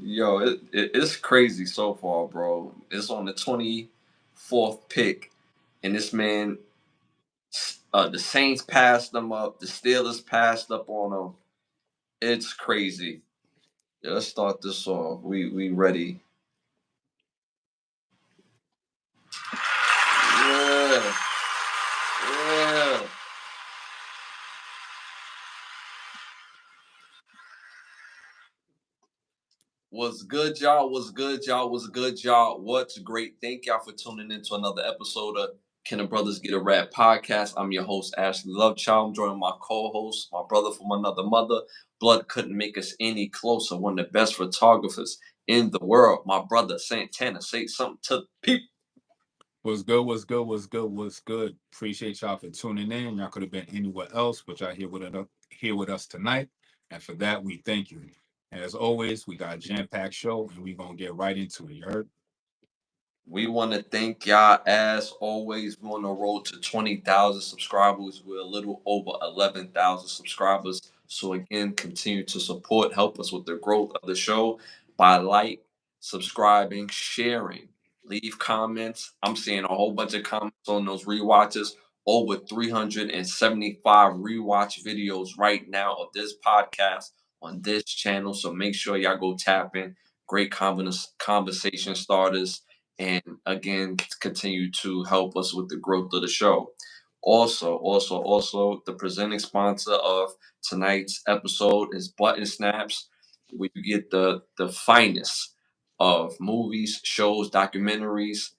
Yo, it's crazy so far, bro. It's on the 24th pick, and this man, the Saints passed them up. The Steelers passed up on them. It's crazy. Yeah, let's start this off. We ready. Yeah, yeah. What's good, y'all? What's good, y'all? What's good, y'all? What's great? Thank y'all for tuning in to another episode of Can the Brothers Get a Rap podcast. I'm your host, Ashley Lovechild. I'm joining my co-host, my brother from another mother. Blood couldn't make us any closer. One of the best photographers in the world, my brother Santana. Say something to the people. What's good? What's good? What's good? What's good? Appreciate y'all for tuning in. Y'all could have been anywhere else, but y'all here with us tonight, and for that we thank you. And as always, we got a jam-packed show, and we're gonna get right into it. You heard? We want to thank y'all as always. We're on the road to 20,000 subscribers. We're a little over 11,000 subscribers. So again, continue to support, help us with the growth of the show by subscribing, sharing, leave comments. I'm seeing a whole bunch of comments on those rewatches. Over 375 rewatch videos right now of this podcast on this channel. So make sure y'all go tap in. Great conversation starters, and again continue to help us with the growth of the show. Also, the presenting sponsor of tonight's episode is Button Snaps, where you get the finest of movies, shows, documentaries,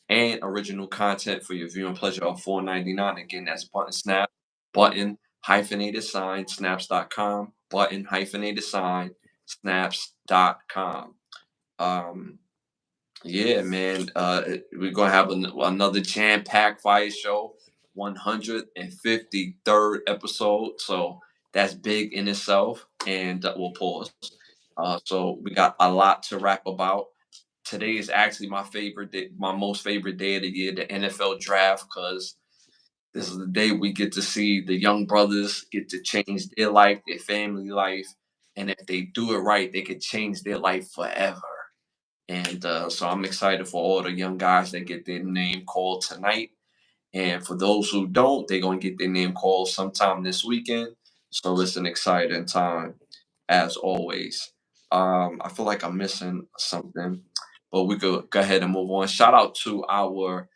and original content for your viewing pleasure of $4.99. Again, that's Button Snap, button hyphenated sign snaps.com, button hyphenated sign snaps.com. Um, yeah, man. We're gonna have another jam-packed fire show, 153rd episode. So that's big in itself. And we'll pause. So we got a lot to rap about. Today is actually my favorite day, my most favorite day of the year, the NFL draft, because this is the day we get to see the young brothers get to change their life, their family life, and if they do it right, they could change their life forever. And so I'm excited for all the young guys that get their name called tonight. And for those who don't, they're going to get their name called sometime this weekend. So it's an exciting time, as always. I feel like I'm missing something, but we could go ahead and move on. Shout out to our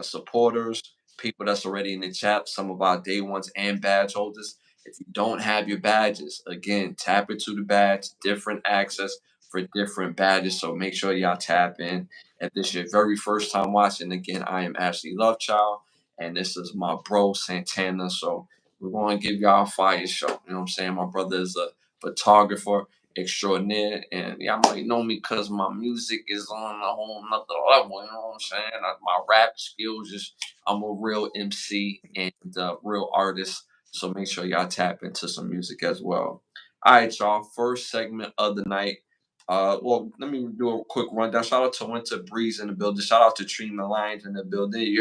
supporters, people that's already in the chat, some of our day ones and badge holders. If you don't have your badges, again, tap into the badge, different access for different badges. So make sure y'all tap in. If this is your very first time watching, again, I am Ashley Lovechild, and this is my bro Santana. So we're going to give y'all a fire show. You know what I'm saying? My brother is a photographer extraordinaire, and y'all might know me because my music is on a whole nother level. You know what I'm saying? My rap skills is I'm a real MC and real artist. So make sure y'all tap into some music as well. All right, y'all. First segment of the night. Well, let me do a quick rundown. Shout out to Winter Breeze in the building. Shout out to Trina Lions in the building.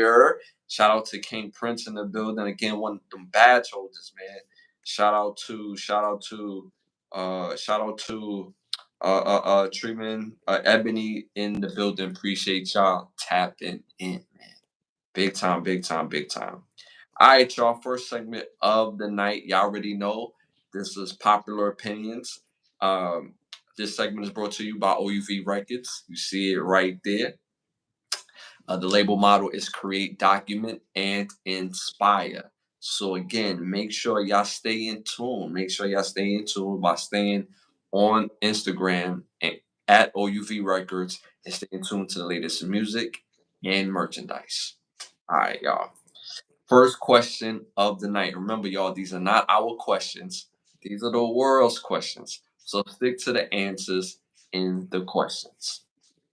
Shout out to King Prince in the building. Again, one of them badge holders, man. Shout out to Treeman, Ebony in the building. Appreciate y'all tapping in, man. Big time, big time, big time. All right, y'all. First segment of the night. Y'all already know this is popular opinions. Um, this segment is brought to you by OUV Records. You see it right there. The label model is create, document, and inspire. So again, make sure y'all stay in tune. Make sure y'all stay in tune by staying on Instagram and at OUV Records and stay in tune to the latest music and merchandise. All right, y'all. First question of the night. Remember, y'all, these are not our questions. These are the world's questions. So stick to the answers in the questions.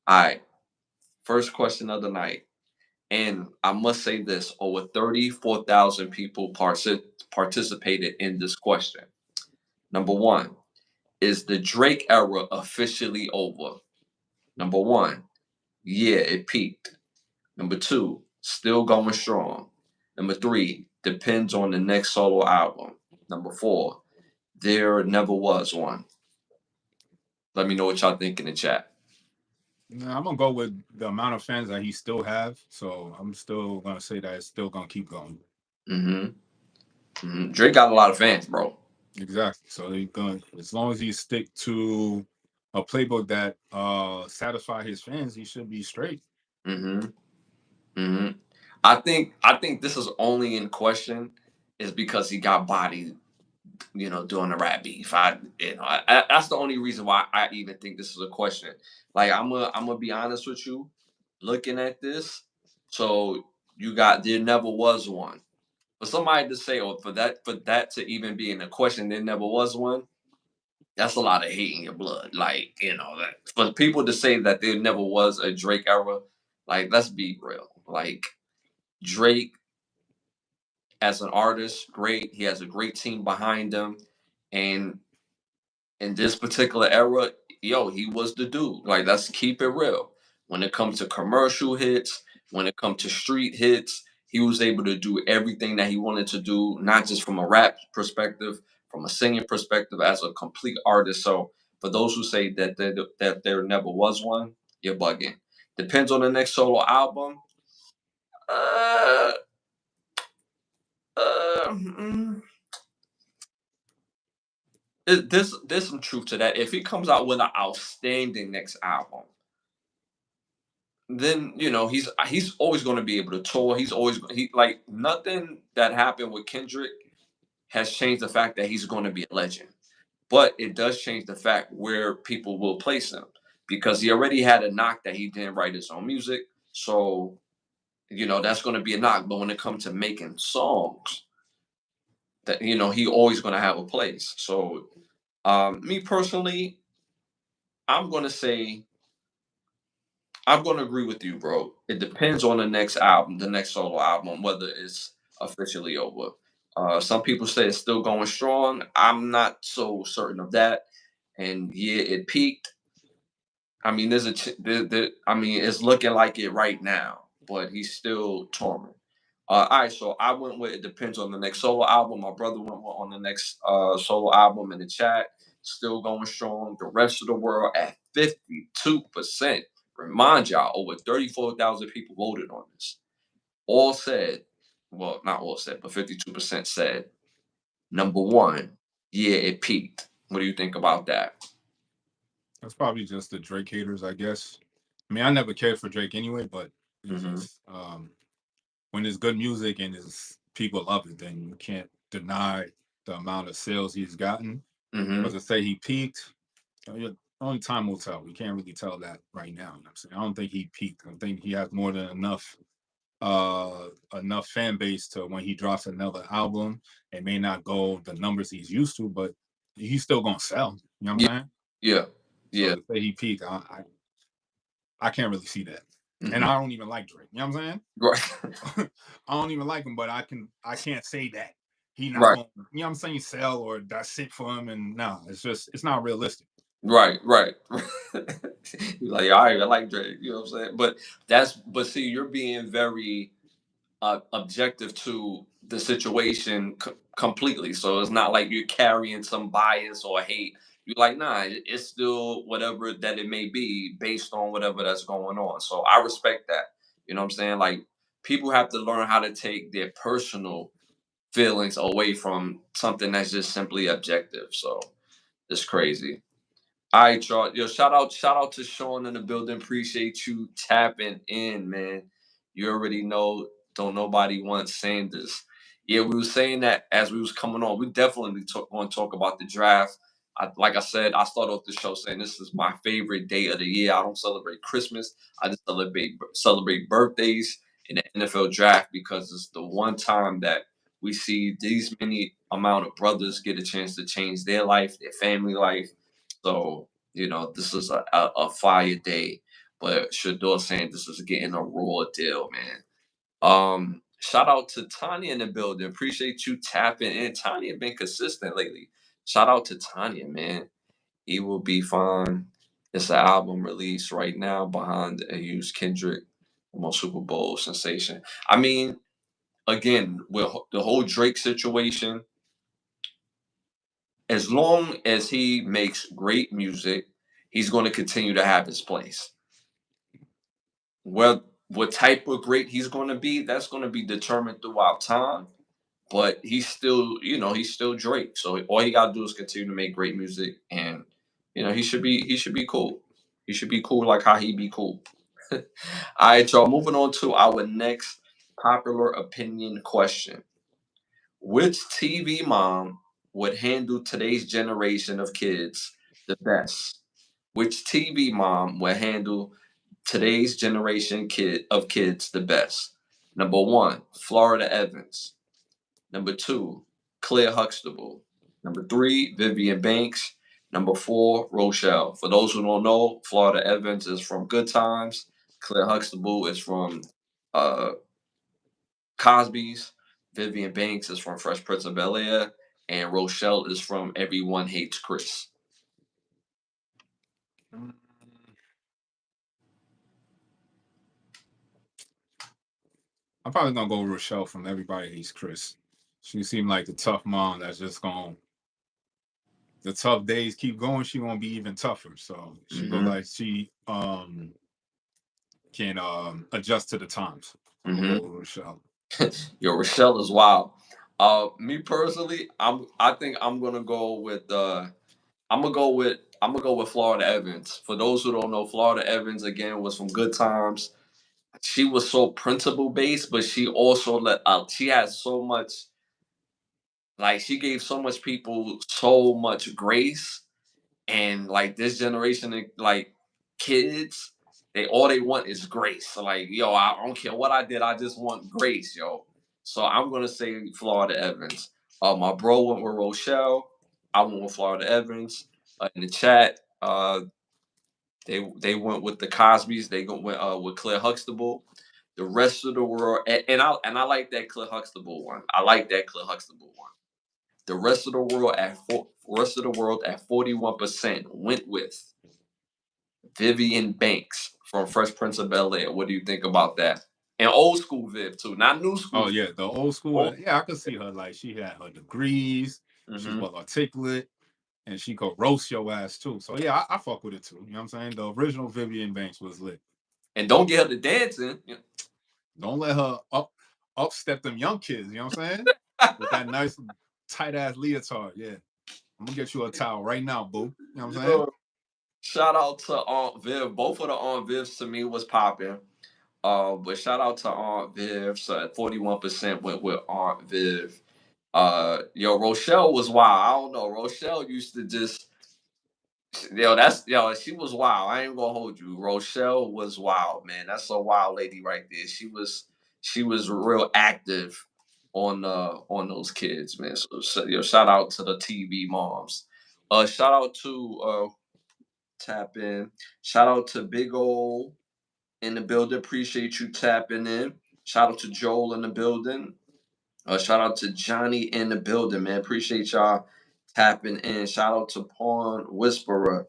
All right. First question of the night. And I must say this, over 34,000 people participated in this question. Number one, is the Drake era officially over? Number one, yeah, it peaked. Number two, still going strong. Number three, depends on the next solo album. Number four, there never was one. Let me know what y'all think in the chat. Nah, I'm gonna go with the amount of fans that he still have. So I'm still gonna say that it's still gonna keep going. Drake got a lot of fans, bro. Exactly. So they going as long as he stick to a playbook that satisfy his fans, he should be straight. hmm hmm I think this is only in question is because he got bodied, doing the rap beef. That's the only reason why I even think this is a question. Like I'm gonna be honest with you, looking at this. So you got there never was one. For somebody to say, or for that to even be in the question, there never was one. That's a lot of hate in your blood. Like, that for people to say that there never was a Drake era, like, let's be real. Like, Drake as an artist, great. He has a great team behind him. And in this particular era, yo, he was the dude. Like, let's keep it real. When it comes to commercial hits, when it comes to street hits, he was able to do everything that he wanted to do, not just from a rap perspective, from a singing perspective, as a complete artist. So, for those who say that there never was one, you're bugging. Depends on the next solo album. Uh, uh, mm, there's some truth to that. If he comes out with an outstanding next album, then he's always going to be able to tour. He like nothing that happened with Kendrick has changed the fact that he's going to be a legend. But it does change the fact where people will place him because he already had a knock that he didn't write his own music. So that's going to be a knock. But when it comes to making songs, that he always going to have a place. So me personally, I'm going to say I'm going to agree with you, bro. It depends on the next album, the next solo album, whether it's officially over. Some people say it's still going strong. I'm not so certain of that. And yeah, it peaked. I mean, I mean, it's looking like it right now, but he's still touring. All right, so I went with it depends on the next solo album. My brother went with on the next solo album in the chat. Still going strong. The rest of the world at 52%. Remind y'all, over 34,000 people voted on this. All said, well, not all said, but 52% said number one, yeah, it peaked. What do you think about that? That's probably just the Drake haters, I guess. I mean, I never cared for Drake anyway, but it's Mm-hmm. just when it's good music and it's people love it, then you can't deny the amount of sales he's gotten. But Mm-hmm. to say he peaked, only time will tell. We can't really tell that right now. You know what I'm saying? I don't think he peaked. I think he has more than enough fan base to when he drops another album, it may not go the numbers he's used to, but he's still gonna sell. You know what I'm Yeah, saying? yeah, So yeah. to say he peaked, I can't really see that. And Mm-hmm. I don't even like Drake. You know what I'm saying? Right, I don't even like him, but I can't say that he not right, going, you know what I'm saying, sell or that's it for him. And no, it's not realistic. right. You're like, all right, I like Drake. You know what I'm saying? But see, you're being very objective to the situation completely. So it's not like you're carrying some bias or hate. You're like, nah, it's still whatever that it may be based on whatever that's going on. So I respect that. You know what I'm saying? Like people have to learn how to take their personal feelings away from something that's just simply objective. So it's crazy. All right, y'all. Yo, shout out to Sean in the building. Appreciate you tapping in, man. You already know, don't nobody want Sanders. Yeah, we were saying that as we was coming on. We definitely want to talk about the draft. Like I said, I started off the show saying this is my favorite day of the year. I don't celebrate Christmas. I just celebrate birthdays in the NFL draft because it's the one time that we see these many amount of brothers get a chance to change their life, their family life. So, this is a fire day. But Shador saying this is getting a raw deal, man. Shout out to Tanya in the building. Appreciate you tapping in. Tanya been consistent lately. Shout out to Tanya, man. He will be fine. It's an album release right now behind a huge Kendrick, almost Super Bowl sensation. I mean, again, with the whole Drake situation, as long as he makes great music he's going to continue to have his place. Well, what type of great he's going to be, that's going to be determined throughout time. But he's still, he's still Drake. So all he got to do is continue to make great music, and he should be cool. He should be cool like how he be cool. All right, y'all. Moving on to our next popular opinion question: which TV mom would handle today's generation of kids the best? Which TV mom would handle today's generation of kids the best? Number one, Florida Evans. Number two, Claire Huxtable. Number three, Vivian Banks. Number four, Rochelle. For those who don't know, Florida Evans is from Good Times. Claire Huxtable is from uh, Cosby's. Vivian Banks is from Fresh Prince of Bel-Air. And Rochelle is from Everyone Hates Chris. Mm, I'm probably gonna go with Rochelle from Everybody Hates Chris. She seemed like the tough mom that's just going. The tough days keep going. She won't be even tougher. So she look Mm-hmm. like she can adjust to the times. I'm gonna Mm-hmm. go with Rochelle. Yo, Rochelle is wild. Me personally, I think I'm gonna go with Florida Evans. For those who don't know, Florida Evans again was from Good Times. She was so principle based, but she also she had so much, like, she gave so much people so much grace. And like this generation of like kids, they want is grace. So, like, yo, I don't care what I did, I just want grace, yo. So I'm gonna say Florida Evans. My bro went with Rochelle. I went with Florida Evans. In the chat, they went with the Cosbys. They went with Claire Huxtable. The rest of the world, and I like that Claire Huxtable one. I like that Claire Huxtable one. The rest of the world at 41% went with Vivian Banks from Fresh Prince of Bel-Air. What do you think about that? And old school Viv too, not new school Oh Viv. yeah, the old school. Old, Yeah, I could see her like she had her degrees. She's hmm well articulate, and she could roast your ass too. So yeah, I fuck with it too. You know what I'm saying? The original Vivian Banks was lit. And don't get her to dancing. Don't let her upstep them young kids. You know what I'm saying? With that nice tight ass leotard. Yeah, I'm gonna get you a towel right now, boo. You know what I'm saying? Yo, shout out to Aunt Viv. Both of the Aunt Vivs to me was popping. But shout out to Aunt Viv. So 41% went with Aunt Viv. Yo, Rochelle was wild. I don't know. Rochelle used to just, she was wild. I ain't gonna hold you. Rochelle was wild, man. That's a wild lady right there. She was real active on those kids, man. So shout out to the TV moms. Shout out to tap in. Shout out to Big Ol' in the building. Appreciate you tapping in. Shout out to Joel in the building. Shout out to Johnny in the building, man. Appreciate y'all tapping in. Shout out to Pawn Whisperer.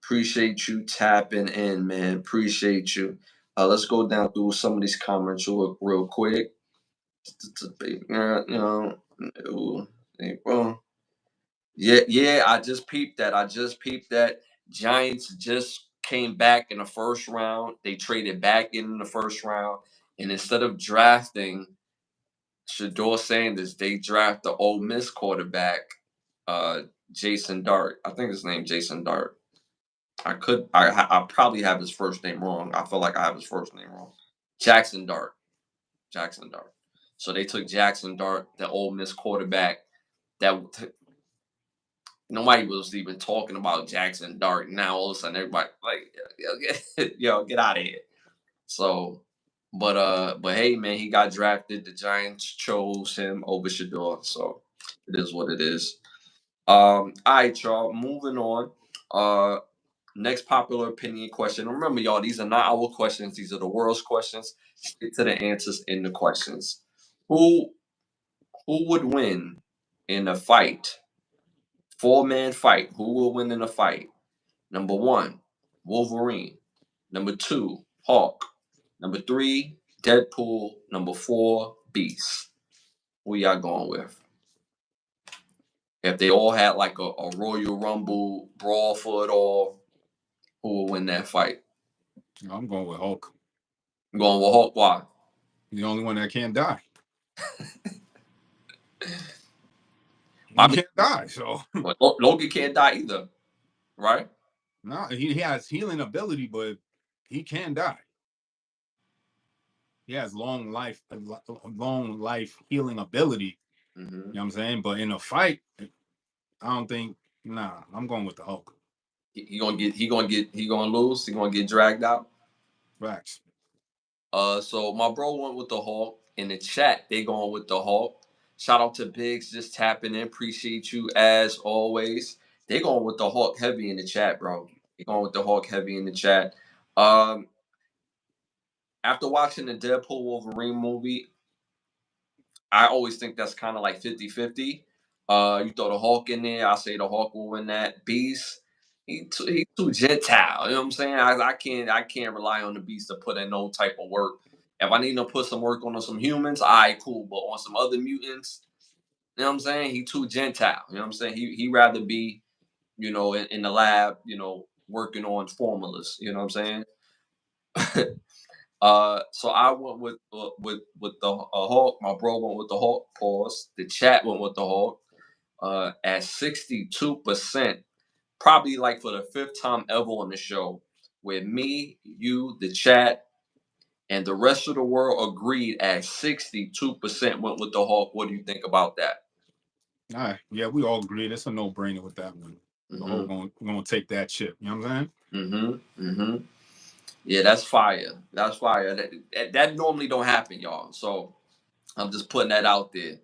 Appreciate you tapping in, man. Appreciate you. Let's go down through some of these comments real quick. Well, yeah. I just peeped that. Giants just came back in the first round. They traded back in the first round, and instead of drafting Shador Sanders, they draft the Ole Miss quarterback, uh, Jason Dart. I think his name Jason Dart. I probably have his first name wrong. I feel like I have his first name wrong. Jackson Dart. Jackson Dart. So they took Jackson Dart, the Ole Miss quarterback. That nobody was even talking about Jackson Dart. Now all of a sudden everybody like, yo, get out of here. So, but hey, man, he got drafted. The Giants chose him over Shador. So it is what it is. All right, y'all. Moving on. Uh, Next popular opinion question. Remember, y'all, these are not our questions. These are the world's questions. Stick to the answers in the questions. Who who would win in a fight? Four-man fight. Who will win in a fight? Number one, Wolverine. Number two, Hawk. Number three, Deadpool. Number four, Beast. Who y'all going with? If they all had like a Royal Rumble brawl for it all, Who will win that fight? I'm going with Hulk. I'm going with Hulk. Why? He's the only one that can't die. I He mean, can't die, so Logan can't die either, right? no, he has healing ability, but he can die. He has long life healing ability. Mm-hmm. You know what I'm saying? But in a fight, I don't think. Nah, I'm going with the Hulk. He gonna lose. He gonna get dragged out. Facts. So my bro went with the Hulk. In the chat, they going with the Hulk. Shout out to Biggs just tapping in. Appreciate you as always. They going with the Hulk heavy in the chat, bro. They going with the Hulk heavy in the chat. Um, After watching the Deadpool Wolverine movie, I always think that's kind of like 50-50. You throw the Hulk in there, I say the Hulk will win that. Beast, he too gentile. You know what I'm saying? I can't rely on the Beast to put in no type of work. If I need to put some work on some humans, all right, cool. But on some other mutants, you know what I'm saying? He too gentile. You know what I'm saying? He rather be, in the lab, working on formulas. You know what I'm saying? So I went with the Hulk. My bro went with the Hulk. Pause. The chat went with the Hulk. At 62%, probably like for the fifth time ever on the show, with me, you, the chat, and the rest of the world agreed at 62% went with the Hulk. What do you think about that? All right. Yeah, we all agree. It's a no-brainer with that one. The Hulk gonna take that chip. You know what I'm saying? Yeah, that's fire. That's fire. That normally don't happen, y'all. So I'm just putting that out there.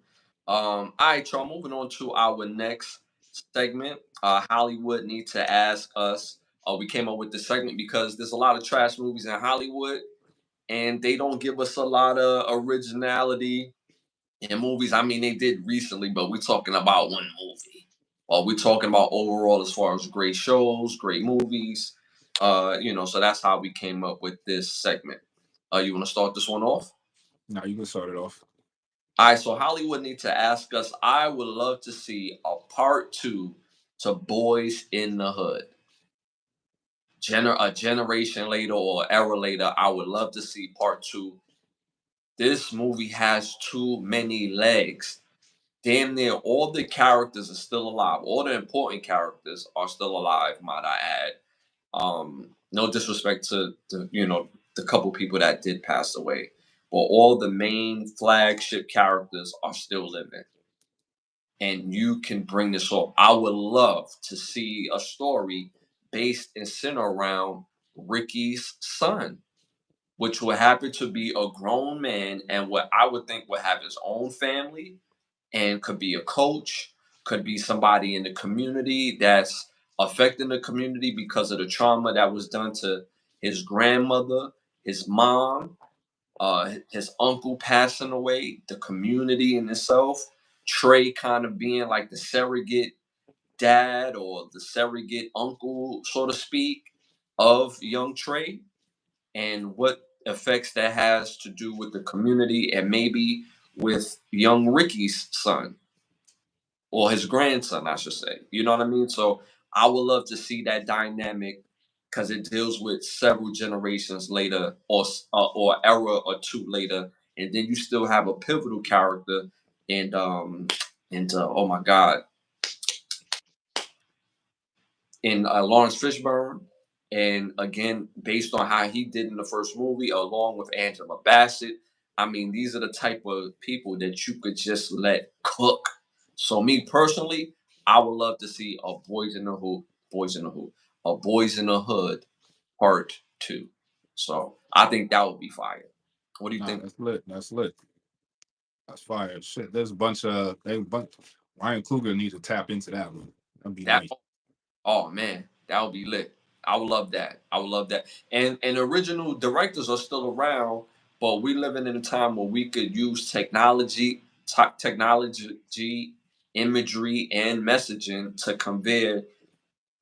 All right, y'all. Moving on to our next segment. Hollywood need to ask us. We came up with this segment because there's a lot of trash movies in Hollywood, and they don't give us a lot of originality in movies. I mean, they did recently, but we're talking about one movie. Or we're talking about overall as far as great shows, great movies. So that's how we came up with this segment. You want to start this one off? Now you can start it off. All right, so Hollywood need to ask us. I would love to see a part 2 to Boys in the Hood. A generation later or era later, I would love to see part 2. This movie has too many legs. Damn near all the characters are still alive. All the important characters are still alive, might I add. No disrespect to the couple people that did pass away, but all the main flagship characters are still living. And you can bring this up. I would love to see a story based and centered around Ricky's son, which would happen to be a grown man and what I would think would have his own family and could be a coach, could be somebody in the community that's affecting the community because of the trauma that was done to his grandmother, his mom, his uncle passing away, the community in itself, Trey kind of being like the surrogate dad or the surrogate uncle, so to speak, of young Trey, and what effects that has to do with the community and maybe with young Ricky's son or his grandson, I should say. You know what I mean? So I would love to see that dynamic because it deals with several generations later or era or two later, and then you still have a pivotal character and oh my god, in Lawrence Fishburne. And again, based on how he did in the first movie, along with Angela Bassett, I mean, these are the type of people that you could just let cook. So, me personally, I would love to see a Boys in the Hood Part 2. So, I think that would be fire. What do you Nah, think? that's lit. That's lit. That's fire. Shit, there's a bunch of Ryan Coogler needs to tap into that one. That'd be That nice. Oh man, that would be lit. I would love that. I would love that. And original directors are still around, but we living in a time where we could use technology, imagery, and messaging to convey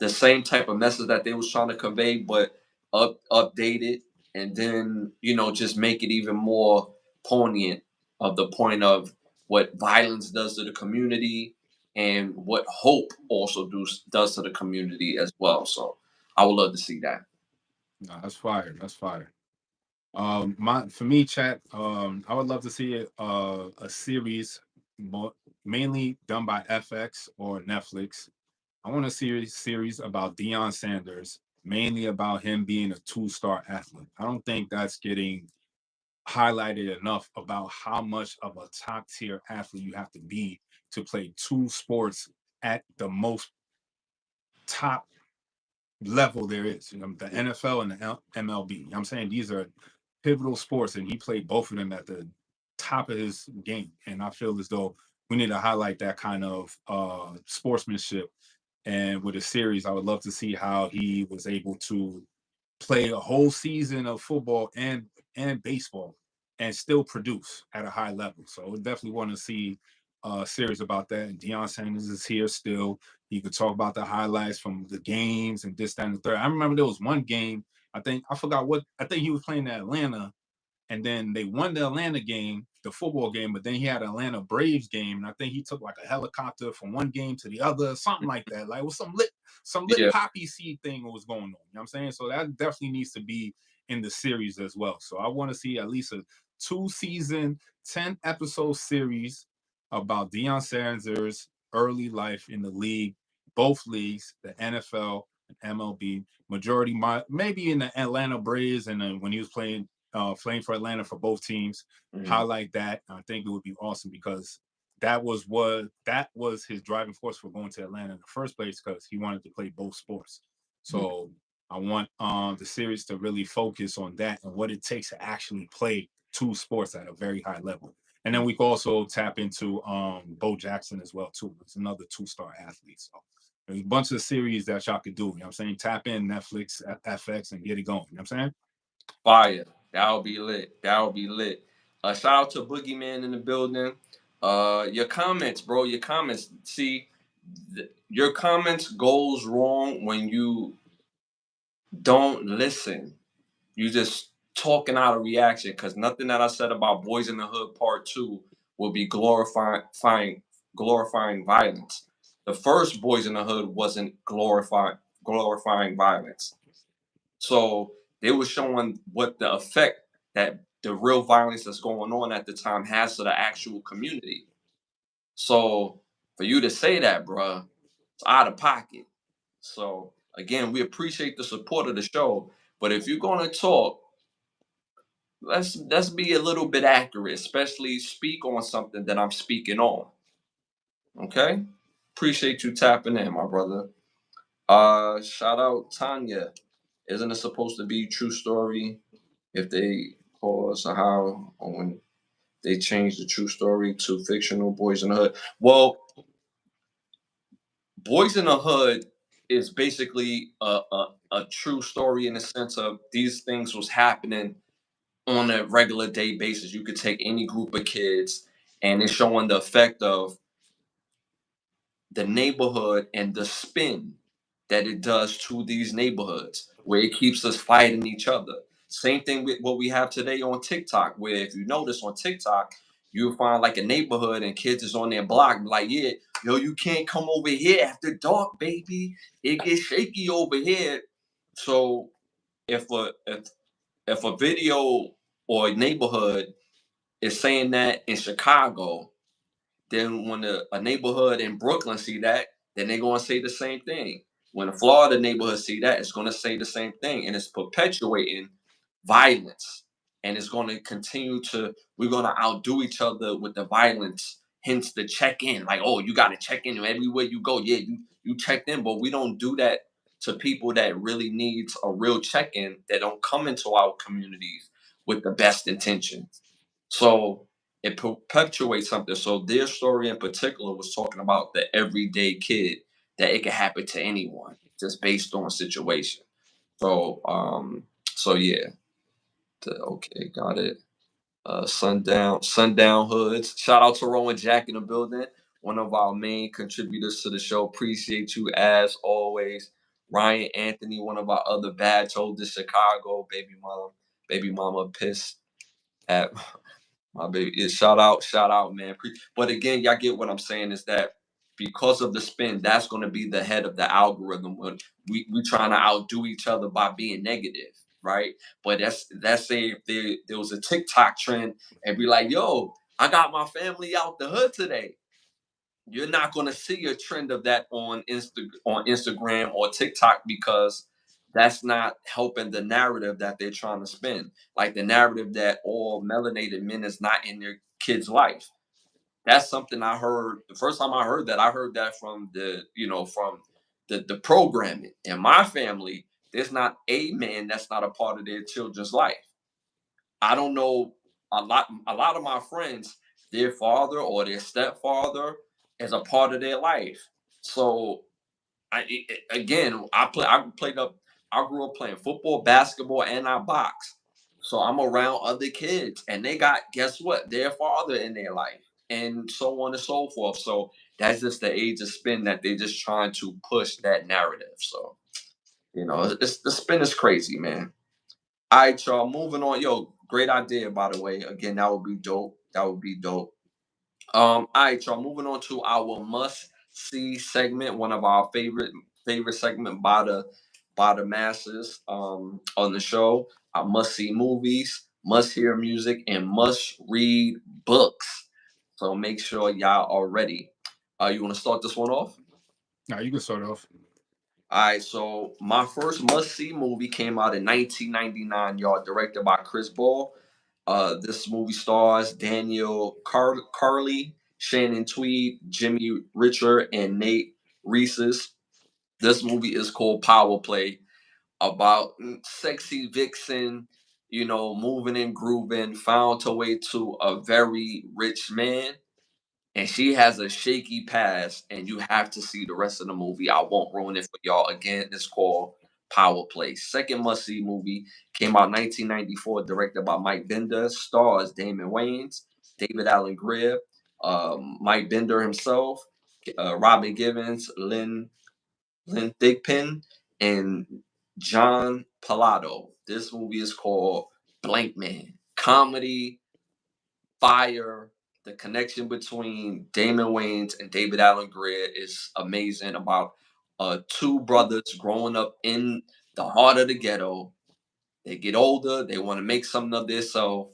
the same type of message that they was trying to convey, but update it, and then just make it even more poignant of the point of what violence does to the community and what hope also does to the community as well. So I would love to see that. No, that's fire. That's fire. For me, chat. I would love to see a series, mainly done by FX or Netflix. I want a series about Deion Sanders, mainly about him being a two-star athlete. I don't think that's getting highlighted enough about how much of a top tier athlete you have to be to play two sports at the most top level there is. You know, the NFL and the MLB. You know what I'm saying? These are pivotal sports, and he played both of them at the top of his game. And I feel as though we need to highlight that kind of sportsmanship. And with a series, I would love to see how he was able to play a whole season of football and baseball and still produce at a high level. So I would definitely want to see a series about that. And Deion Sanders is here still. He could talk about the highlights from the games and this, that, and the third. I remember there was one game. I forgot what. I think he was playing in Atlanta, and then they won the Atlanta game, the football game, but then he had an Atlanta Braves game, and I think he took like a helicopter from one game to the other, something like that. Like it was some lit Yeah, poppy seed thing was going on. You know what I'm saying? So that definitely needs to be in the series as well. So I want to see at least a 2-season, 10-episode series about Deion Sanders' early life in the league, both leagues, the NFL and MLB. Majority, maybe in the Atlanta Braves, and then when he was playing for Atlanta for both teams, mm, highlight that. I think it would be awesome because that was his driving force for going to Atlanta in the first place because he wanted to play both sports. mm, So I want the series to really focus on that and what it takes to actually play two sports at a very high level. And then mm. we can also tap into Bo Jackson as well too. It's another two-star athlete. So there's a bunch of series that y'all could do. You know what I'm saying? Tap in Netflix, FX, and get it going. You know what I'm saying? Fire. That'll be lit. That'll be lit. Shout out to Boogeyman in the building. Your comments, bro. Your comments. See, your comments goes wrong when you don't listen. You just talking out of reaction because nothing that I said about Boys in the Hood Part Two will be glorifying violence. The first Boys in the Hood wasn't glorifying violence. So they were showing what the effect that the real violence that's going on at the time has to the actual community. So for you to say that, bruh, it's out of pocket. So again, we appreciate the support of the show, but if you're gonna talk, let's be a little bit accurate, especially speak on something that I'm speaking on. Okay? Appreciate you tapping in, my brother. Shout out Tanya. Isn't it supposed to be true story if they pause or how or when they change the true story to fictional Boys in the Hood? Well, Boys in the Hood is basically a true story in the sense of these things was happening on a regular day basis. You could take any group of kids and it's showing the effect of the neighborhood and the spin that it does to these neighborhoods where it keeps us fighting each other. Same thing with what we have today on TikTok, where if you notice on TikTok, you'll find like a neighborhood and kids is on their block, like, yeah, yo, you can't come over here after dark, baby. It gets shaky over here. So if a video or a neighborhood is saying that in Chicago, then when a neighborhood in Brooklyn see that, then they're gonna say the same thing. When a Florida neighborhood see that, it's gonna say the same thing, and it's perpetuating violence, and it's gonna continue to. We're gonna outdo each other with the violence. Hence the check in, like, oh, you got to check in everywhere you go. Yeah, you checked in, but we don't do that to people that really needs a real check in that don't come into our communities with the best intentions. So it perpetuates something. So their story in particular was talking about the everyday kid that it can happen to anyone just based on situation. So yeah, okay, got it. Sundown Hoods. Shout out to Rowan Jack in the building, one of our main contributors to the show. Appreciate you as always. Ryan Anthony, one of our other badge holders, Chicago, baby mama pissed at my baby. Shout out, man. But again, y'all get what I'm saying is that because of the spin, that's going to be the head of the algorithm when we trying to outdo each other by being negative. right? But that's say if there was a TikTok trend and be like, yo, I got my family out the hood today. You're not going to see a trend of that on Instagram or TikTok, because that's not helping the narrative that they're trying to spin. Like the narrative that all melanated men is not in their kid's life. That's something I heard the first time I heard that from the programming. In my family, there's not a man that's not a part of their children's life. I don't know, a lot of my friends, their father or their stepfather is a part of their life. So again, I grew up playing football, basketball, and I box. So I'm around other kids, and they got, guess what, their father in their life, and so on and so forth. So that's just the age of spin that they're just trying to push that narrative. So the spin is crazy, man. All right, y'all. Moving on. Yo, great idea, by the way. Again, that would be dope. That would be dope. All right, y'all. Moving on to our must see segment, one of our favorite segment by the masses on the show. Our must see movies, must hear music, and must read books. So make sure y'all are ready. You want to start this one off? Now you can start off. All right, so my first must see movie came out in 1999, y'all, directed by Chris Ball. This movie stars Daniel Carley, Shannon Tweed, Jimmy Richard, and Nate Reeses. This movie is called Power Play, about sexy vixen, moving and grooving, found her way to a very rich man, and she has a shaky past, and you have to see the rest of the movie. I won't ruin it for y'all. Again, it's called Power Play. Second must see movie came out 1994, directed by Mike Bender, stars Damon Wayans, David Allen Greer, Mike Bender himself, Robin Givens, Lynn Thigpen, and John Pilato. This movie is called Blank Man. Comedy, fire. The connection between Damon Wayans and David Allen Greer is amazing. About two brothers growing up in the heart of the ghetto. They get older, they want to make something of themselves.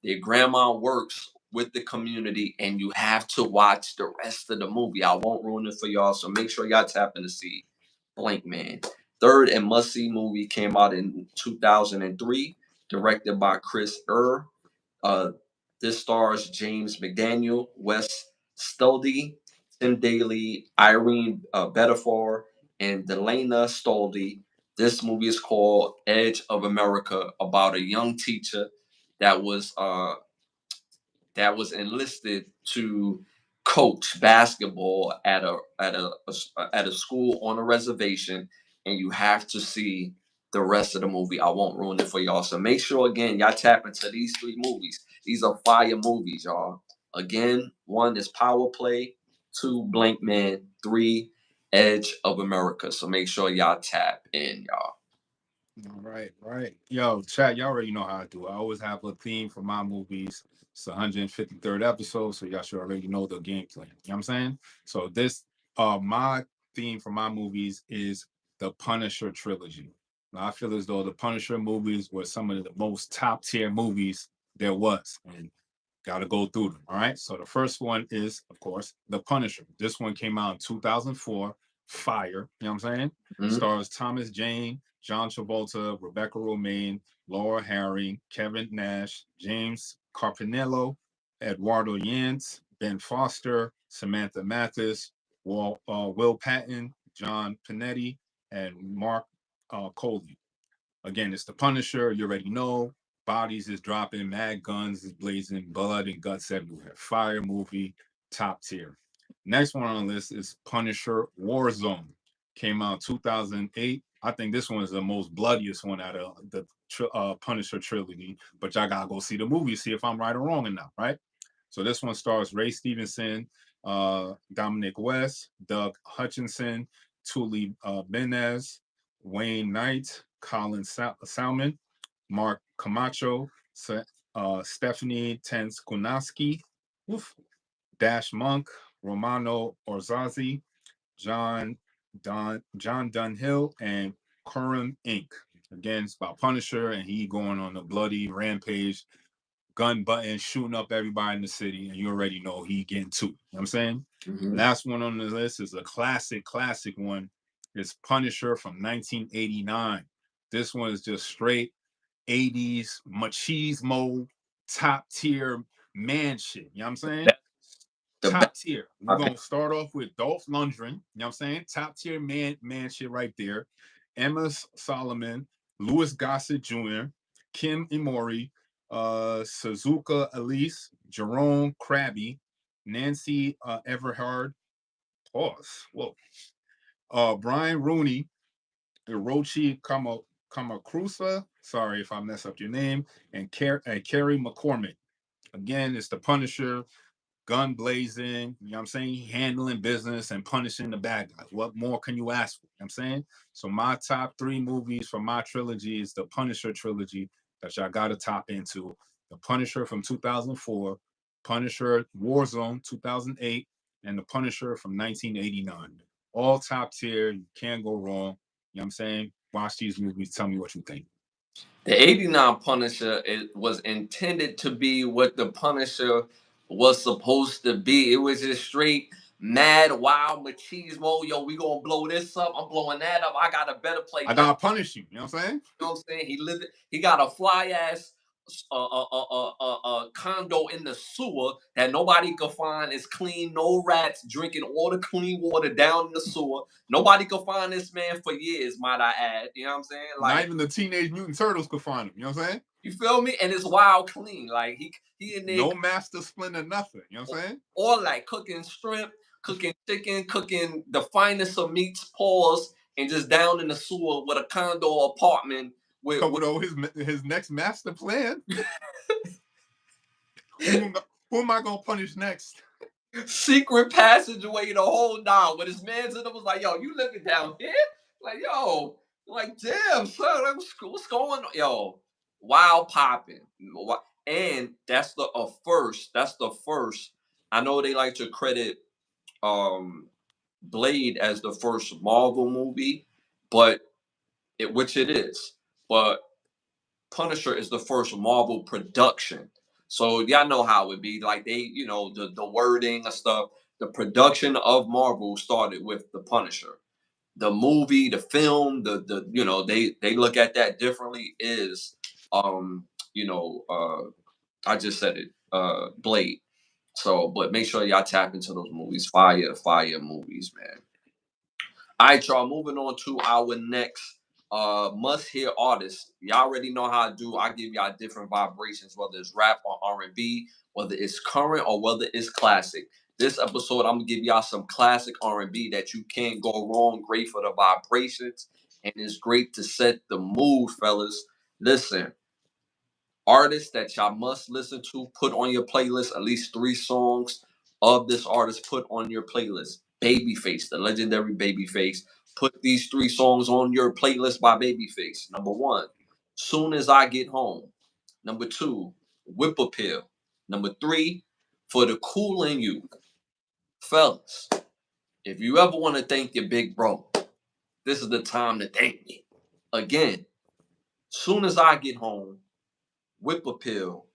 Their grandma works with the community, and you have to watch the rest of the movie. I won't ruin it for y'all, so make sure y'all tap in to see Blank Man. Third and must see movie came out in 2003, directed by Chris Err. Uh, this stars James McDaniel, Wes Studi, Tim Daly, Irene Bedafor, and Delana Stoldy. This movie is called Edge of America, about a young teacher that was uh, that was enlisted to coach basketball at a school on a reservation, and you have to see the rest of the movie. I won't ruin it for y'all. So make sure again y'all tap into these three movies. These are fire movies, y'all. Again, one is Power Play, two Blank Man, three Edge of America. So make sure y'all tap in, y'all. All right, right. Yo, chat, y'all already know how I do. I always have a theme for my movies. It's the 153rd episode, so y'all should already know the game plan. You know what I'm saying? So this my theme for my movies is the Punisher trilogy. Now, I feel as though the Punisher movies were some of the most top tier movies there was. And got to go through them. All right. So the first one is, of course, The Punisher. This one came out in 2004. Fire. You know what I'm saying? Mhm. Stars Thomas Jane, John Travolta, Rebecca Romaine, Laura Harring, Kevin Nash, James Carpinello, Eduardo Yance, Ben Foster, Samantha Mathis, Will Patton, John Panetti, and Mark Coley. Again, it's the Punisher. You already know. Bodies is dropping, mad guns is blazing, blood and guts everywhere. Fire movie, top tier. Next one on the list is Punisher Warzone. Came out 2008. I think this one is the most bloodiest one out of the Punisher trilogy. But y'all gotta go see the movie, see if I'm right or wrong enough, right? So this one stars Ray Stevenson, Dominic West, Doug Hutchinson, Tuli Benez, Wayne Knight, Colin Salmon, Mark Camacho, Stephanie Tenz Kunaski, Dash Monk, Romano Orzazi, John Dunhill, and Curran Inc. Again, it's about Punisher, and he going on a bloody rampage, gun button, shooting up everybody in the city, and you already know he getting to. You know what I'm saying? Mm-hmm. Last one on the list is a classic one. It's Punisher from 1989. This one is just straight 80s machismo, top tier man shit. You know what I'm saying? Top tier. We're gonna start off with Dolph Lundgren. You know what I'm saying? Top tier man shit right there. Emma Solomon, Louis Gossett Jr., Kim Imori, Suzuka Elise, Jerome Krabby, Nancy Everhard. Pause. Whoa. Brian Rooney, Hiroshi Kamakrusa. Sorry if I mess up your name. And Carrie McCormick. Again, it's the Punisher, gun blazing, you know what I'm saying? Handling business and punishing the bad guys. What more can you ask for? You know what I'm saying? So my top 3 movies from my trilogy is the Punisher trilogy that y'all got to top into. The Punisher from 2004, Punisher Warzone 2008, and the Punisher from 1989. All top tier. You can't go wrong. You know what I'm saying? Watch these movies. Tell me what you think. The 89 Punisher was intended to be what the Punisher was supposed to be. It was just straight mad, wild machismo. Yo, we gonna blow this up. I'm blowing that up. I got a better play. I gotta punish you. You know what I'm saying? You know what I'm saying? He got a fly ass condo in the sewer that nobody could find. It's clean, no rats drinking all the clean water down in the sewer. Nobody could find this man for years, might I add. You know what I'm saying? Like, not even the Teenage Mutant Turtles could find him. You know what I'm saying? You feel me? And it's wild clean. Like he in there. No master splinter, nothing. You know what I'm saying? Or like cooking shrimp, cooking chicken, cooking the finest of meats, paws, and just down in the sewer with a condo apartment. His next master plan. Who am I gonna punish next? Secret passageway the whole nine. When his man's in it was like, yo, you living down here? Like, yo, like, damn, son, what's going on? Yo, wild popping. And that's the first. That's the first. I know they like to credit Blade as the first Marvel movie, but which it is. But Punisher is the first Marvel production. So y'all know how it be. Like they, the wording and stuff. The production of Marvel started with the Punisher. The movie, the film, they look at that differently. Is I just said it, Blade. So, but make sure y'all tap into those movies. Fire movies, man. All right, y'all. Moving on to our next must-hear artists. Y'all already know how I do. I give y'all different vibrations, whether it's rap or R&B, whether it's current or whether it's classic. This episode, I'm gonna give y'all some classic R&B that you can't go wrong. Great for the vibrations, and it's great to set the mood, fellas. Listen, artists that y'all must listen to, put on your playlist at least 3 songs of this artist, put on your playlist. Babyface, the legendary Babyface. Put these 3 songs on your playlist by Babyface. Number 1, Soon As I Get Home. Number 2, Whip Appeal. Number 3, For the Cool in You. Fellas, if you ever want to thank your big bro, this is the time to thank me. Again, Soon As I Get Home, Whip Appeal,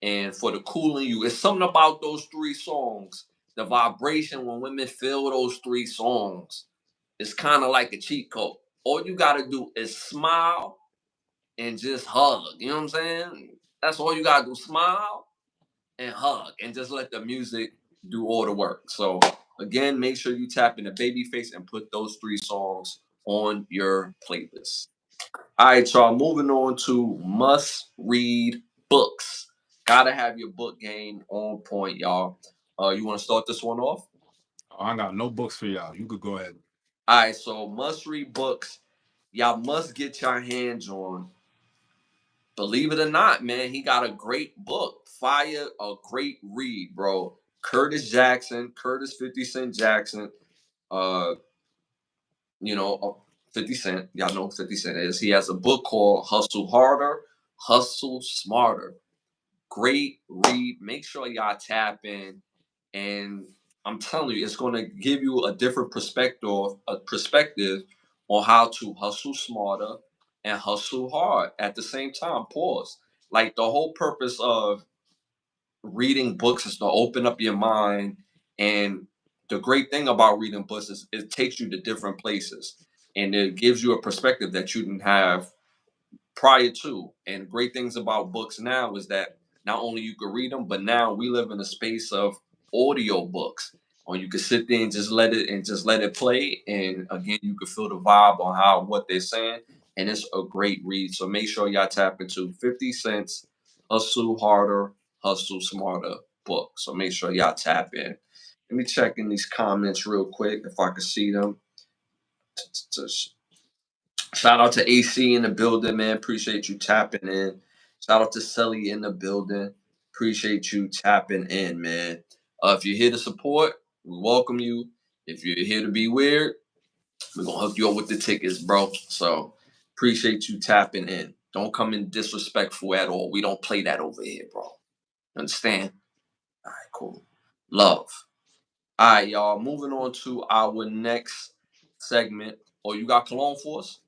and For the Cool in You. It's something about those 3 songs. The vibration when women feel those 3 songs, it's kind of like a cheat code. All you gotta do is smile and just hug. You know what I'm saying? That's all you gotta do. Smile and hug and just let the music do all the work. So again, make sure you tap into Babyface and put those 3 songs on your playlist. All right, y'all. Moving on to must-read books. Gotta have your book game on point, y'all. You want to start this one off? Oh, I got no books for y'all. You could go ahead. All right, so must-read books. Y'all must get your hands on. Believe it or not, man, he got a great book. Fire, a great read, bro. Curtis 50 Cent Jackson. Uh, 50 Cent. Y'all know who 50 Cent is. He has a book called Hustle Harder, Hustle Smarter. Great read. Make sure y'all tap in. And I'm telling you, it's going to give you a different perspective on how to hustle smarter and hustle hard at the same time. Pause. Like the whole purpose of reading books is to open up your mind. And the great thing about reading books is it takes you to different places and it gives you a perspective that you didn't have prior to. And great things about books now is that not only you can read them, but now we live in a space of audio books. Or you can sit there and just let it play. And again, you can feel the vibe on how what they're saying. And it's a great read. So make sure y'all tap into 50 cents, Hustle Harder, Hustle Smarter book. So make sure y'all tap in. Let me check in these comments real quick if I can see them. Shout out to AC in the building, man. Appreciate you tapping in. Shout out to Sully in the building. Appreciate you tapping in, man. If you're here to support, we welcome you. If you're here to be weird, we're gonna hook you up with the tickets, bro. So appreciate you tapping in. Don't come in disrespectful at all. We don't play that over here, bro. Understand? All right, cool. Love. All right, y'all. Moving on to our next segment. Oh, you got cologne for us?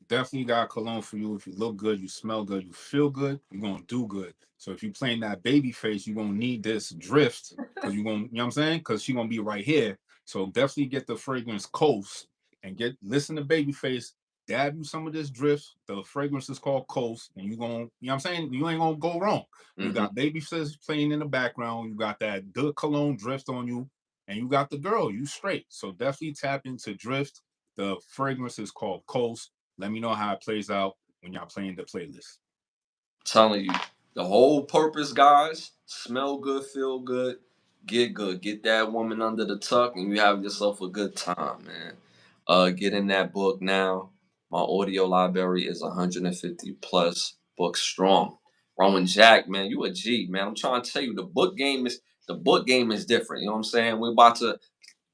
Definitely got cologne for you. If you look good, you smell good, you feel good, you're gonna do good. So if you playing that baby face, you're gonna need this drift because you're gonna, you know what I'm saying? Because she's gonna be right here. So definitely get the fragrance Coast and listen to Babyface, dab you some of this drift. The fragrance is called Coast, and you gonna, you know what I'm saying? You ain't gonna go wrong. You got Babyface playing in the background, you got that good cologne drift on you, and you got the girl, you straight. So definitely tap into drift. The fragrance is called Coast. Let me know how it plays out when y'all playing the playlist. Telling you, the whole purpose, guys, smell good, feel good, get good. Get that woman under the tuck and you have yourself a good time, man. Get in that book now. My audio library is 150 plus books strong. Roman Jack, man, you a G, man. I'm trying to tell you, the book game is different. You know what I'm saying? We're about to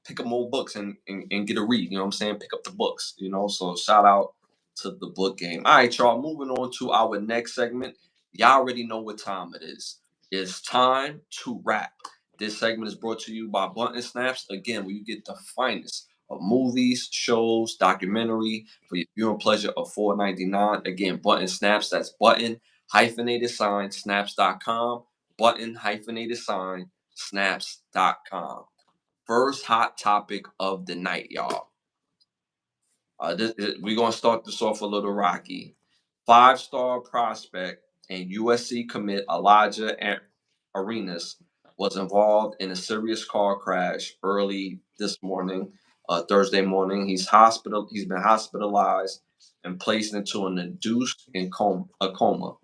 pick up more books and get a read. You know what I'm saying? Pick up the books, you know. So shout out to the book game. All right, y'all. Moving on to our next segment. Y'all already know what time it is. It's time to rap. This segment is brought to you by Blunt and Snaps. Again, where you get the finest of movies, shows, documentary for your viewing pleasure of $4.99. Again, Button Snaps. That's button hyphenated sign snaps.com. Button hyphenated sign snaps.com. First hot topic of the night, y'all. We're gonna start this off a little rocky. Five-star prospect and USC commit Elijah Arenas was involved in a serious car crash early this morning, Thursday morning. He's been hospitalized and placed into an induced coma.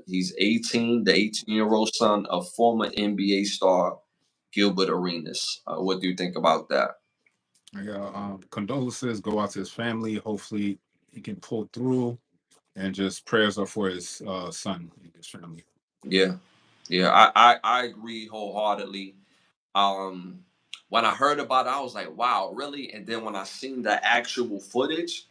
He's 18, the 18-year-old son of former NBA star Gilbert Arenas. What do you think about that? Yeah, condolences go out to his family. Hopefully he can pull through, and just prayers up for his son and his family. Yeah, yeah, I agree wholeheartedly. Um, when I heard about it, I was like, wow, really? And then when I seen the actual footage,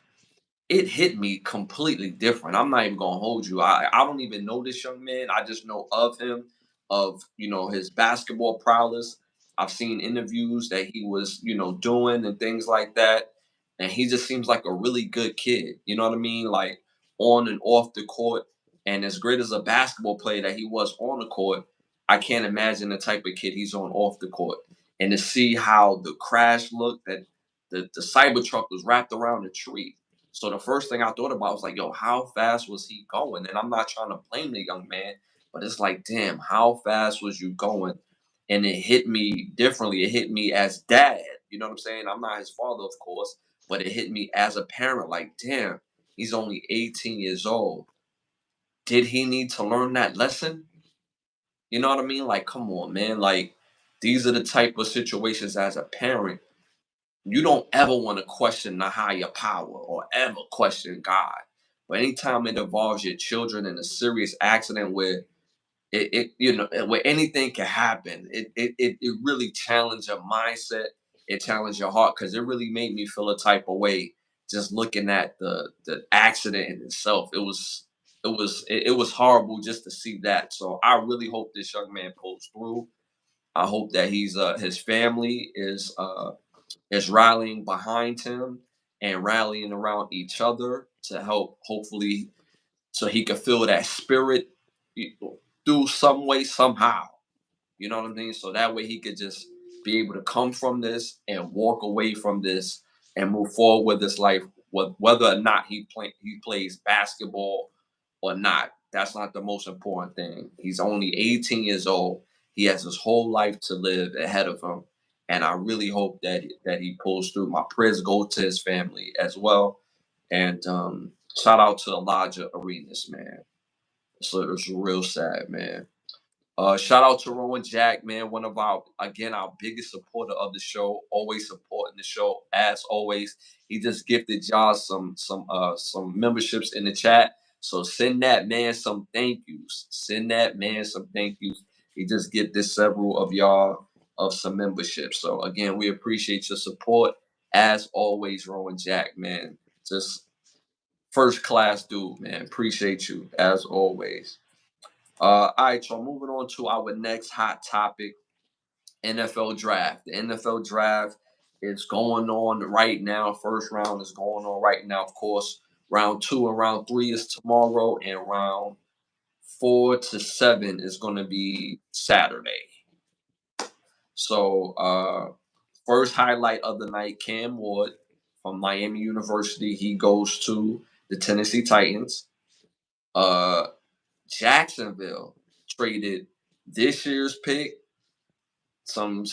it hit me completely different. I'm not even gonna hold you. I don't even know this young man. I just know of him, of his basketball prowess. I've seen interviews that he was doing and things like that, and he just seems like a really good kid. You know what I mean? Like on and off the court, and as great as a basketball player that he was on the court, I can't imagine the type of kid he's on off the court. And to see how the crash looked, that the Cybertruck was wrapped around a tree, so the first thing I thought about was like, yo, how fast was he going? And I'm not trying to blame the young man, but it's like, damn, how fast was you going? And it hit me differently. It hit me as dad. You know what I'm saying? I'm not his father, of course, but it hit me as a parent. Like, damn, he's only 18 years old. Did he need to learn that lesson? You know what I mean? Like, come on, man. Like, these are the type of situations as a parent you don't ever want to question the higher power or ever question God. But anytime it involves your children in a serious accident where where anything can happen, it really challenged your mindset. It challenged your heart because it really made me feel a type of way just looking at the accident in itself. It was horrible just to see that. So I really hope this young man pulls through. I hope that his family is rallying behind him, and rallying around each other to help, hopefully, so he can feel that spirit through some way, somehow. You know what I mean? So that way he could just be able to come from this and walk away from this and move forward with his life, whether or not he plays basketball or not. That's not the most important thing. He's only 18 years old. He has his whole life to live ahead of him, and I really hope that he pulls through. My prayers go to his family as well, and shout out to Elijah Arenas, man. So it's real sad, man. Shout out to Rowan Jack, man, one of our biggest supporter of the show, always supporting the show as always. He just gifted y'all some memberships in the chat. So send that man some thank yous. Send that man some thank yous. He just gifted several of y'all of some memberships. So again, we appreciate your support as always, Rowan Jack, man. Just first class dude, man. Appreciate you as always. All right, so moving on to our next hot topic, NFL draft. The NFL draft is going on right now. First round is going on right now. Of course, round 2 and round 3 is tomorrow, and round 4 to 7 is going to be Saturday. So, first highlight of the night, Cam Ward from Miami University. He goes to the Tennessee Titans. Uh, Jacksonville traded this year's pick, some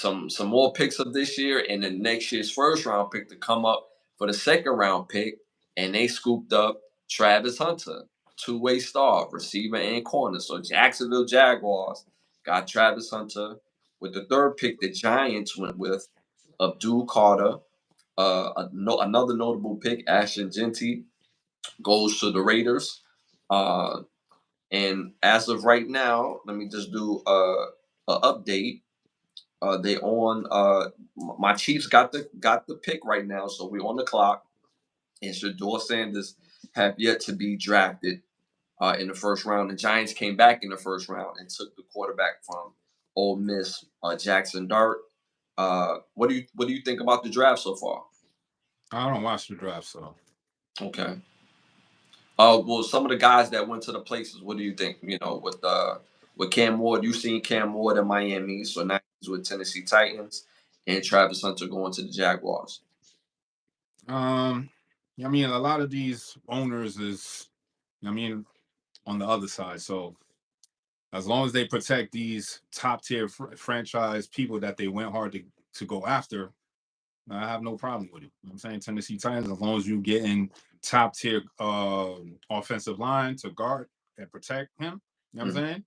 more picks of this year, and then next year's first round pick to come up for the second round pick, and they scooped up Travis Hunter, two-way star, receiver and corner. So Jacksonville Jaguars got Travis Hunter. With the third pick, the Giants went with Abdul Carter. Another notable pick, Ashton Genty, goes to the Raiders. Uh, and as of right now, let me just do a update. They on my Chiefs got the pick right now, so we're on the clock. And Shador Sanders have yet to be drafted in the first round. The Giants came back in the first round and took the quarterback from Ole Miss, Jackson Dart. What do you think about the draft so far? I don't watch the draft, so Okay. Well, some of the guys that went to the places, what do you think? With Cam Ward, you seen Cam Ward in Miami, so now he's with Tennessee Titans, and Travis Hunter going to the Jaguars. I mean, a lot of these owners is, I mean, on the other side. So as long as they protect these top tier franchise people that they went hard to go after, I have no problem with it. You know what I'm saying? Tennessee Titans, as long as you get in top tier offensive line to guard and protect him, you know what I'm saying?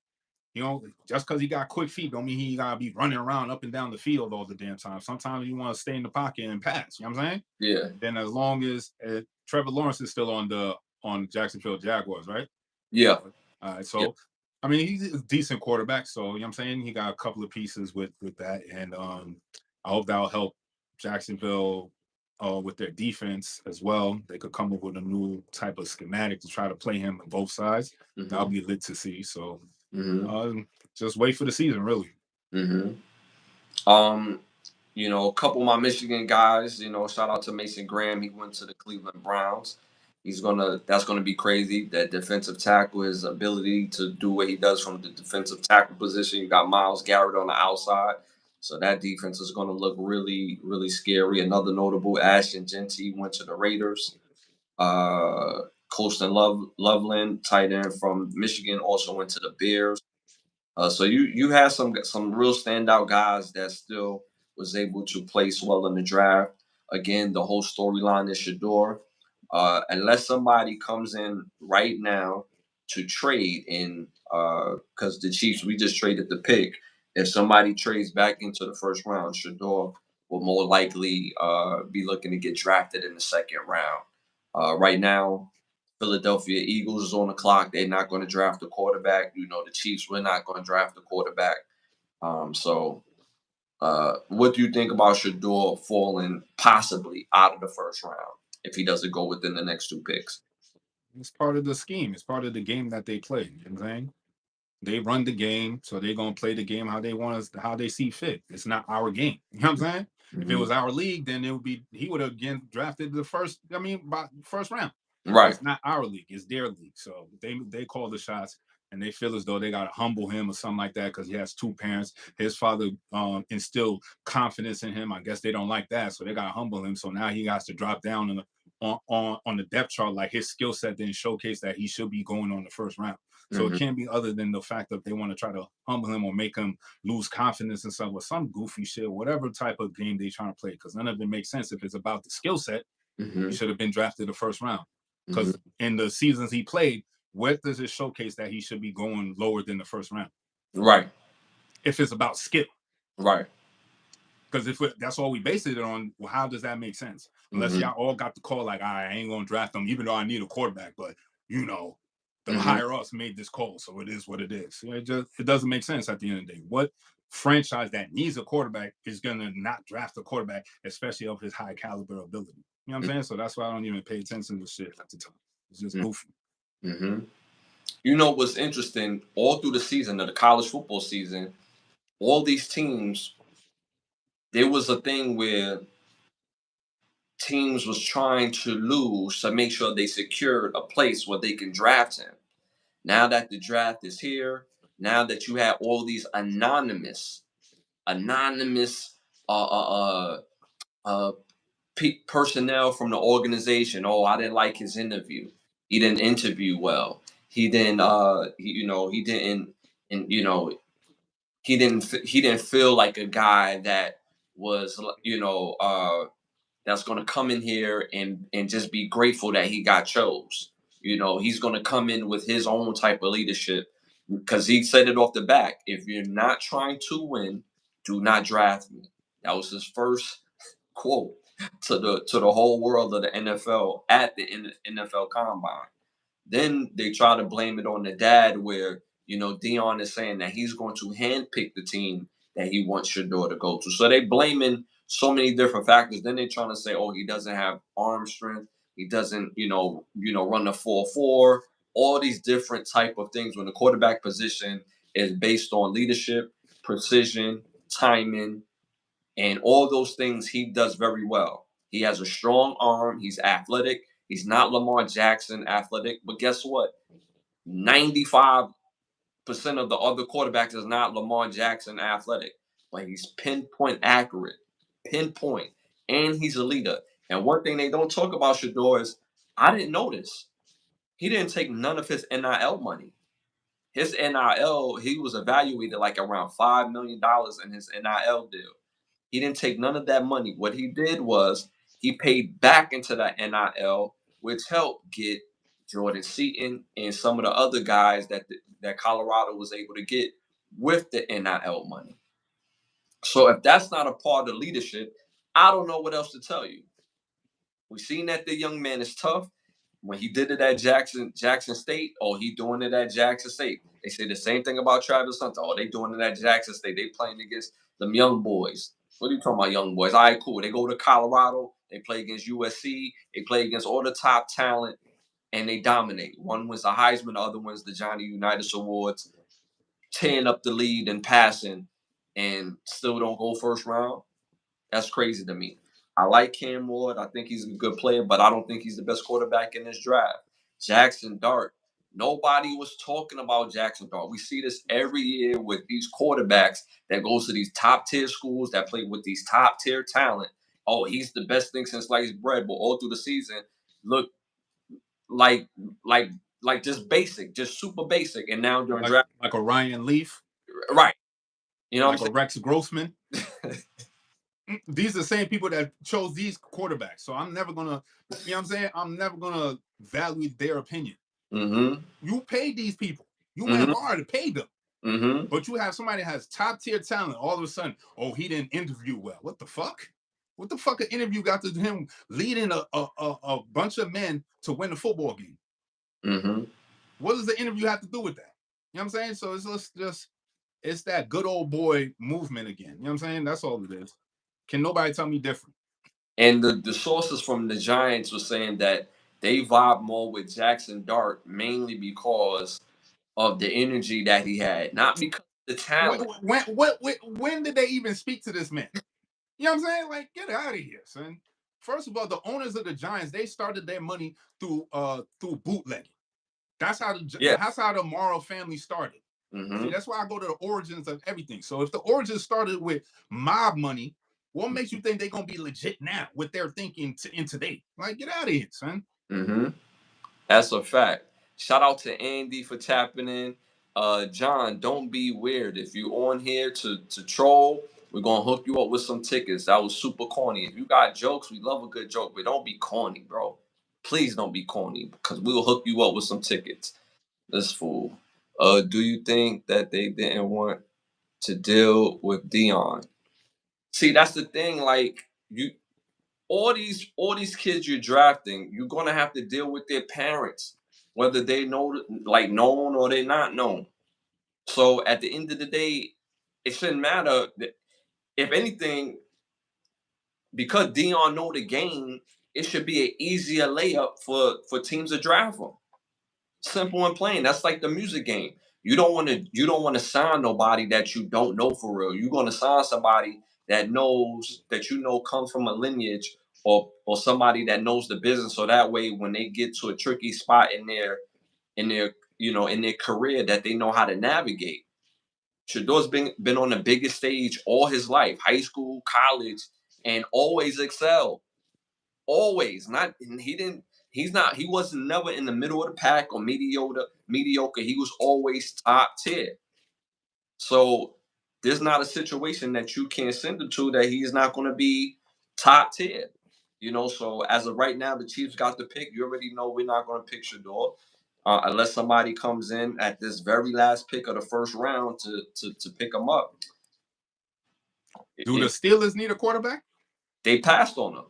You know, just because he got quick feet don't mean he gotta be running around up and down the field all the damn time. Sometimes you want to stay in the pocket and pass. You know what I'm saying? Yeah, Then as long as Trevor Lawrence is still on Jacksonville Jaguars, right? yeah, All right, yeah. so I mean he's a decent quarterback, so you know what I'm saying he got a couple of pieces with that, and I hope that'll help Jacksonville with their defense as well. They could come up with a new type of schematic to try to play him on both sides. That'll Mm-hmm. be lit to see. So Mm-hmm. just wait for the season, really. Mm-hmm. Um, a couple of my Michigan guys, shout out to Mason Graham. He went to the Cleveland Browns. That's gonna be crazy. That defensive tackle, his ability to do what he does from the defensive tackle position. You got Miles Garrett on the outside. So that defense is gonna look really, really scary. Another notable, Ashton Genty went to the Raiders. Colston Loveland, tight end from Michigan, also went to the Bears. So you had some real standout guys that still was able to place well in the draft. Again, the whole storyline is Shador. Unless somebody comes in right now to trade in, because the Chiefs, we just traded the pick. If somebody trades back into the first round, Shador will more likely be looking to get drafted in the second round. Right now, Philadelphia Eagles is on the clock. They're not going to draft a quarterback. The Chiefs, we're not going to draft a quarterback. What do you think about Shador falling possibly out of the first round if he doesn't go within the next two picks? It's part of the scheme. It's part of the game that they play. You know what I'm saying? They run the game, so they're gonna play the game how they want us, how they see fit. It's not our game. You know what I'm saying? If it was our league, then it would be he would have again drafted the first. I mean, by first round. Right. It's not our league; it's their league. So they call the shots, and they feel as though they gotta humble him or something like that because he has two parents. His father instilled confidence in him. I guess they don't like that, so they gotta humble him. So now he has to drop down on the depth chart. Like his skill set didn't showcase that he should be going on the first round. So it can't be other than the fact that they want to try to humble him or make him lose confidence and stuff with some goofy shit, whatever type of game they trying to play. Because none of it makes sense. If it's about the skill set, he should have been drafted the first round. Because in the seasons he played, where does it showcase that he should be going lower than the first round? Right. If it's about skill. Right. Because if that's all we base it on, well, how does that make sense? Unless y'all all got the call like, I ain't gonna draft him, even though I need a quarterback, but you know, the higher ups made this call, so it is what it is. It doesn't make sense at the end of the day. What franchise that needs a quarterback is gonna not draft a quarterback, especially of his high caliber ability? You know what I'm saying? So that's why I don't even pay attention to shit at the time. It's just goofy. You know what's interesting? All through the season of the college football season, all these teams, there was a thing where teams was trying to lose to make sure they secured a place where they can draft him. Now that the draft is here, now that you have all these anonymous uh, uh, uh, personnel from the organization. Oh, I didn't like his interview. He didn't interview well. He didn't. He didn't. And he didn't feel like a guy that was that's going to come in here and just be grateful that he got chose. He's going to come in with his own type of leadership because he said it off the back. If you're not trying to win, do not draft me. That was his first quote to the whole world of the NFL at the NFL Combine. Then they try to blame it on the dad, where Dion is saying that he's going to handpick the team that he wants Shador to go to. So they blaming so many different factors. Then they're trying to say, oh, he doesn't have arm strength. He doesn't, run the 4-4. All these different type of things when the quarterback position is based on leadership, precision, timing, and all those things he does very well. He has a strong arm. He's athletic. He's not Lamar Jackson athletic. But guess what? 95% of the other quarterbacks is not Lamar Jackson athletic. But he's pinpoint accurate. Pinpoint. And he's a leader. And one thing they don't talk about Shador is, I didn't notice, he didn't take none of his NIL money. His NIL, he was evaluated like around $5 million in his NIL deal. He didn't take none of that money. What he did was he paid back into that NIL, which helped get Jordan Seaton and some of the other guys that Colorado was able to get with the NIL money. So if that's not a part of leadership, I don't know what else to tell you. We've seen that the young man is tough. When he did it at Jackson State, oh, he doing it at Jackson State. They say the same thing about Travis Hunter. Oh, they doing it at Jackson State. They playing against them young boys. What are you talking about, young boys? All right, cool. They go to Colorado. They play against USC. They play against all the top talent, and they dominate. One wins the Heisman, the other wins the Johnny Unitas Awards, tearing up the lead and passing, and still don't go first round. That's crazy to me. I like Cam Ward. I think he's a good player, but I don't think he's the best quarterback in this draft. Jackson Dart. Nobody was talking about Jackson Dart. We see this every year with these quarterbacks that goes to these top tier schools that play with these top tier talent. Oh, he's the best thing since sliced bread. But all through the season, look like like just basic, just super basic. And now during draft, like a Ryan Leaf, right? You know, like a Rex Grossman. These are the same people that chose these quarterbacks. So I'm never gonna, you know what I'm saying? I'm never gonna value their opinion. You paid these people. You went hard to pay them. But you have somebody that has top tier talent. All of a sudden, oh, he didn't interview well. What the fuck? What the fuck an interview got to him leading a bunch of men to win a football game? What does the interview have to do with that? You know what I'm saying? So it's that good old boy movement again. You know what I'm saying? That's all it is. Can nobody tell me different? And the sources from the Giants were saying that they vibe more with Jackson Dart mainly because of the energy that he had, not because of the talent. When did they even speak to this man? You know what I'm saying? Like, get out of here, son. First of all, the owners of the Giants, they started their money through bootlegging. That's how Yeah. the Morrow family started. See, that's why I go to the origins of everything. So if the origins started with mob money, what makes you think they're gonna be legit now with their thinking in today? Like, get out of here, son. That's a fact. Shout out to Andy for tapping in. John, don't be weird. If you on here to troll, we're gonna hook you up with some tickets. That was super corny. If you got jokes, we love a good joke, but don't be corny, bro. Please don't be corny because we'll hook you up with some tickets. This fool. Do you think that they didn't want to deal with Dion? See, that's the thing. Like you, all these kids you're drafting, you're gonna have to deal with their parents, whether they know like known or they're not known. So at the end of the day, it shouldn't matter. If anything, because Dion know the game, it should be an easier layup for teams to draft him. Simple and plain. That's like the music game. You don't want to sign nobody that you don't know for real. You're gonna sign somebody that knows that comes from a lineage or somebody that knows the business. So that way when they get to a tricky spot in their career that they know how to navigate. Shador's been on the biggest stage all his life, high school, college, and always excelled. Always. Not he didn't he's not he wasn't never in the middle of the pack or mediocre. He was always top tier. So there's not a situation that you can send him to that he's not going to be top tier. So as of right now, the Chiefs got the pick. You already know we're not going to pick Shador. Unless somebody comes in at this very last pick of the first round to pick him up. Do the Steelers need a quarterback? They passed on him.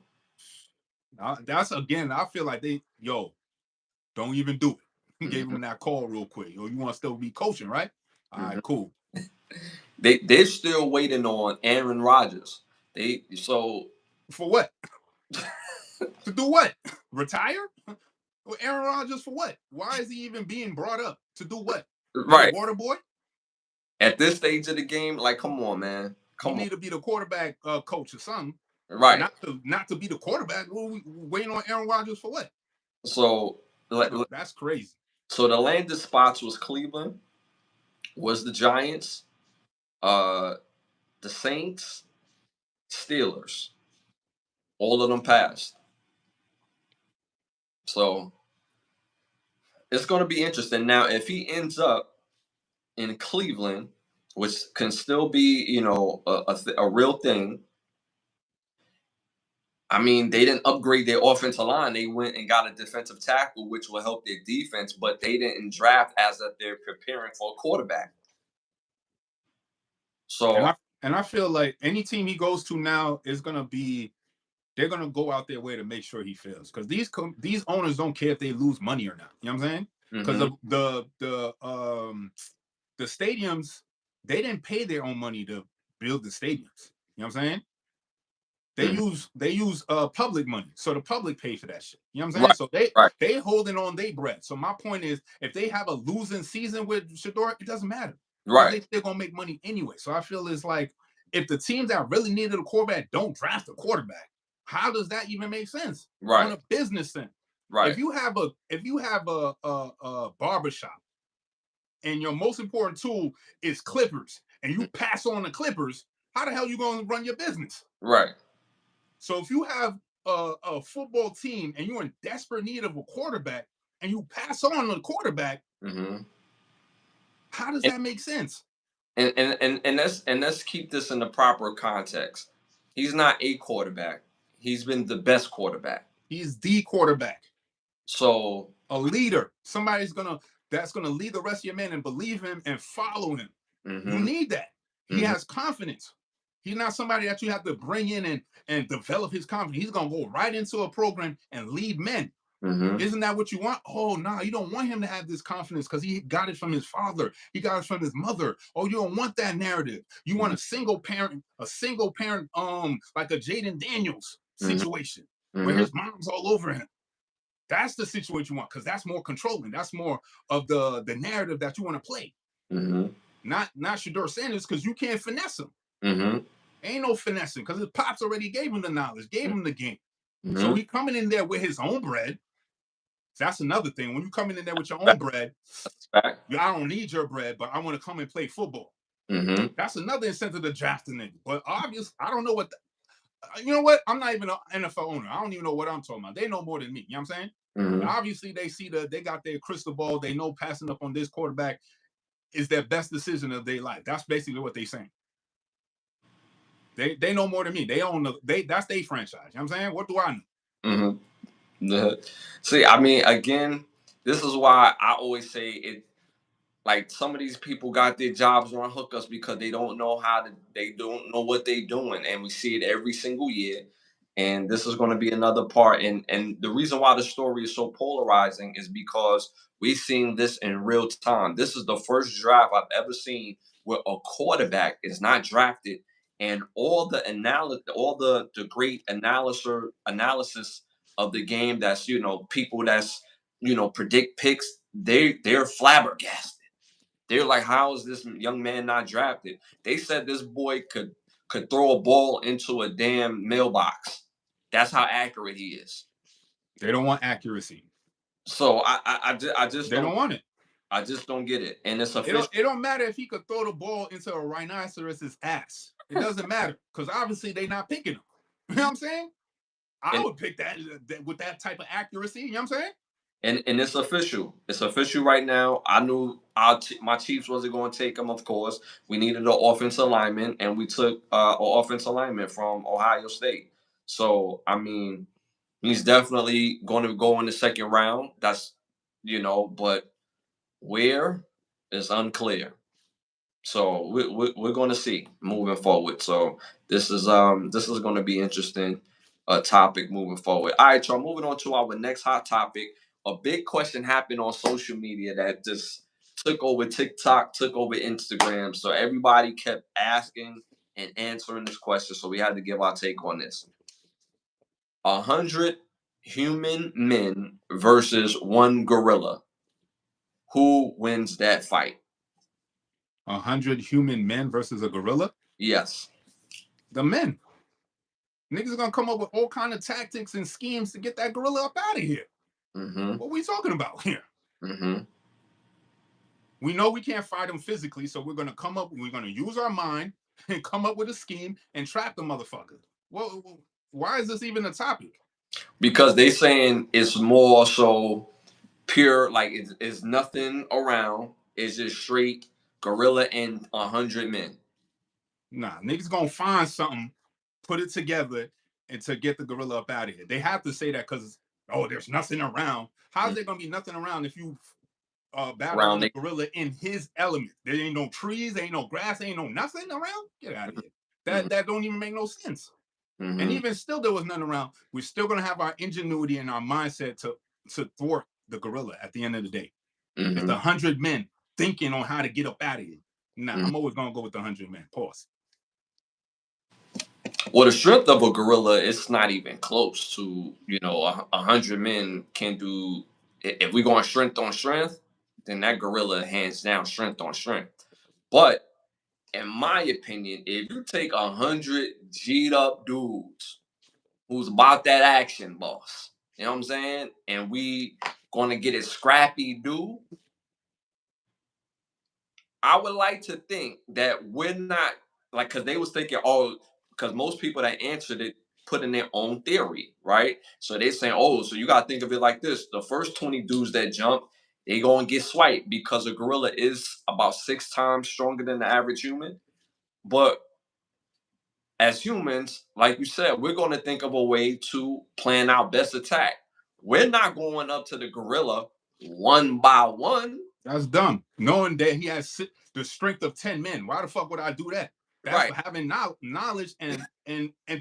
That's again, I feel like don't even do it. Gave him that call real quick. You want to still be coaching, right? All right, cool. They're still waiting on Aaron Rodgers. For what? To do what? Retire? Well, Aaron Rodgers for what? Why is he even being brought up? To do what? Right. Water boy? At this stage of the game, like, come on, man. You need to be the quarterback coach or something. Right. Not to be the quarterback. We waiting on Aaron Rodgers for what? So that's crazy. So the landed spots was Cleveland, was the Giants, the Saints, Steelers. All of them passed. So it's going to be interesting. Now, if he ends up in Cleveland, which can still be, a real thing. I mean, they didn't upgrade their offensive line. They went and got a defensive tackle, which will help their defense, but they didn't draft as if they're preparing for a quarterback. So, and I feel like any team he goes to now is going to be, they're going to go out their way to make sure he fails. Because these owners don't care if they lose money or not. You know what I'm saying? Because the stadiums, they didn't pay their own money to build the stadiums. You know what I'm saying? They use public money, so the public pay for that shit. You know what I'm saying? So they holding on their breath. So my point is, if they have a losing season with Shador, it doesn't matter. Right. They're gonna make money anyway. So I feel it's like, if the teams that really needed a quarterback don't draft a quarterback, how does that even make sense? Right. On a business sense. Right. If you have a barbershop and your most important tool is clippers, and you pass on the clippers, how the hell are you gonna run your business? Right. So if you have a football team and you're in desperate need of a quarterback and you pass on the quarterback, how does that make sense? And let's keep this in the proper context. He's not a quarterback. He's been the best quarterback. He's the quarterback. So a leader, somebody's that's gonna lead the rest of your men and believe him and follow him. You need that. He has confidence. He's not somebody that you have to bring in and develop his confidence. He's going to go right into a program and lead men. Isn't that what you want? Oh, no, you don't want him to have this confidence because he got it from his father. He got it from his mother. Oh, you don't want that narrative. You want a single parent, like a Jaden Daniels situation where his mom's all over him. That's the situation you want, because that's more controlling. That's more of the narrative that you want to play. Mm-hmm. Not Shador Sanders, because you can't finesse him. Mm-hmm. Ain't no finessing, because his pops already gave him the knowledge, gave him the game. Mm-hmm. So he coming in there with his own bread. That's another thing. When you coming in there with your own bread, I don't need your bread, but I want to come and play football. Mm-hmm. That's another incentive to draft a nigga. But obviously, I don't know what. You know what? I'm not even an NFL owner. I don't even know what I'm talking about. They know more than me. You know what I'm saying? Mm-hmm. Obviously, they got their crystal ball. They know passing up on this quarterback is their best decision of their life. That's basically what they're saying. They know more than me. They own that's their franchise. You know what I'm saying? What do I know? Mm-hmm. See, I mean, again, this is why I always say it. Like, some of these people got their jobs on hookers because they don't know they don't know what they're doing, and we see it every single year. And this is going to be another part. And the reason why the story is so polarizing is because we've seen this in real time. This is the first draft I've ever seen where a quarterback is not drafted, and all the great analysis of the game, that's people that's predict picks, they're flabbergasted. They're like, how is this young man not drafted? They said this boy could throw a ball into a damn mailbox. That's how accurate he is. They don't want accuracy. So I just they don't want it. I just don't get it. And it's official. It don't matter if he could throw the ball into a rhinoceros's ass. It doesn't matter, because obviously they're not picking him. You know what I'm saying? I would pick that with that type of accuracy. You know what I'm saying? And it's official. It's official right now. I knew my Chiefs wasn't going to take him. Of course, we needed an offensive lineman, and we took an offensive lineman from Ohio State. So I mean, he's definitely going to go in the second round. That's but where is unclear. So we're going to see moving forward. So this is going to be interesting topic moving forward. All right, y'all. Moving on to our next hot topic. A big question happened on social media that just took over TikTok, took over Instagram. So everybody kept asking and answering this question. So we had to give our take on this. 100 human men versus one gorilla. Who wins that fight? 100 human men versus a gorilla? Yes. The men. Niggas are gonna come up with all kind of tactics and schemes to get that gorilla up out of here. Mm-hmm. What are we talking about here? Mm-hmm. We know we can't fight them physically, so we're gonna use our mind and come up with a scheme and trap the motherfucker. Well, why is this even a topic? Because they saying it's more so pure, like it's nothing around. It's just straight gorilla and 100 men. Nah, niggas gonna find something, put it together, and to get the gorilla up out of here. They have to say that because there's nothing around. How's there gonna be nothing around if you battling the gorilla in his element? There ain't no trees, there ain't no grass, there ain't no nothing around. Get out of here. That don't even make no sense. Mm-hmm. And even still, there was nothing around. We're still gonna have our ingenuity and our mindset to thwart the gorilla at the end of the day. Mm-hmm. It's the 100 men thinking on how to get up out of here. Nah, I'm always gonna go with the 100 men. Pause. Well, the strength of a gorilla, it's not even close to 100 men can do. If we're going strength on strength, then that gorilla hands down strength on strength. But in my opinion, if you take 100 G'd up dudes who's about that action, boss, you know what I'm saying, and we gonna get a scrappy dude, I would like to think that we're not like, because they was thinking, because most people that answered it put in their own theory, right? So they saying, so you gotta think of it like this: the first 20 dudes that jump, they gonna get swiped because a gorilla is about 6 times stronger than the average human. But as humans, like you said, we're gonna think of a way to plan our best attack. We're not going up to the gorilla one by one. That's dumb. Knowing that he has the strength of 10 men. Why the fuck would I do that? That's Right. having knowledge and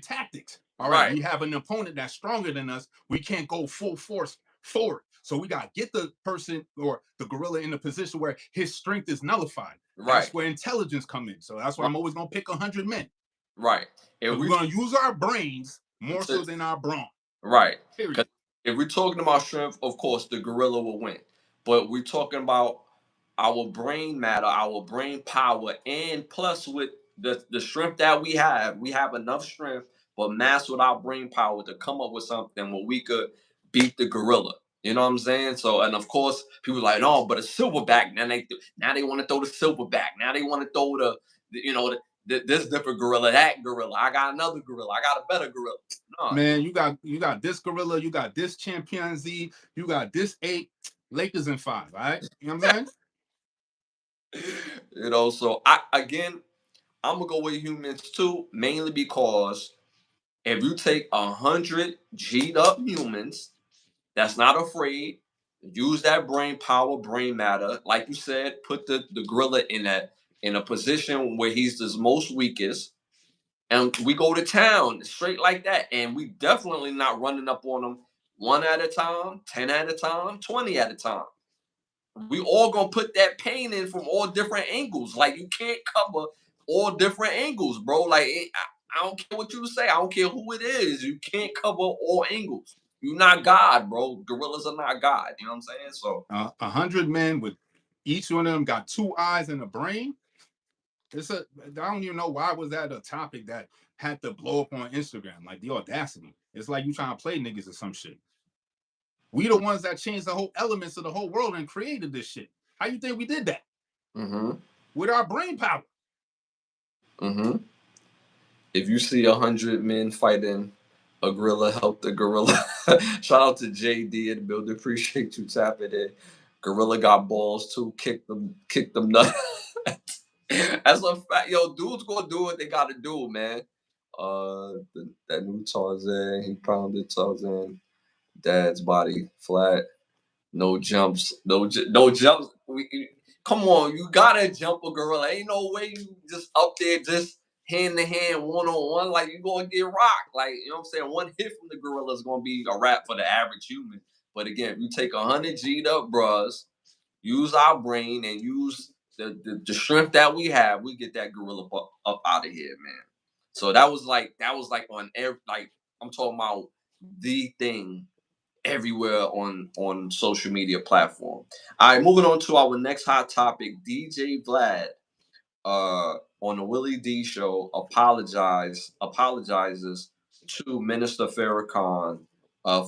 tactics. All right. We have an opponent that's stronger than us. We can't go full force forward. So we got to get the person or the gorilla in a position where his strength is nullified. Right. That's where intelligence come in. So that's why I'm always going to pick 100 men. Right. We're going to use our brains more so than our brawn. Right. Period. if we're talking about strength, of course the gorilla will win. But we're talking about our brain matter, our brain power, and plus with the strength that we have enough strength, but mass with our brain power to come up with something where we could beat the gorilla. You know what I'm saying? So, and of course, people are like, no, but a silverback. Now they want to throw the silverback. Now they want to throw this different gorilla, that gorilla. I got another gorilla. I got a better gorilla. No, Man, you got this gorilla, you got this chimpanzee, you got this ape, Lakers in 5, all right? You know what I'm saying? so I'm gonna go with humans too, mainly because if you take 100 G'd up humans that's not afraid, use that brain power, brain matter, like you said, put the gorilla in a position where he's the most weakest, and we go to town straight like that, and we definitely not running up on them one at a time, 10 at a time, 20 at a time. We all gonna put that pain in from all different angles. Like you can't cover all different angles, bro. Like I don't care what you say. I don't care who it is. You can't cover all angles. You're not God, bro. Gorillas are not God. You know what I'm saying? So 100 men with each one of them got 2 eyes and a brain. I don't even know why was that a topic that had to blow up on Instagram. Like the audacity. It's like you trying to play niggas or some shit. We the ones that changed the whole elements of the whole world and created this shit. How you think we did that? mm-hmm. With our brain power. Mm-hmm. If you see 100 men fighting a gorilla, help the gorilla. Shout out to JD in the building. Appreciate you tapping in. Gorilla got balls too. Kick them nuts. That's a fact. Yo, dudes gonna do what they gotta do, man. That new Tarzan, he pounded Tarzan. Dad's body flat. No jumps. No jumps. Come on, you gotta jump a gorilla. Ain't no way you just up there just hand to hand, one on one. Like you gonna get rocked. Like you know what I'm saying. One hit from the gorilla is gonna be a wrap for the average human. But again, if you take 100 G'd up bros, use our brain and use the strength that we have, we get that gorilla up out of here, man. So that was like on every like I'm talking about the thing everywhere on social media platform. All right, moving on to our next hot topic. DJ Vlad on the Willie D show apologizes to Minister Farrakhan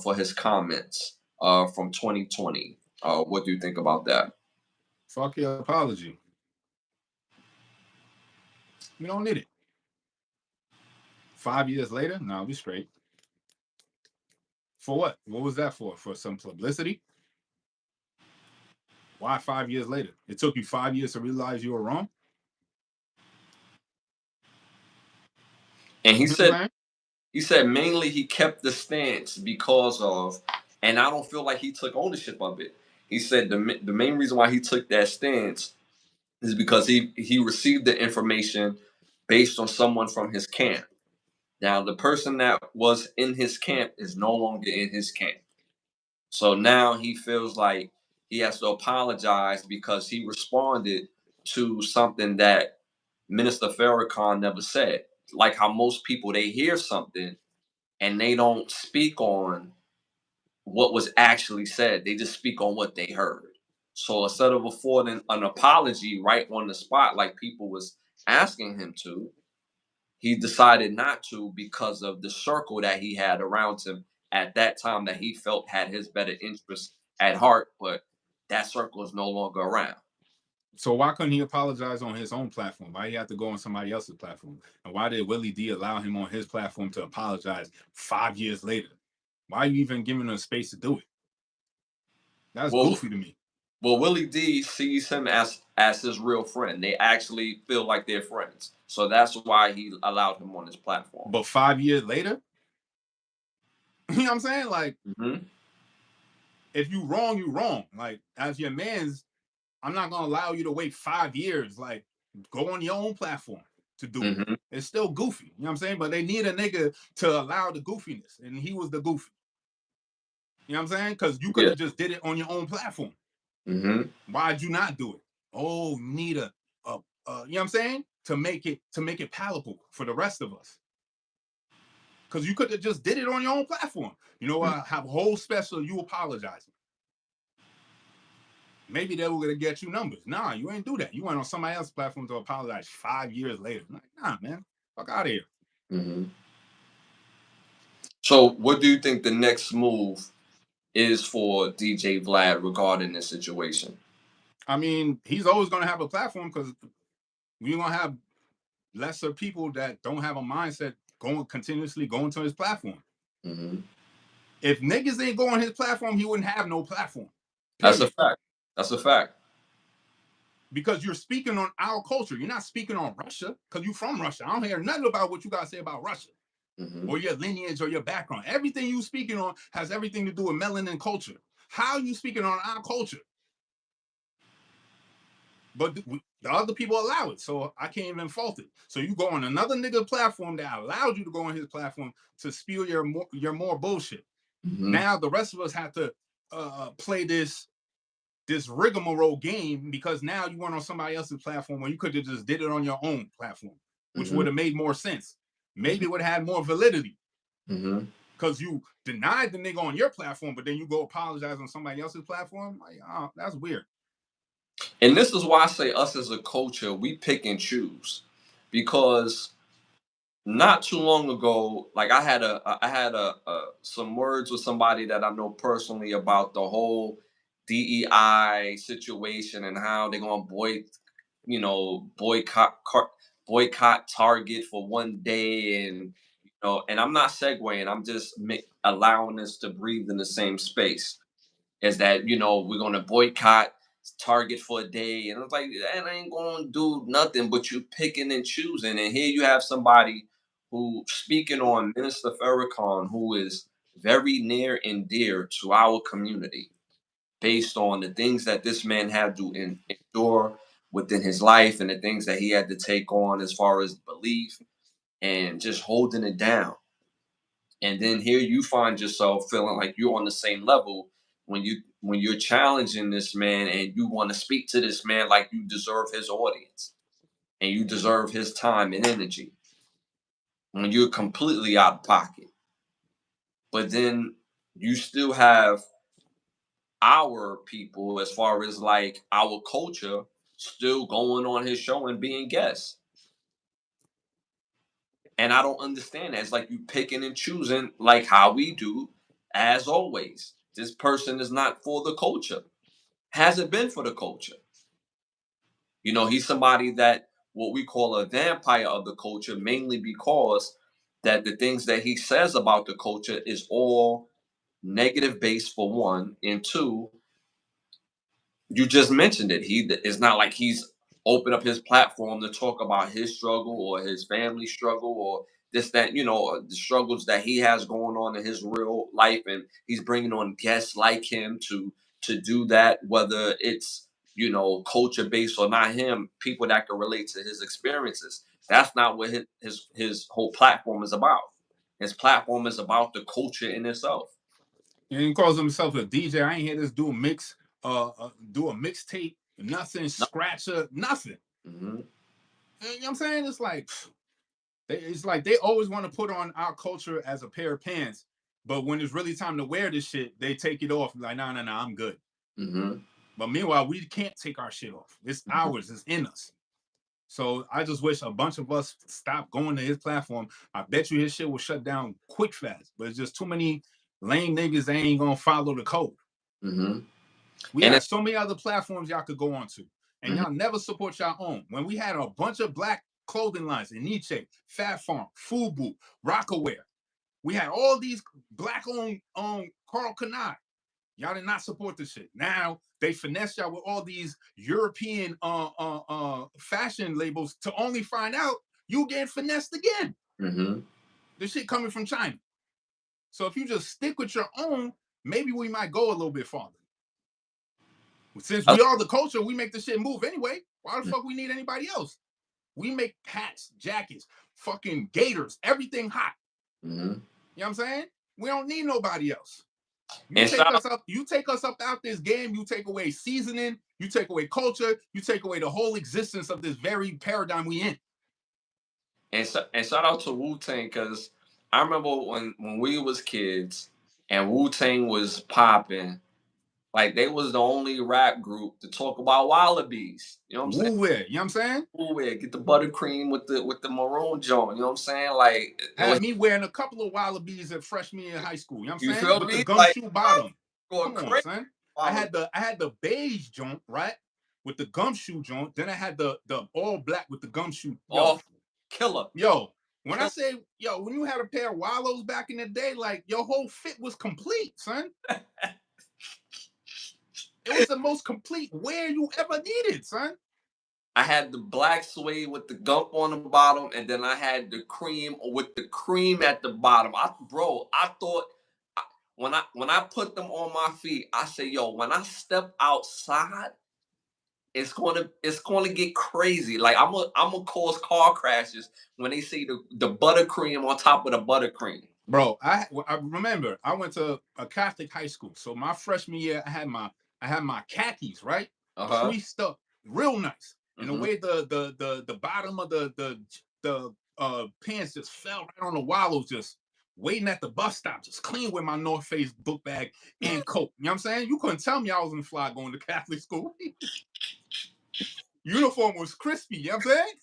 for his comments from 2020. What do you think about that? Fuck your apology. We don't need it. 5 years later, no, we straight. For what? What was that for? For some publicity? Why 5 years later? It took you 5 years to realize you were wrong? And he said mainly he kept the stance because of, and I don't feel like he took ownership of it. He said the main reason why he took that stance is because he received the information based on someone from his camp. Now the person that was in his camp is no longer in his camp. So now he feels like he has to apologize because he responded to something that Minister Farrakhan never said. Like how most people they hear something and they don't speak on what was actually said. They just speak on what they heard. So instead of affording an apology right on the spot, like people was asking him to, he decided not to because of the circle that he had around him at that time that he felt had his better interests at heart, but that circle is no longer around. So why couldn't he apologize on his own platform? Why he had to go on somebody else's platform? And why did Willie D allow him on his platform to apologize 5 years later? Why are you even giving him space to do it? That's Well, goofy to me. well, Willie D sees him as his real friend. They actually feel like they're friends, so that's why he allowed him on his platform. But 5 years later, you know what I'm saying? Like, if you wrong, you wrong. Like, as your man's, I'm not gonna allow you to wait 5 years. Like, go on your own platform to do it. It's still goofy. You know what I'm saying? But they need a nigga to allow the goofiness, and he was the goofy. You know what I'm saying? Because you could have just did it on your own platform. Why'd you not do it? Oh, you need you know what I'm saying? To make it palatable for the rest of us. Because you could have just did it on your own platform. You know what? Have a whole special, you apologizing. Maybe they were gonna get you numbers. Nah, you ain't do that. You went on somebody else's platform to apologize 5 years later. I'm like, nah, man, fuck out of here. Mm-hmm. So, what do you think the next move is for DJ Vlad regarding this situation? I mean, he's always gonna have a platform because we're gonna have lesser people that don't have a mindset continuously going to his platform. Mm-hmm. If niggas ain't going on his platform, he wouldn't have no platform. Period. That's a fact. That's a fact. Because you're speaking on our culture. You're not speaking on Russia because you're from Russia. I don't hear nothing about what you got to say about Russia or your lineage or your background. Everything you speaking on has everything to do with melanin culture. How are you speaking on our culture? But the other people allow it, so I can't even fault it. So you go on another nigga platform that allowed you to go on his platform to spew your more bullshit. Now the rest of us have to play this rigmarole game because now you went on somebody else's platform when you could have just did it on your own platform, which would have made more sense. Maybe it would have had more validity. Because you denied the nigga on your platform, but then you go apologize on somebody else's platform. Like, oh, that's weird. And this is why I say us as a culture, we pick and choose. Because not too long ago, like I had some words with somebody that I know personally about the whole DEI situation and how they're gonna boycott Target for one day, and and I'm not segueing. I'm just allowing us to breathe in the same space. Is that we're gonna boycott Target for a day, and it's like that ain't gonna do nothing but you picking and choosing. And here you have somebody who speaking on Minister Farrakhan, who is very near and dear to our community, based on the things that this man had to endure within his life and the things that he had to take on as far as belief and just holding it down. And then here you find yourself feeling like you're on the same level when you're challenging this man and you want to speak to this man like you deserve his audience and you deserve his time and energy when you're completely out of pocket. But then you still have our people, as far as like our culture, still going on his show and being guests. And I don't understand that. It's like you picking and choosing like how we do, as always. This person is not for the culture. Hasn't been for the culture. He's somebody that what we call a vampire of the culture, mainly because that the things that he says about the culture is all negative based for one, and two, you just mentioned it. It's not like he's opened up his platform to talk about his struggle or his family struggle or this, that, the struggles that he has going on in his real life. And he's bringing on guests like him to do that, whether it's, culture based or not him, people that can relate to his experiences. That's not what his whole platform is about. His platform is about the culture in itself. And he calls himself a DJ. I ain't hear this do a mixtape, nothing, scratcher, nothing. You know what I'm saying? It's like they always want to put on our culture as a pair of pants, but when it's really time to wear this shit, they take it off. Like, no, I'm good. But meanwhile, we can't take our shit off. It's ours. It's in us. So I just wish a bunch of us stop going to his platform. I bet you his shit will shut down quick fast. But it's just too many lame niggas that ain't gonna follow the code. We have so many other platforms y'all could go on to, and y'all never support your own. When we had a bunch of black clothing lines in Nietzsche, Fat Farm, Fubu, Rockaware, we had all these black-owned Carl Canard. Y'all did not support this shit. Now they finesse y'all with all these European fashion labels to only find out you get finessed again. This shit coming from China. So if you just stick with your own, maybe we might go a little bit farther. Since we are the culture, we make the shit move anyway. Why the fuck we need anybody else? We make hats, jackets, fucking gaiters, everything hot. You know what I'm saying? We don't need nobody else. You take us up out this game, you take away seasoning, you take away culture, you take away the whole existence of this very paradigm we in. And shout out to Wu-Tang, because I remember when we was kids and Wu-Tang was popping, like they was the only rap group to talk about wallabies. You know what I'm saying? Woo wear, you know what I'm saying? Ooh, get the buttercream with the maroon joint. You know what I'm saying? Like it was. Had me wearing a couple of wallabies at freshman year in high school. You know what You I'm saying? feel With the me? Like gumshoe bottom. going Come on, crazy. son. Wallaby. I had the beige joint, right? With the gumshoe joint. Then I had the all black with the gumshoe. Oh, killer. When I say, when you had a pair of wallows back in the day, like your whole fit was complete, son. It was the most complete wear you ever needed, son. I had the black suede with the gump on the bottom, and then I had the cream with the cream at the bottom. I thought when I put them on my feet, I say, yo, when I step outside, it's gonna get crazy. Like I'm gonna cause car crashes when they see the buttercream on top of the buttercream. Bro, I remember I went to a Catholic high school. So my freshman year, I had my khakis, right? Uh-huh. Creased up, real nice. And the Mm-hmm. way the bottom of the pants just fell right on the wallows, just waiting at the bus stop, just clean with my North Face book bag and coat. You know what I'm saying? You couldn't tell me I was in fly going to Catholic school. Uniform was crispy, you know what I'm saying?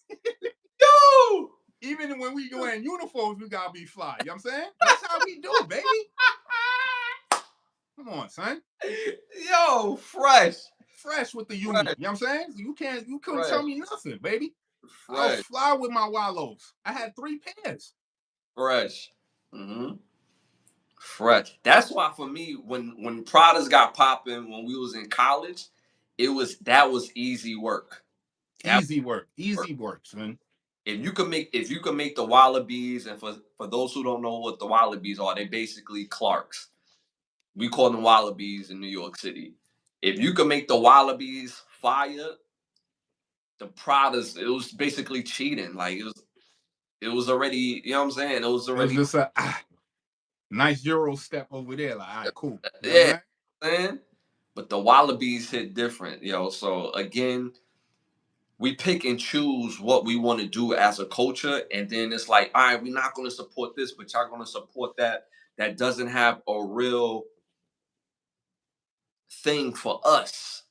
Yo! Even when we go in uniforms, we gotta be fly. You know what I'm saying? That's how we do, baby. Come on, son. Yo, fresh. Fresh with the uni. Fresh. You know what I'm saying? You couldn't Fresh. tell me nothing, baby. I was Fresh. fly with my wallows. I had 3 pairs. Fresh. Mm-hmm. Fresh. That's why for me, when Pradas got popping when we was in college, that was easy work. Easy work. Easy work, son. If you can make the wallabies, and for those who don't know what the wallabies are, they basically Clarks. We call them wallabies in New York City. If you can make the wallabies fire, the Pradas, it was basically cheating. Like it was already, you know what I'm saying? It was It was already, just a nice Euro step over there. Like, all right, cool. You know what yeah, I'm man. But the wallabies hit different, yo. So again, we pick and choose what we want to do as a culture, and then it's like, all right, we're not going to support this, but y'all going to support that. That doesn't have a real thing for us.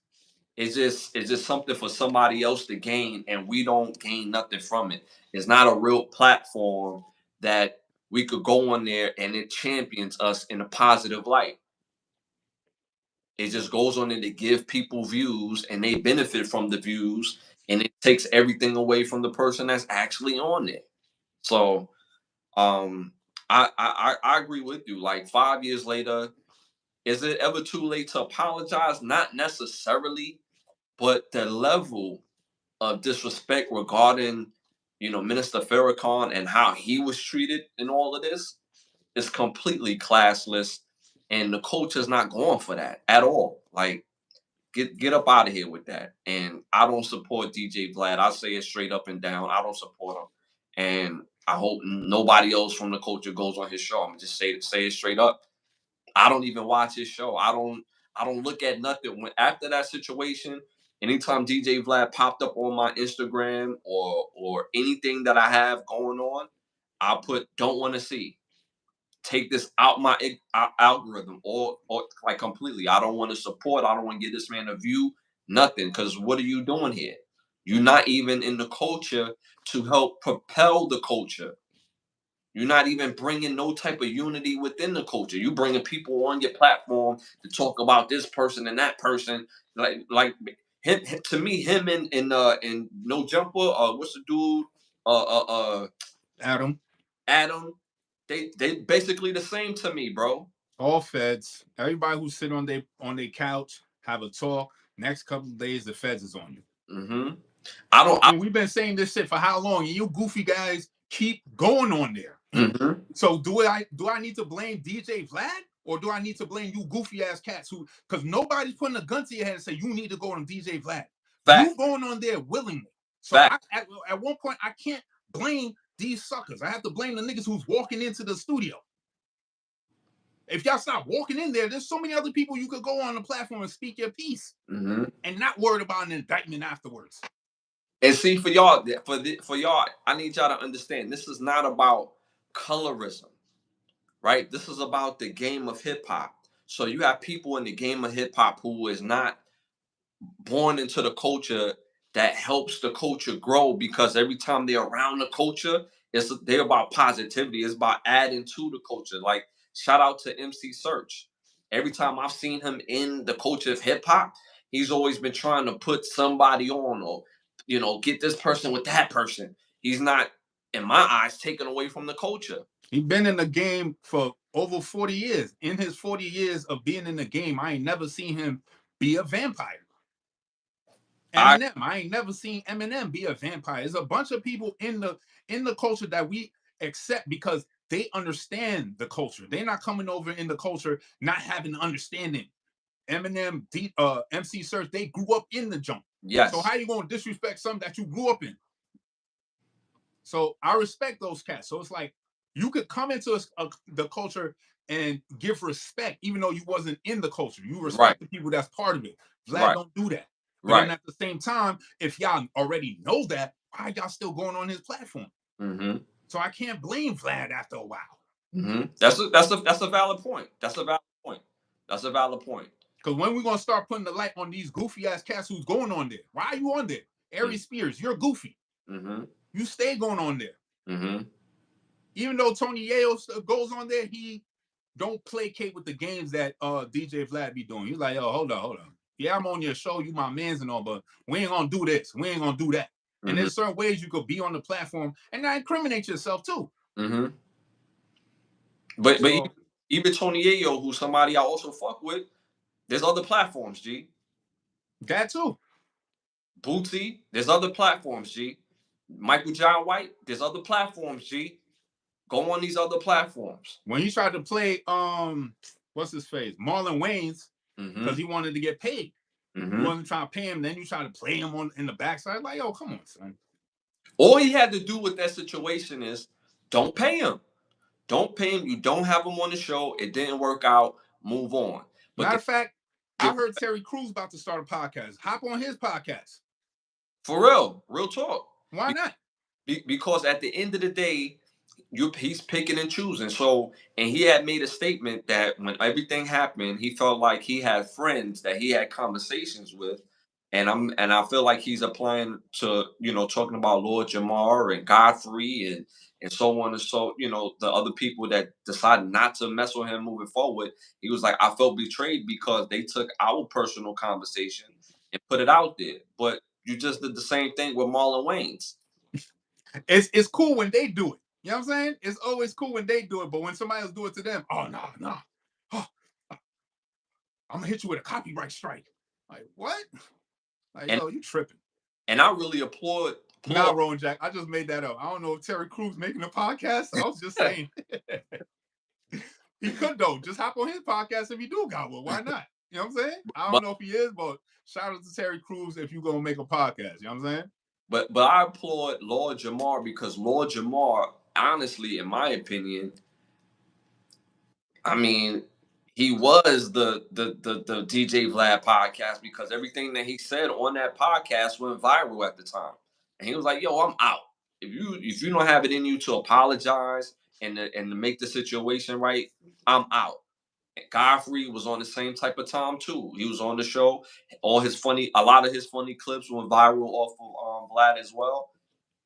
It's just something for somebody else to gain, and we don't gain nothing from it. It's not a real platform that we could go on there and it champions us in a positive light. It just goes on there to give people views, and they benefit from the views, and it takes everything away from the person that's actually on there. So, I agree with you. Like 5 years later, is it ever too late to apologize? Not necessarily, but the level of disrespect regarding, Minister Farrakhan and how he was treated in all of this is completely classless, and the culture's not going for that at all. Like, get up out of here with that. And I don't support DJ Vlad. I say it straight up and down. I don't support him, and I hope nobody else from the culture goes on his show. I'm just say it straight up. I don't even watch his show. I don't look at nothing. When after that situation, anytime DJ Vlad popped up on my Instagram or anything that I have going on, I put don't want to see. Take this out my algorithm or like completely. I don't want to support. I don't want to give this man a view. Nothing. Because what are you doing here? You're not even in the culture to help propel the culture. You're not even bringing no type of unity within the culture. You bringing people on your platform to talk about this person and that person. Like him to me, him and No Jumper. What's the dude? Adam. Adam. They basically the same to me, bro. All feds. Everybody who sit on their couch, have a talk. Next couple of days, the feds is on you. Mm-hmm. I don't. And we've been saying this shit for how long? And you goofy guys keep going on there. Mm-hmm. So do I need to blame DJ Vlad, or do I need to blame you goofy ass cats who? Because nobody's putting a gun to your head and say you need to go on DJ Vlad. Fact. You going on there willingly. So at one point I can't blame these suckers. I have to blame the niggas who's walking into the studio. If y'all stop walking in there, there's so many other people you could go on the platform and speak your piece, and not worried about an indictment afterwards. And see, for y'all, I need y'all to understand. This is not about colorism. right? This is about the game of hip hop. So you have people in the game of hip hop who is not born into the culture that helps the culture grow, because every time they're around the culture, they're about positivity. It's about adding to the culture. Like, shout out to MC Search. Every time I've seen him in the culture of hip hop, he's always been trying to put somebody on, or get this person with that person. He's not, in my eyes, taken away from the culture. He's been in the game for over 40 years. In his 40 years of being in the game, I ain't never seen him be a vampire. Eminem, I ain't never seen Eminem be a vampire. There's a bunch of people in the culture that we accept because they understand the culture. They're not coming over in the culture not having understanding. Eminem, MC Search, they grew up in the jump. Yes. So how you gonna disrespect something that you grew up in? So I respect those cats. So it's like you could come into the culture and give respect, even though you wasn't in the culture. You respect the people that's part of it. Vlad don't do that. But then at the same time, if y'all already know that, why y'all still going on his platform? Mm-hmm. So I can't blame Vlad after a while. Mm-hmm. That's a valid point. That's a valid point. That's a valid point. Because when we gonna start putting the light on these goofy ass cats who's going on there? Why are you on there? Ari Spears, you're goofy. Mm-hmm. You stay going on there. Mm-hmm. Even though Tony Yayo goes on there, he don't placate with the games that DJ Vlad be doing. He's like, yo, hold on. Yeah, I'm on your show, you my mans and all, but we ain't gonna do this. We ain't gonna do that. Mm-hmm. And there's certain ways you could be on the platform and not incriminate yourself too. Mm-hmm. But even Tony Yayo, who's somebody I also fuck with, there's other platforms, G. That too. Bootsy, there's other platforms, G. Michael John White, there's other platforms, G. Go on these other platforms. When he tried to play what's his face? Marlon Wayans, because he wanted to get paid. Mm-hmm. You wasn't trying to pay him, then you try to play him in the backside. Like, yo, come on, son. All he had to do with that situation is don't pay him. Don't pay him. You don't have him on the show. It didn't work out. Move on. But matter of fact, I heard Terry Crews about to start a podcast. Hop on his podcast. For real talk. Why not? Because at the end of the day, he's picking and choosing. So, and he had made a statement that when everything happened, he felt like he had friends that he had conversations with, and I feel like he's applying to talking about Lord Jamar and Godfrey and so on and so the other people that decided not to mess with him moving forward. He was like, I felt betrayed because they took our personal conversation and put it out there, but you just did the same thing with Marlon Wayans. It's cool when they do it. You know what I'm saying? It's always cool when they do it, but when somebody else do it to them, oh no. Oh, I'm gonna hit you with a copyright strike. Like what? Like, yo, you tripping. And I really applaud. Nah, Rowan Jack, I just made that up. I don't know if Terry Crews making a podcast. I was just saying. He could though. Just hop on his podcast if he do got one. Why not? You know what I'm saying? I don't know if he is, but shout out to Terry Crews if you gonna make a podcast. You know what I'm saying? But I applaud Lord Jamar because Lord Jamar, honestly, in my opinion, I mean, he was the DJ Vlad podcast because everything that he said on that podcast went viral at the time. And he was like, yo, I'm out. If you don't have it in you to apologize and to make the situation right, I'm out. And Godfrey was on the same type of time too. He was on the show. A lot of his funny clips went viral off of Vlad as well.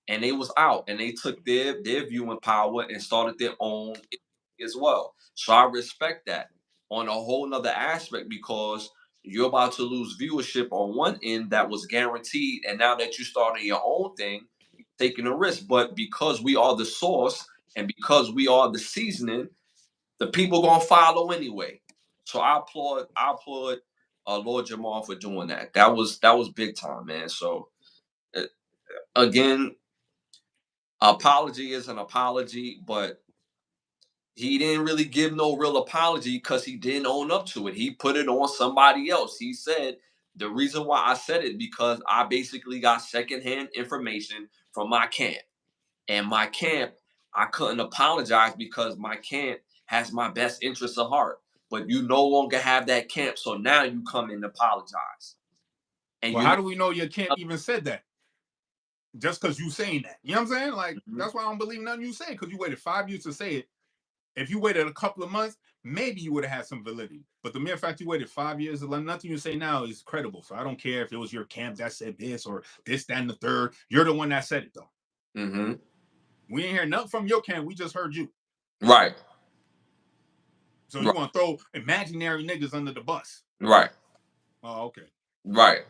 And they was out and they took their viewing power and started their own as well. So I respect that on a whole nother aspect because you're about to lose viewership on one end that was guaranteed. And now that you started your own thing, taking a risk. But because we are the source and because we are the seasoning, the people gonna follow anyway. So I applaud Lord Jamal for doing that. That was big time, man. So again, apology is an apology, but he didn't really give no real apology because he didn't own up to it. He put it on somebody else. He said the reason why I said it because I basically got secondhand information from my camp, and my camp I couldn't apologize because my camp has my best interests at heart. But you no longer have that camp, so now you come and apologize. And well, how do we know your camp even said that? Just because you saying that, you know what I'm saying? Like that's why I don't believe nothing you say because you waited 5 years to say it. If you waited a couple of months, maybe you would have had some validity. But the mere fact you waited 5 years, nothing you say now is credible. So I don't care if it was your camp that said this or this, that, and the third. You're the one that said it, though. Mm-hmm. We ain't hear nothing from your camp. We just heard you. Right. So you want to throw imaginary niggas under the bus? Right. Oh, okay. Right.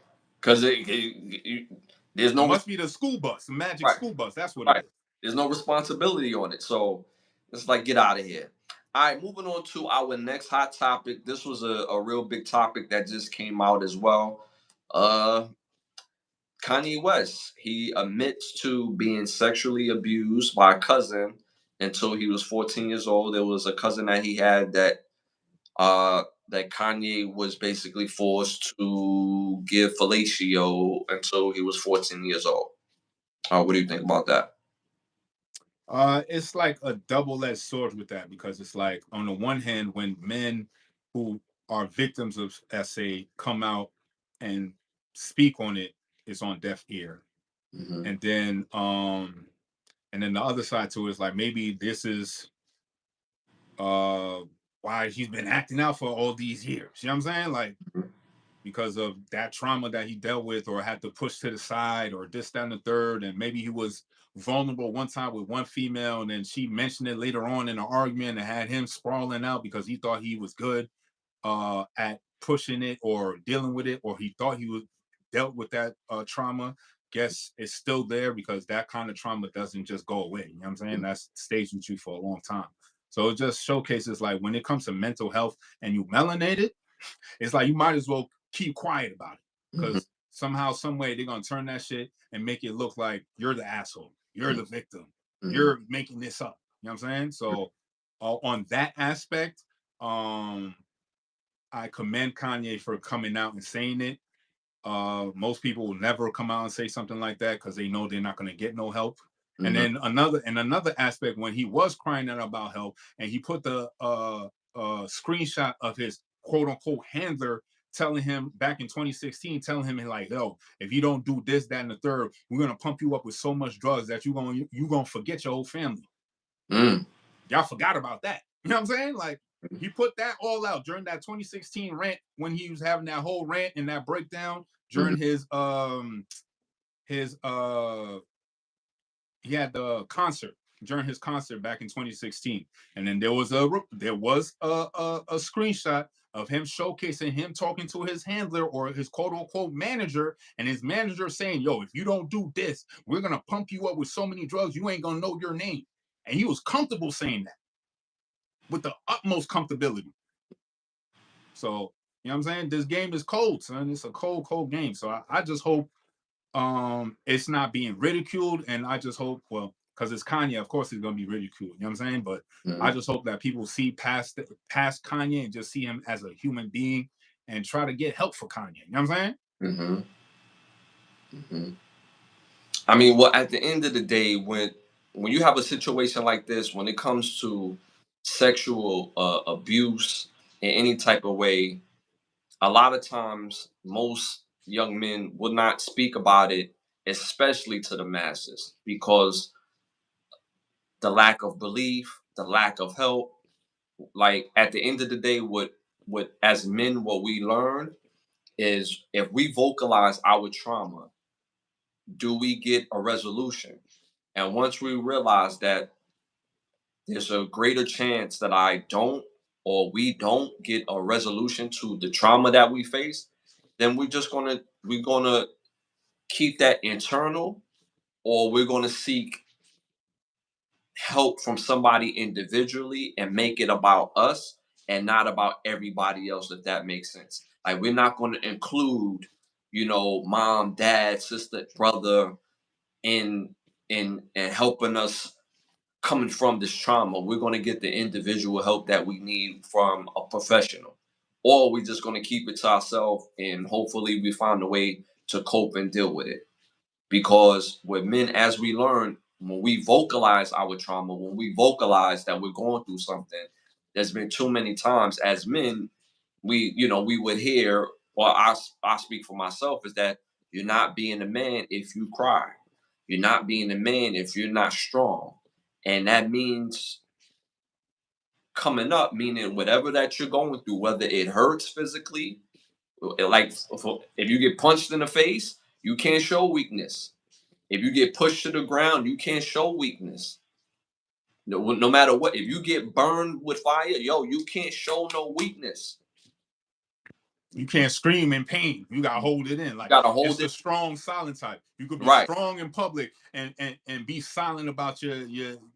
Because there's no. It must be the school bus, the magic school bus. That's what it is. There's no responsibility on it. So it's like, get out of here. All right, moving on to our next hot topic. This was a real big topic that just came out as well. Kanye West, he admits to being sexually abused by a cousin until he was 14 years old. There was a cousin that he had that Kanye was basically forced to give fellatio until he was 14 years old. What do you think about that? It's like a double-edged sword with that, because it's like, on the one hand, when men who are victims of SA come out and speak on it, it's on deaf ear. Mm-hmm. And then the other side to it is like, maybe this is why he's been acting out for all these years. You know what I'm saying? Like, because of that trauma that he dealt with, or had to push to the side, or this, that, and the third. And maybe he was vulnerable one time with one female, and then she mentioned it later on in an argument and had him sprawling out because he thought he was good at pushing it or dealing with it, or he thought he was dealt with that trauma. Guess it's still there, because that kind of trauma doesn't just go away. You know what I'm saying? That stays with you for a long time. So it just showcases, like, when it comes to mental health and you melanated, it's like you might as well keep quiet about it, because somehow, some way, they're gonna turn that shit and make it look like you're the asshole, you're the victim, you're making this up. You know what I'm saying? So on that aspect, I commend Kanye for coming out and saying it. Most people will never come out and say something like that, because they know they're not going to get no help. And then another aspect, when he was crying out about help, and he put the screenshot of his quote unquote handler telling him back in 2016, telling him, like, yo, if you don't do this, that, and the third, we're gonna pump you up with so much drugs that you're gonna forget your whole family. Y'all forgot about that. You know what I'm saying? Like, he put that all out during that 2016 rant, when he was having that whole rant and that breakdown during his he had the concert, during his concert back in 2016. And then there was a screenshot of him showcasing him talking to his handler, or his quote unquote manager, and his manager saying, yo, if you don't do this, we're gonna pump you up with so many drugs you ain't gonna know your name. And he was comfortable saying that, with the utmost comfortability. So, you know what I'm saying? This game is cold, son. It's a cold game. So I just hope it's not being ridiculed. And I just hope, well, because it's Kanye, of course it's gonna be ridiculed. You know what I'm saying? But I just hope that people see past Kanye and just see him as a human being, and try to get help for Kanye. You know what I'm saying? I mean, well, at the end of the day, when you have a situation like this, when it comes to sexual abuse in any type of way, a lot of times most young men will not speak about it, especially to the masses, because the lack of belief, the lack of help. Like, at the end of the day, what as men, what we learn is, if we vocalize our trauma, do we get a resolution? And once we realize that there's a greater chance that I don't, or we don't get a resolution to the trauma that we face, then we're gonna keep that internal, or we're gonna seek help from somebody individually and make it about us and not about everybody else, if that makes sense. Like, we're not going to include, mom, dad, sister, brother in helping us coming from this trauma. We're going to get the individual help that we need from a professional, or we're just going to keep it to ourselves, and hopefully we find a way to cope and deal with it. Because with men, as we learn, when we vocalize our trauma, when we vocalize that we're going through something, there's been too many times as men, we would hear, or I speak for myself, is that you're not being a man if you cry. You're not being a man if you're not strong. And that means coming up, meaning whatever that you're going through, whether it hurts physically, like if you get punched in the face, you can't show weakness. If you get pushed to the ground, you can't show weakness. No matter what, if you get burned with fire, yo, you can't show no weakness. You can't scream in pain. You gotta hold it in. You Like gotta it's hold the it strong silent type. You could be right. strong in public and be silent about your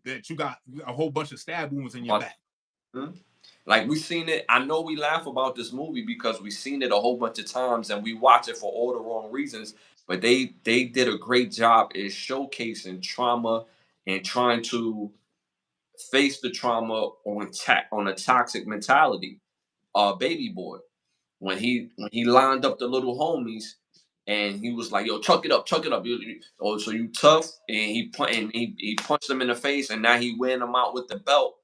that you got a whole bunch of stab wounds in your back. Mhm. Like we seen it. I know we laugh about this movie because we seen it a whole bunch of times and we watch it for all the wrong reasons. But they did a great job in showcasing trauma and trying to face the trauma on a toxic mentality. Baby Boy, when he lined up the little homies and he was like, "Yo, chuck it up." Oh, so you tough? And he punched him in the face, and now he wearing him out with the belt.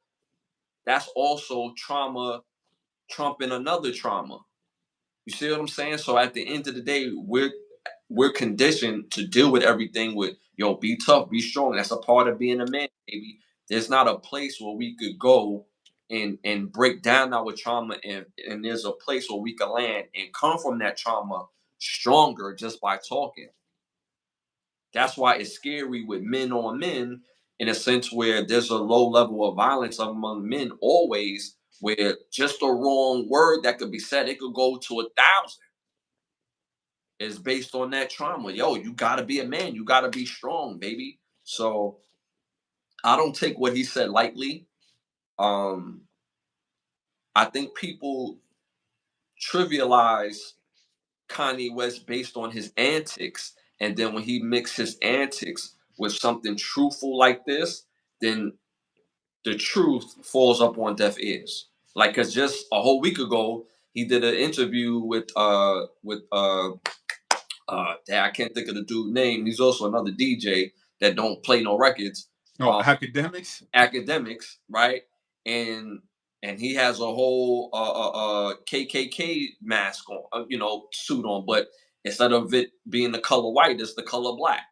That's also trauma trumping another trauma. You see what I'm saying? So at the end of the day, we're conditioned to deal with everything with yo, be tough, be strong. That's a part of being a man, baby. There's not a place where we could go and break down our trauma and there's a place where we can land and come from that trauma stronger just by talking. That's why it's scary with men on men in a sense where there's a low level of violence among men always, where just a wrong word that could be said, it could go to 1,000. Is based on that trauma. Yo, you gotta be a man. You gotta be strong, baby. So I don't take what he said lightly. Um, I think people trivialize Kanye West based on his antics, and then when he mixed his antics with something truthful like this, then the truth falls up on deaf ears. Like, cause just a whole week ago, he did an interview with I can't think of the dude's name. He's also another DJ that don't play no records. Oh, academics. Academics, right? And and he has a whole KKK mask on, suit on, but instead of it being the color white, it's the color black.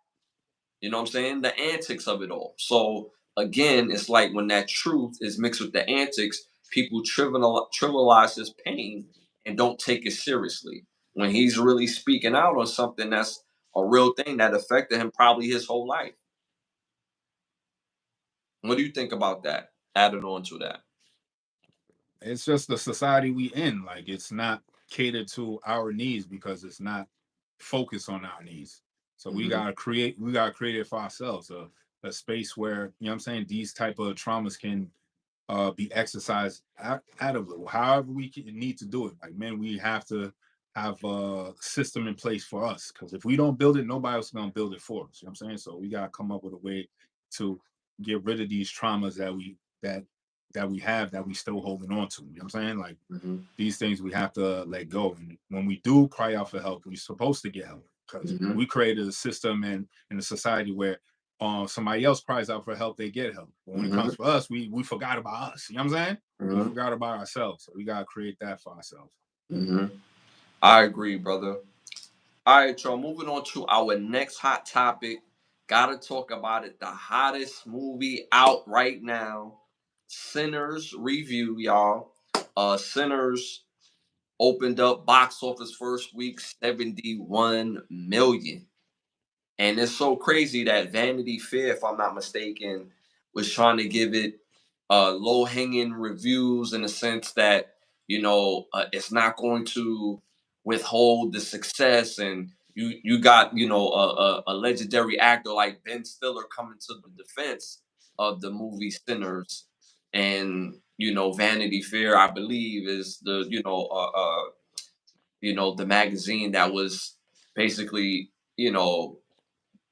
You know what I'm saying? The antics of it all. So again, it's like when that truth is mixed with the antics, people trivialize his pain and don't take it seriously. When he's really speaking out on something that's a real thing that affected him probably his whole life. What do you think about that? Added on to that. It's just the society we in. Like it's not catered to our needs because it's not focused on our needs. So Hmm. we gotta create it for ourselves. A space where, you know what I'm saying, these type of traumas can be exercised out of it. However need to do it. Like man, we have to have a system in place for us. Because if we don't build it, nobody else is gonna build it for us. You know what I'm saying? So we gotta come up with a way to get rid of these traumas that we have that we still holding on to. You know what I'm saying? Like Hmm. these things we have to let go. And when we do cry out for help, we're supposed to get help because Hmm. we created a system and in a society where somebody else cries out for help, they get help. But when it Hmm. comes for us, we forgot about us. You know what I'm saying? We Hmm. forgot about ourselves. So we gotta create that for ourselves. Hmm. I agree, brother. All right, y'all. Moving on to our next hot topic. Gotta talk about it. The hottest movie out right now. Sinners review, y'all. Sinners opened up box office first week 71 million. And it's so crazy that Vanity Fair, if I'm not mistaken, was trying to give it low hanging reviews in the sense that, it's not going to withhold the success. And you got, a legendary actor like Ben Stiller coming to the defense of the movie Sinners. And, Vanity Fair, I believe, is the magazine that was basically,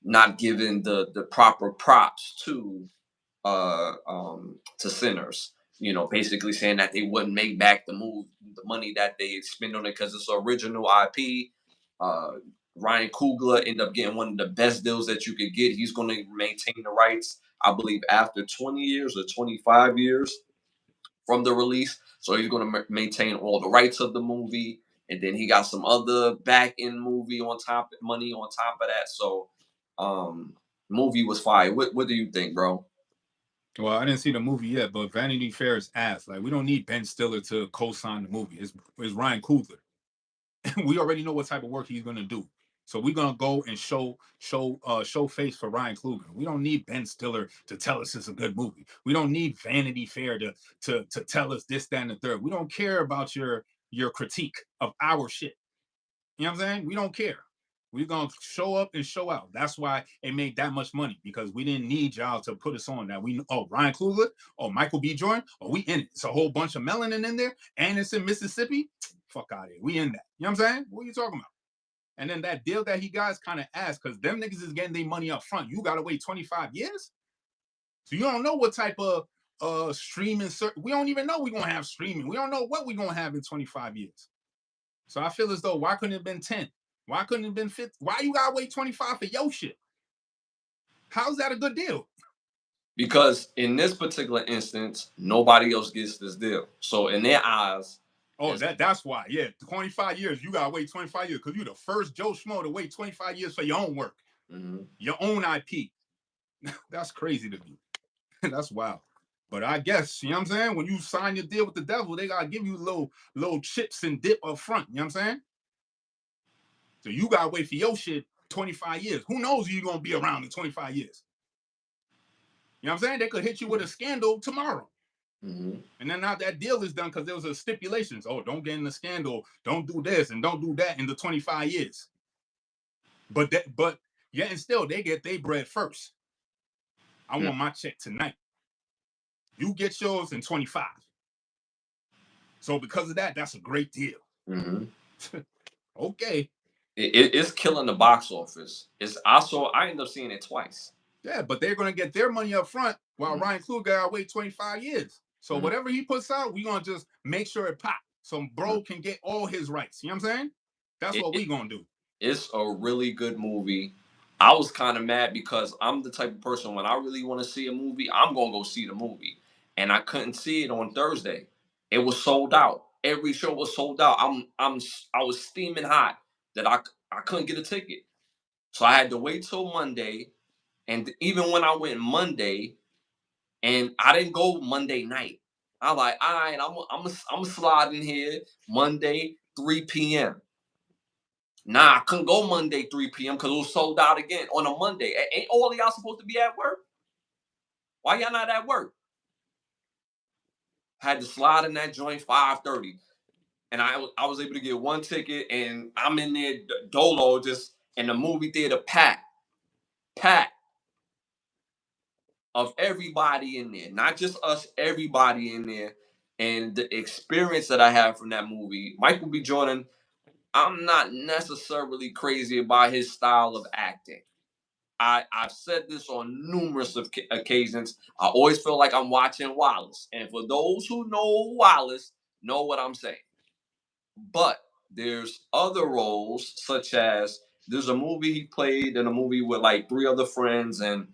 not giving the proper props to Sinners. Basically saying that they wouldn't make back the money that they spend on it because it's original IP. Uh, Ryan Coogler ended up getting one of the best deals that you could get. He's going to maintain the rights, I believe, after 20 years or 25 years from the release. So he's going to maintain all the rights of the movie, and then he got some other back end movie on top money on top of that. So, movie was fire. What do you think, bro? Well, I didn't see the movie yet, but Vanity Fair is ass. Like, we don't need Ben Stiller to co-sign the movie. It's Ryan Coogler. We already know what type of work he's gonna do. So we're gonna go and show face for Ryan Coogler. We don't need Ben Stiller to tell us it's a good movie. We don't need Vanity Fair to tell us this, that, and the third. We don't care about your critique of our shit. You know what I'm saying? We don't care. We're gonna show up and show out. That's why it made that much money, because we didn't need y'all to put us on that. We Ryan Coogler, Michael B. Jordan, we in it. It's a whole bunch of melanin in there, and it's in Mississippi. Fuck out of here. We in that. You know what I'm saying? What are you talking about? And then that deal that he got is kind of ass, because them niggas is getting their money up front. You gotta wait 25 years. So you don't know what type of streaming. We don't even know we're gonna have streaming. We don't know what we're gonna have in 25 years. So I feel as though, why couldn't it have been 10? Why couldn't it have been 50? Why you gotta wait 25 for your shit? How's that a good deal? Because in this particular instance, nobody else gets this deal. So in their eyes, that's why. Yeah, 25 years. You gotta wait 25 years because you're the first Joe Schmo to wait 25 years for your own work, your own IP. That's crazy to me. That's wild. But I guess, you know what I'm saying? When you sign your deal with the devil, they gotta give you little chips and dip up front. You know what I'm saying? So you gotta wait for your shit 25 years. Who knows you're gonna be around in 25 years? You know what I'm saying? They could hit you with a scandal tomorrow. And then now that deal is done because there was a stipulations. Oh, don't get in the scandal. Don't do this and don't do that in the 25 years. But yeah, and still they get their bread first. I want my check tonight. You get yours in 25. So because of that, that's a great deal. Okay. It's killing the box office. I ended up seeing it twice. Yeah, but they're gonna get their money up front while Ryan Coogler gotta wait 25 years. So whatever he puts out, we're gonna just make sure it pop. So bro can get all his rights. You know what I'm saying? That's what we gonna do. It's a really good movie. I was kind of mad because I'm the type of person, when I really want to see a movie, I'm gonna go see the movie. And I couldn't see it on Thursday. It was sold out. Every show was sold out. I was steaming hot that I couldn't get a ticket. So I had to wait till Monday. And even when I went Monday, and I didn't go Monday night, I'm like, all right, I'm slide in here Monday 3 p.m. Nah, I couldn't go Monday 3 p.m. because it was sold out again on a Monday. Ain't all of y'all supposed to be at work? Why y'all not at work? Had to slide in that joint 5:30, and I was able to get one ticket, and I'm in there dolo just in the movie theater packed of everybody in there, not just us, everybody in there. And the experience that I had from that movie, Michael B. Jordan, I'm not necessarily crazy about his style of acting. I've said this on numerous occasions. I always feel like I'm watching Wallace. And for those who know Wallace, know what I'm saying. But there's other roles, such as there's a movie he played in a movie with like three other friends, and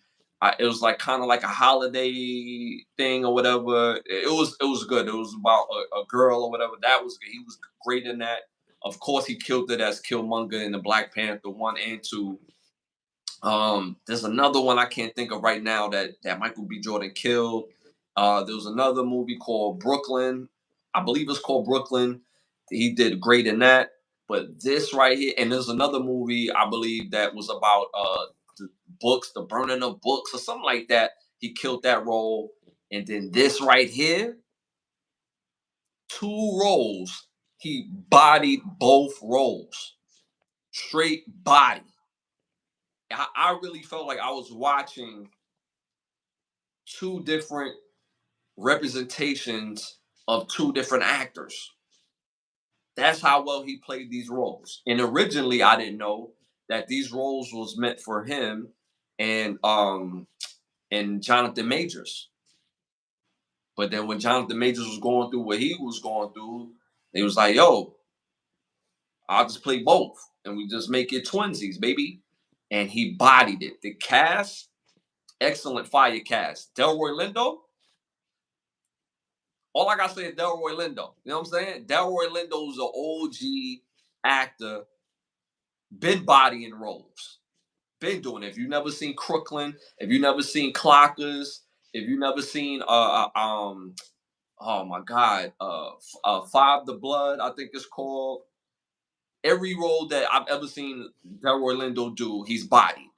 it was like kind of like a holiday thing or whatever. It was good. It was about a girl or whatever. That was good. He was great in that. Of course, he killed it as Killmonger in the Black Panther 1 and 2. There's another one I can't think of right now that Michael B. Jordan killed. There was another movie called Brooklyn. I believe it's called Brooklyn. He did great in that. But this right here, and there's another movie I believe that was about the books, the burning of books or something like that. He killed that role. And then this right here, 2 roles. He bodied both roles. Straight body. I really felt like I was watching 2 different representations of 2 different actors. That's how well he played these roles. And originally, I didn't know that these roles was meant for him and Jonathan Majors. But then when Jonathan Majors was going through what he was going through, they was like, "Yo, I'll just play both, and we just make it twinsies, baby." And he bodied it. The cast, excellent fire cast. Delroy Lindo, all I gotta say is Delroy Lindo. You know what I'm saying? Delroy Lindo's an OG actor, been bodying roles, been doing it. If you've never seen Crooklyn, if you've never seen Clockers, If you never seen oh my god, Five the Blood, I think it's called. Every role that I've ever seen Delroy Lindo do, he's bodied.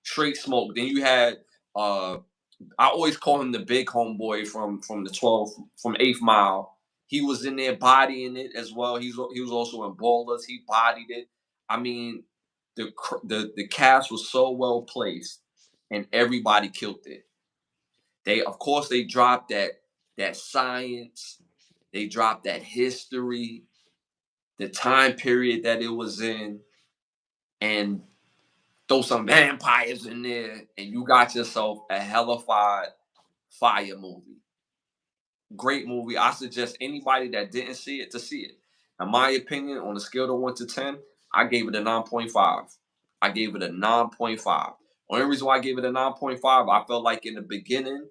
Straight smoke. Then you had I always call him the big homeboy from the 12 from 8th Mile. He was in there bodying it as well. He was also in Ballers. He bodied it. I mean, the cast was so well placed, and everybody killed it. They of course they dropped that science. They dropped that history, the time period that it was in, and throw some vampires in there, and you got yourself a hellified fire movie. Great movie. I suggest anybody that didn't see it to see it. In my opinion, on a scale of 1 to 10, I gave it a 9.5. I gave it a 9.5. Only reason why I gave it a 9.5, I felt like in the beginning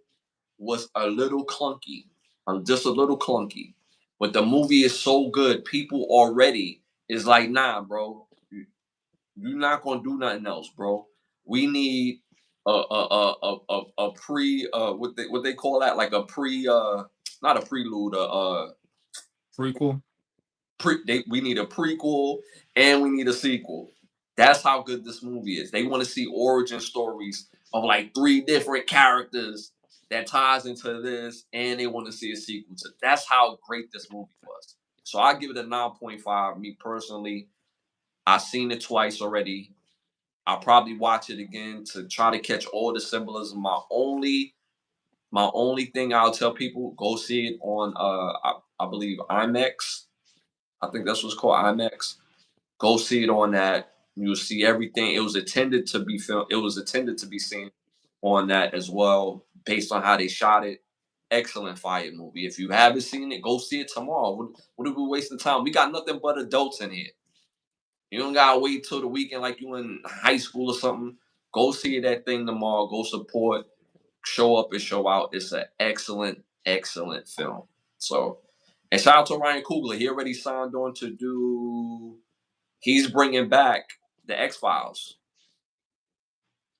was a little clunky. Just a little clunky. But the movie is so good, people already is like, nah, bro, you're not gonna do nothing else, bro. We need a pre what they call that, like a pre not a prelude Prequel. We need a prequel and we need a sequel. That's how good this movie is. They want to see origin stories of like 3 different characters that ties into this, and they want to see a sequel to. That's how great this movie was. So I give it a 9.5. Me personally, I've seen it twice already. I'll probably watch it again to try to catch all the symbolism. My only thing I'll tell people, go see it on I believe IMAX. I think that's what's called, IMAX. Go see it on that. You'll see everything. It was intended to be filmed. It was intended to be seen on that as well, based on how they shot it. Excellent fire movie. If you haven't seen it, go see it tomorrow. What are we wasting time? We got nothing but adults in here. You don't gotta wait till the weekend like you in high school or something. Go see that thing tomorrow. Go support. Show up and show out. It's an excellent, excellent film. So, and shout out to Ryan Coogler. He already signed on to do. He's bringing back the X Files,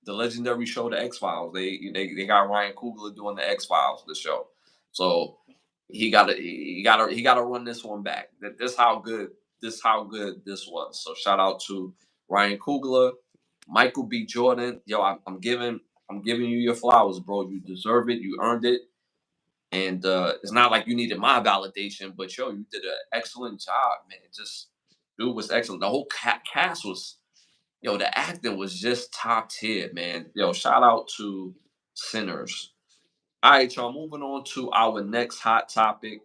the legendary show, the X Files. They got Ryan Coogler doing the X Files, the show. So he gotta run this one back. This how good this was. So shout out to Ryan Coogler, Michael B. Jordan. Yo, I'm giving you your flowers, bro. You deserve it. You earned it. And it's not like you needed my validation, but yo, you did an excellent job, man. Just dude was excellent. The whole cast was, yo, the acting was just top tier, man. Yo, shout out to Sinners. All right, y'all, moving on to our next hot topic.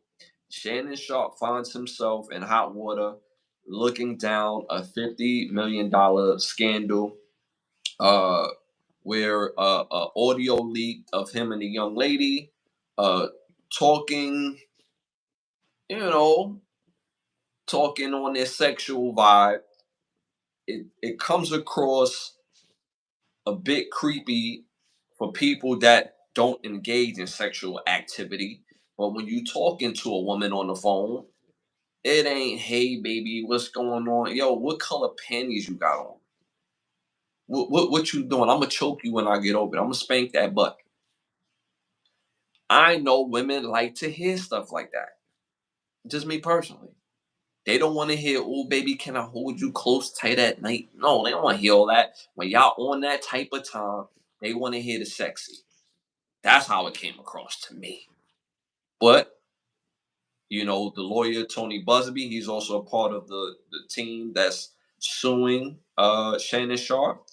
Shannon Sharp finds himself in hot water looking down a $50 million scandal uh, where audio leaked of him and a young lady uh, talking, you know, talking on their sexual vibe. It comes across a bit creepy for people that don't engage in sexual activity. But when you talking to a woman on the phone, it ain't, hey baby, what's going on? Yo, what color panties you got on? What you doing? I'm gonna choke you when I get over it. I'm gonna spank that butt. I know women like to hear stuff like that. Just me personally. They don't want to hear, oh baby, can I hold you close tight at night? No, they don't want to hear all that. When y'all on that type of time, they want to hear the sexy. That's how it came across to me. But the lawyer Tony Busby, he's also a part of the team that's suing Shannon Sharp,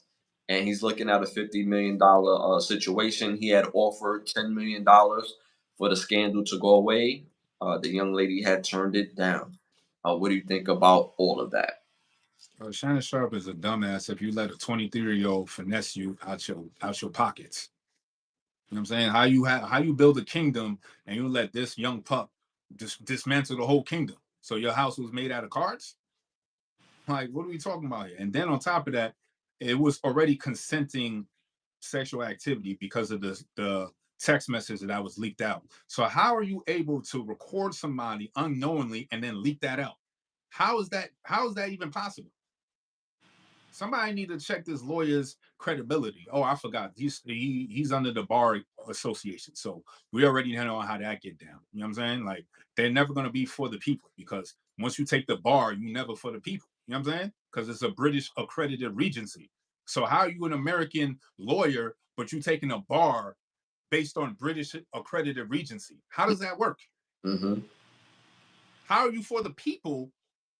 and he's looking at a $50 million situation. He had offered $10 million for the scandal to go away. The young lady had turned it down. What do you think about all of that? Shannon Sharp is a dumbass if you let a 23-year-old finesse you out your pockets. You know what I'm saying? How you build a kingdom and you let this young pup dismantle the whole kingdom. So your house was made out of cards? Like, what are we talking about here? And then on top of that, it was already consenting sexual activity because of the text message that was leaked out. So how are you able to record somebody unknowingly and then leak that out? How is that even possible? Somebody need to check this lawyer's credibility. Oh, I forgot. He's under the bar association. So we already know how that get down. You know what I'm saying? Like, they're never gonna be for the people, because once you take the bar, you never for the people. You know what I'm saying? Because it's a British accredited regency. So how are you an American lawyer, but you taking a bar based on British accredited regency? How does that work? Mm-hmm. How are you for the people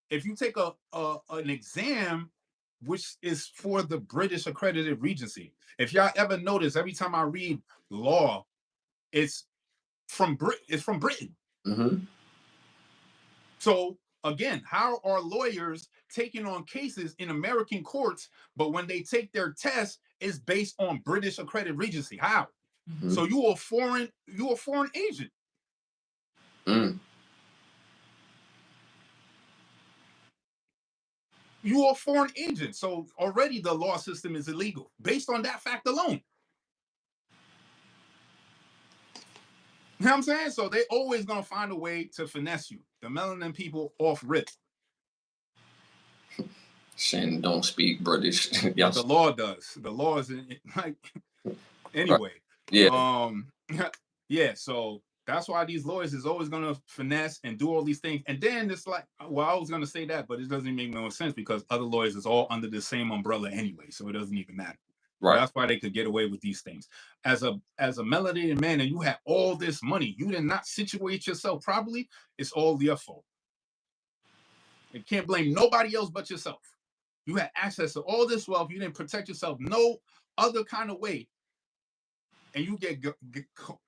if you take an exam which is for the British accredited regency? If y'all ever notice, every time I read law, it's from Britain. Mm-hmm. So again, how are lawyers taking on cases in American courts, but when they take their test, it's based on British accredited regency? How? Mm-hmm. So you a foreign agent. Mm. You are a foreign agent. So already the law system is illegal based on that fact alone. You know what I'm saying? So they always gonna find a way to finesse you. The melanin people off rip. Shannon don't speak British. But Yes. the law does. The law is like anyway. Yeah. Yeah, so that's why these lawyers is always gonna finesse and do all these things. And then it's like, well, I was gonna say that, but it doesn't make no sense because other lawyers is all under the same umbrella anyway, so it doesn't even matter. Right. That's why they could get away with these things. As a melanated man, and you have all this money, you did not situate yourself properly. It's all your fault. You can't blame nobody else but yourself. You had access to all this wealth. You didn't protect yourself no other kind of way, and you get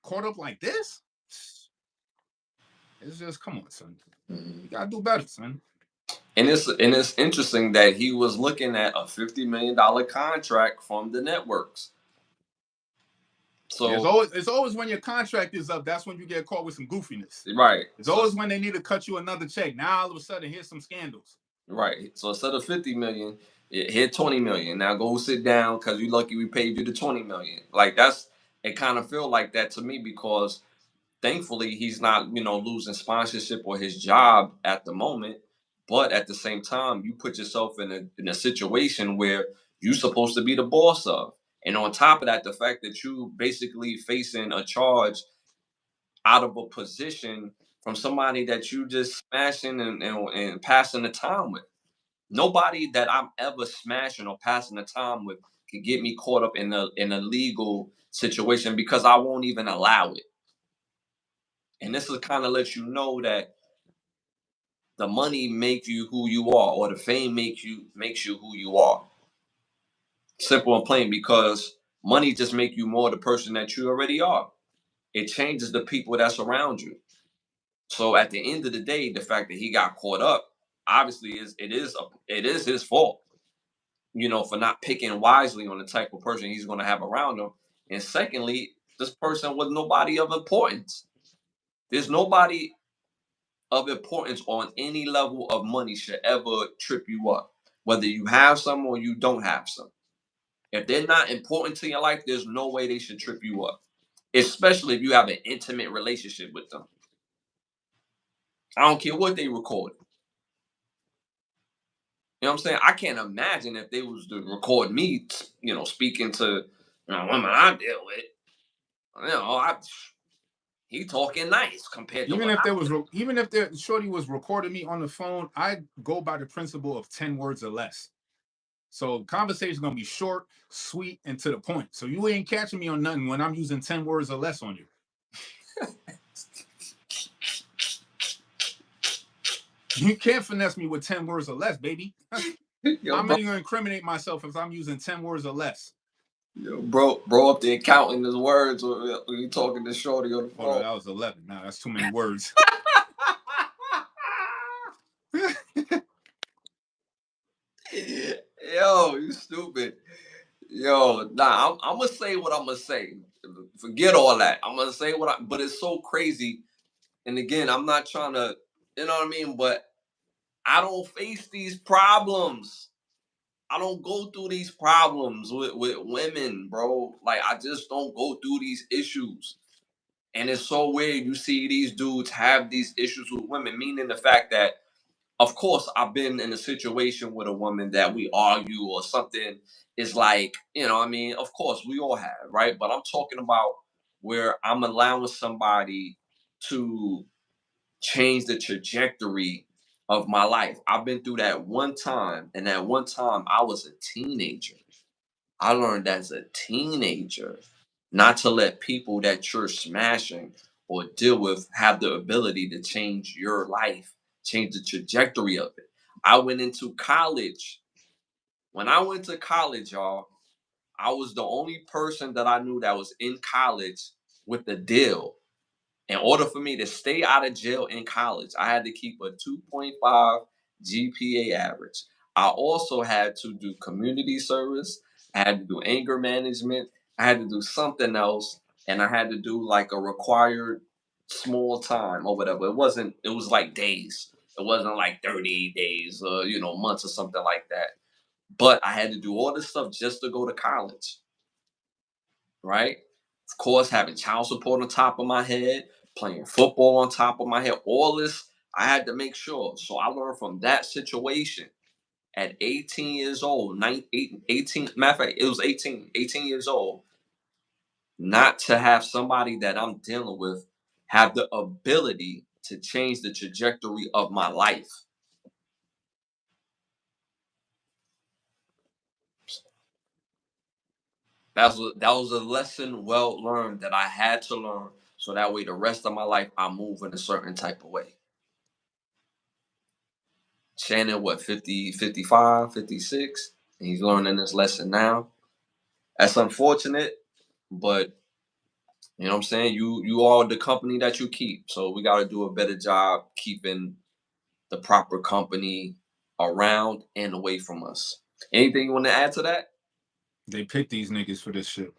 caught up like this. It's just, come on, son. You gotta do better, son. And it's interesting that he was looking at a $50 million contract from the networks. Yeah, So it's always when your contract is up, that's when you get caught with some goofiness. right. It's always when they need to cut you another check. Now all of a sudden, here's some scandals. Right. So instead of 50 million, it hit 20 million. Now go sit down because you lucky we paid you the 20 million. Like that's it kind of feel like that to me because thankfully he's not, losing sponsorship or his job at the moment. But at the same time, you put yourself in a situation where you're supposed to be the boss of. And on top of that, the fact that you basically facing a charge out of a position from somebody that you just smashing and passing the time with. Nobody that I'm ever smashing or passing the time with can get me caught up in a legal situation because I won't even allow it. And this will kind of let you know that the money makes you who you are, or the fame makes you who you are. Simple and plain, because money just make you more the person that you already are. It changes the people that's around you. So at the end of the day, the fact that he got caught up, obviously it is his fault, for not picking wisely on the type of person he's going to have around him. And secondly, this person was nobody of importance. There's nobody of importance on any level of money should ever trip you up, whether you have some or you don't have some. If they're not important to your life, there's no way they should trip you up, especially if you have an intimate relationship with them. I don't care what they record. You know what I'm saying? I can't imagine if they was to record me, speaking to women I deal with. He talking nice compared to Even what if I. the shorty was recording me on the phone, I go by the principle of 10 words or less. So conversation is gonna be short, sweet, and to the point. So you ain't catching me on nothing when I'm using 10 words or less on you. You can't finesse me with 10 words or less, baby. Yo, I'm bro, only gonna incriminate myself if I'm using 10 words or less. bro, up there counting his words when you talking to Shorty on the Hold on, phone. that was 11. Now that's too many words. Yo, you stupid. Yo, nah, I'm gonna say what I'm gonna say. Forget all that. I'm gonna say but it's so crazy. And again, I'm not trying to, you know what I mean? But I don't face these problems. I don't go through these problems with women, bro. Like, I just don't go through these issues. And it's so weird. You see these dudes have these issues with women, meaning the fact that of course, I've been in a situation with a woman that we argue or something is like, you know, what I mean, of course, we all have, right? But I'm talking about where I'm allowing somebody to change the trajectory of my life. I've been through that one time, and that one time I was a teenager. I learned as a teenager not to let people that you're smashing or deal with have the ability to change your life, change the trajectory of it. I went into college. When I went to college, y'all, I was the only person that I knew that was in college with the deal. In order for me to stay out of jail in college, I had to keep a 2.5 GPA average. I also had to do community service. I had to do anger management. I had to do something else. And I had to do like a required small time or whatever. It was like days. It wasn't like 30 days or, months or something like that. But I had to do all this stuff just to go to college, right? Of course, having child support on top of my head, playing football on top of my head, all this, I had to make sure. So I learned from that situation at 18 years old, 18, matter of fact, it was 18 years old, not to have somebody that I'm dealing with have the ability to change the trajectory of my life. That was a lesson well learned that I had to learn so that way the rest of my life I move in a certain type of way. Shannon, what, 50, 55, 56, and he's learning this lesson now. That's unfortunate, but you know what I'm saying? You are the company that you keep. So we gotta do a better job keeping the proper company around and away from us. Anything you want to add to that? They pick these niggas for this shit.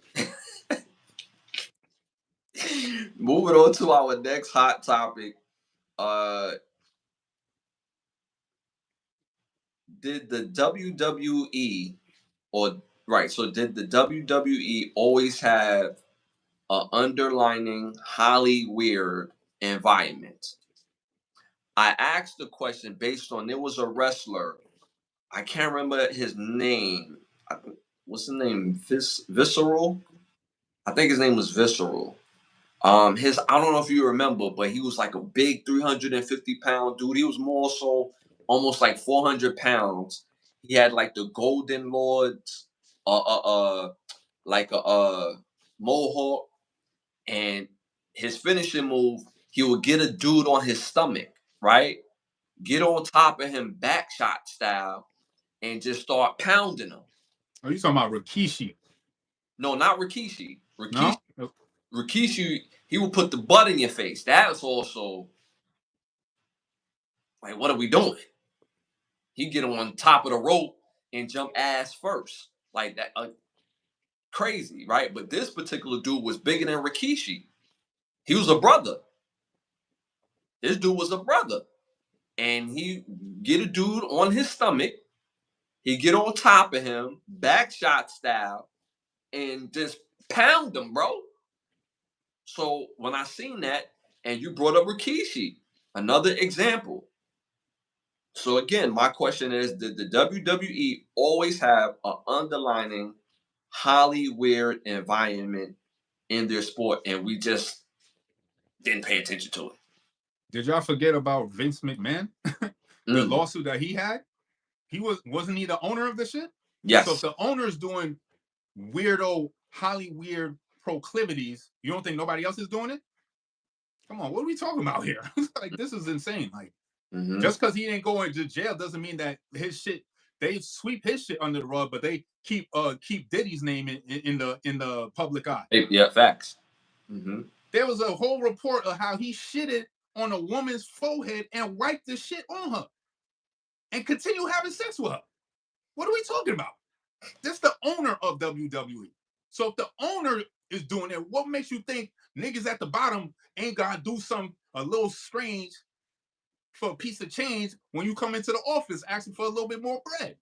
Moving on to our next hot topic. Uh did the WWE or right, so did the WWE always have a underlining highly weird environment? I asked the question based on there was a wrestler. I can't remember his name. What's the name? Visceral. I think his name was Visceral. His I don't know if you remember, but he was like a big 350-pound dude. He was more so almost like 400 pounds. He had like the Golden Lords, like a mohawk, and his finishing move, he would get a dude on his stomach, right? Get on top of him, back shot style, and just start pounding him. Are you talking about Rikishi? No, not Rikishi. No? Rikishi, he would put the butt in your face. That's also like, what are we doing? He get on top of the rope and jump ass first, like that. Crazy, right? But this particular dude was bigger than Rikishi. He was a brother. This dude was a brother. And he get a dude on his stomach. He get on top of him, back shot style, and just pound him, bro. So when I seen that, and you brought up Rikishi, another example. So again, my question is: did the WWE always have an underlining, highly weird environment in their sport, and we just didn't pay attention to it? Did y'all forget about Vince McMahon? The Mm, lawsuit that he had? Wasn't he the owner of the shit? So if yes. the owner's doing weirdo, highly weird proclivities, you don't think nobody else is doing it? Come on, what are we talking about here? Like, this is insane. Like, Mm-hmm. just because he ain't going to jail doesn't mean that his shit, they sweep his shit under the rug, but they keep Diddy's name in the public eye. Yeah, facts. Mm-hmm. There was a whole report of how he shitted on a woman's forehead and wiped the shit on her and continue having sex with her. What are we talking about? That's the owner of WWE. So if the owner is doing it, what makes you think niggas at the bottom ain't gotta do something a little strange for a piece of change when you come into the office asking for a little bit more bread?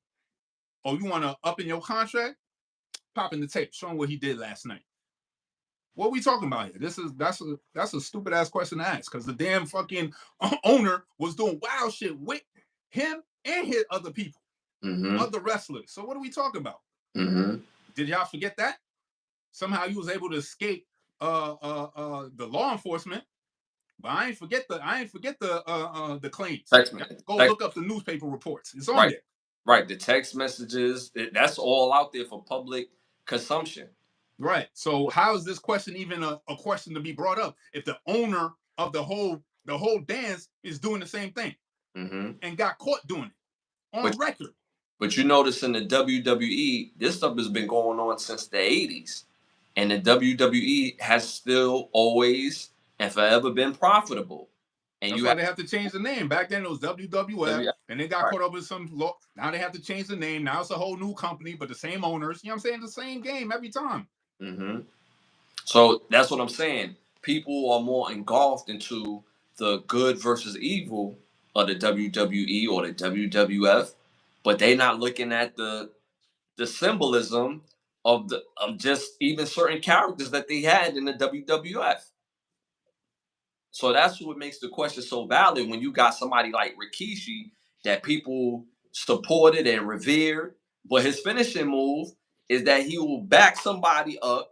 Oh, you want to up in your contract? Pop in the tape, show him what he did last night. What are we talking about here? That's a stupid ass question to ask because the damn fucking owner was doing wild shit with him and hit other people, other wrestlers. So what are we talking about? Did y'all forget that? Somehow you was able to escape the law enforcement, but I ain't forget the claims. Go look up the newspaper reports. It's on there. Right, the text messages, that's all out there for public consumption. Right. So how is this question even a question to be brought up if the owner of the whole dance is doing the same thing and got caught doing it on record? But you notice in the WWE, this stuff has been going on since the 80s. And the WWE has still always and forever been profitable. And that's why they have to change the name. Back then it was WWF, and they got caught up with some law. Now they have to change the name. Now it's a whole new company, but the same owners. You know what I'm saying? The same game every time. So that's what I'm saying. People are more engulfed into the good versus evil of the WWE or the WWF, but they're not looking at the symbolism of just even certain characters that they had in the WWF. So that's what makes the question so valid when you got somebody like Rikishi that people supported and revered, but his finishing move is that he will back somebody up,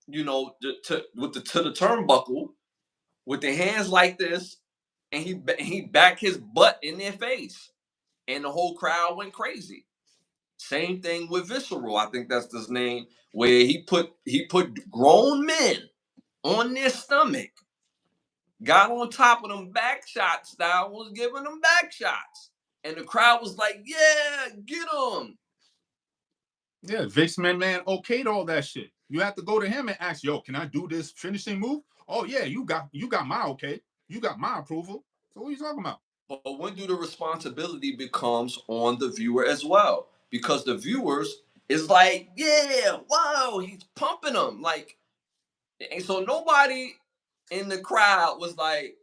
you know, to the turnbuckle with the hands like this, and he backed his butt in their face, and the whole crowd went crazy. Same thing with Visceral. I think that's his name, where he put grown men on their stomach, got on top of them back shot style, was giving them back shots, and the crowd was like, "Yeah, get him." Yeah, Vince McMahon okayed all that shit. You have to go to him and ask, "Yo, can I do this finishing move?" Oh yeah, you got my okay, you got my approval. So what are you talking about? But when do the responsibility becomes on the viewer as well? Because the viewers is like, "Yeah, wow, he's pumping them," like, and so nobody in the crowd was like,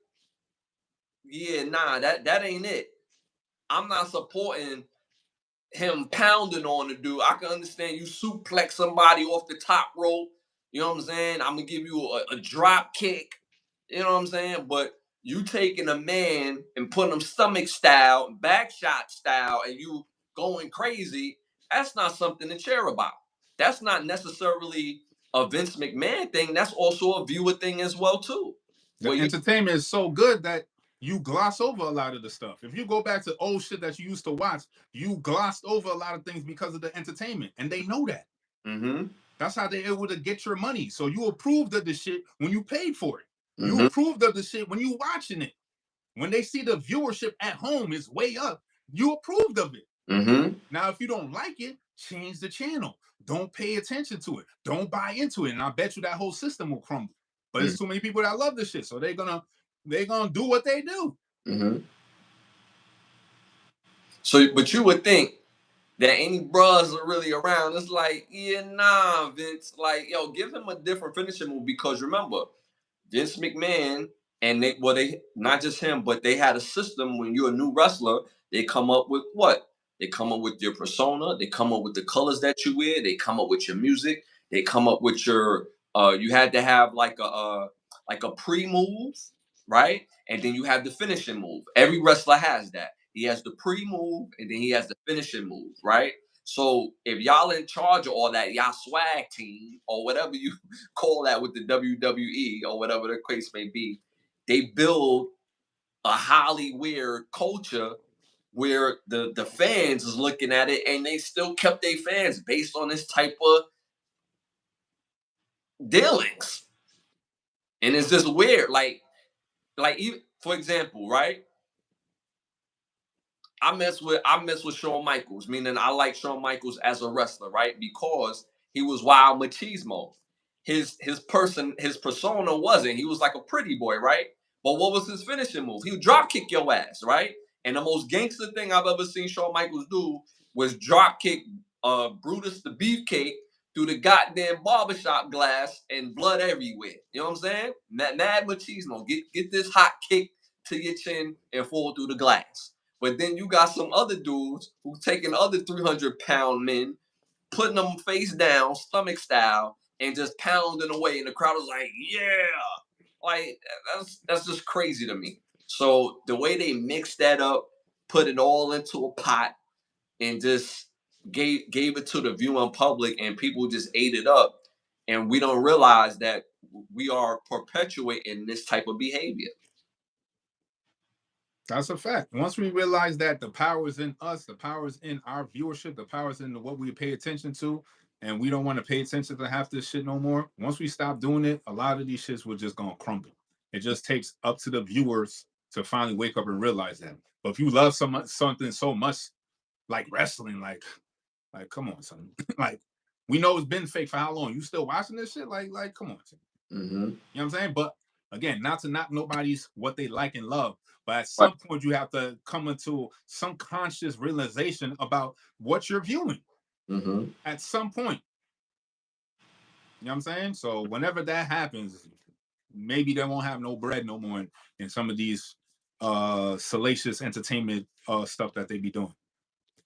"Yeah, nah, that ain't it. I'm not supporting him pounding on the dude. I can understand you suplex somebody off the top rope. You know what I'm saying? I'm gonna give you a drop kick. You know what I'm saying? But you taking a man and putting him stomach style, back shot style, and you going crazy. That's not something to cheer about. That's not necessarily a Vince McMahon thing. That's also a viewer thing as well too. The entertainment is so good that you gloss over a lot of the stuff. If you go back to old shit that you used to watch, you glossed over a lot of things because of the entertainment, and they know that. That's how they're able to get your money. So you approved of the shit when you paid for it. You approved of the shit when you watching it. When they see the viewership at home is way up, you approved of it. Now, if you don't like it, change the channel. Don't pay attention to it. Don't buy into it, and I bet you that whole system will crumble. But there's too many people that love this shit, so they're gonna do what they do. So, but you would think that any bros are really around. It's like, yeah, nah, Vince. Like, yo, give him a different finishing move because remember, Vince McMahon and they not just him, but they had a system when you're a new wrestler. They come up with what? They come up with your persona. They come up with the colors that you wear. They come up with your music. They come up with your. You had to have like a pre-move, right? And then you have the finishing move. Every wrestler has that. He has the pre-move and then he has the finishing move, right? So if y'all in charge of all that, y'all swag team or whatever you call that with the WWE or whatever the case may be, they build a highly weird culture where the fans is looking at it and they still kept their fans based on this type of dealings. And it's just weird. Like even, for example, right? I mess with Shawn Michaels, meaning I like Shawn Michaels as a wrestler, right? Because he was wild machismo. His persona wasn't. He was like a pretty boy, right? But what was his finishing move? He would drop kick your ass, right? And the most gangster thing I've ever seen Shawn Michaels do was drop kick Brutus the Beefcake through the goddamn barbershop glass and blood everywhere. You know what I'm saying? Mad machismo. Get this hot kick to your chin and fall through the glass. But then you got some other dudes who taking other 300-pound men, putting them face down, stomach style, and just pounding away. And the crowd was like, yeah. Like, that's just crazy to me. So the way they mix that up put it all into a pot and just gave it to the viewing public, and people just ate it up, and we don't realize that we are perpetuating this type of behavior. That's a fact. Once we realize that the power is in us, the power is in our viewership, the power is in what we pay attention to, and we don't want to pay attention to half this shit no more. Once we stop doing it, a lot of these shits will just gonna crumble. It just takes up to the viewers to finally wake up and realize that. But if you love something so much like wrestling, like come on, son. Like, we know it's been fake for how long? You still watching this shit? Like, come on, son. Mm-hmm. You know what I'm saying? But again, not to knock nobody's what they like and love, but at Right. some point you have to come into some conscious realization about what you're viewing. Mm-hmm. At some point. You know what I'm saying? So whenever that happens, maybe they won't have no bread no more in some of these salacious entertainment stuff that they be doing.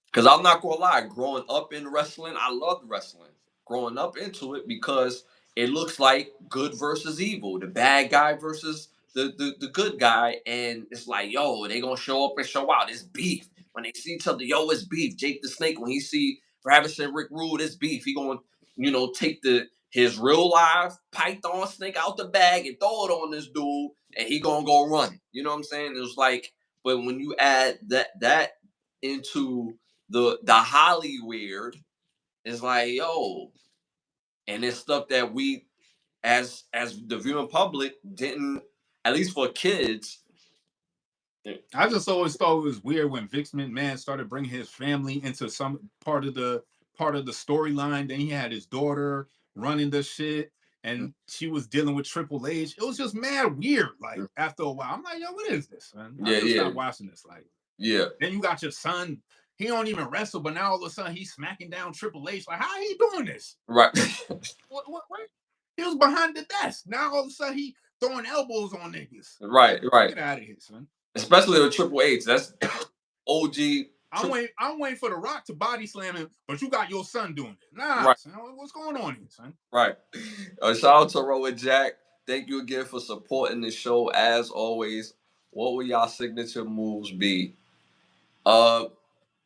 Because I'm not gonna lie, growing up in wrestling, I loved wrestling. Growing up into it because it looks like good versus evil, the bad guy versus the good guy, and it's like, yo, they gonna show up and show out. It's beef. When they see each other, yo, it's beef. Jake the Snake, when he see Travis and Rick Rude, it's beef. He gonna, take his real live python snake out the bag and throw it on this dude, and he gonna go run. You know what I'm saying? It was like, but when you add that into the Holly weird, is like, yo, and it's stuff that we as the viewing public didn't, at least for kids. I just always thought it was weird when Vince McMahon started bringing his family into some part of the storyline. Then he had his daughter running the shit, and she was dealing with Triple H. It was just mad weird. Like, after a while, I'm like, yo, what is this, man? I just stopped watching this. Like, yeah. Then you got your son. He don't even wrestle, but now all of a sudden he's smacking down Triple H. Like, how he doing this? Right. What? He was behind the desk. Now all of a sudden he throwing elbows on niggas. Right. Get out of here, son. Especially with Triple H. That's OG. I'm waiting for The Rock to body slam him, but you got your son doing it. Nah, right. Son, what's going on here, son? Right. Shout out to Ro and Jack. Thank you again for supporting the show. As always, what will y'all signature moves be?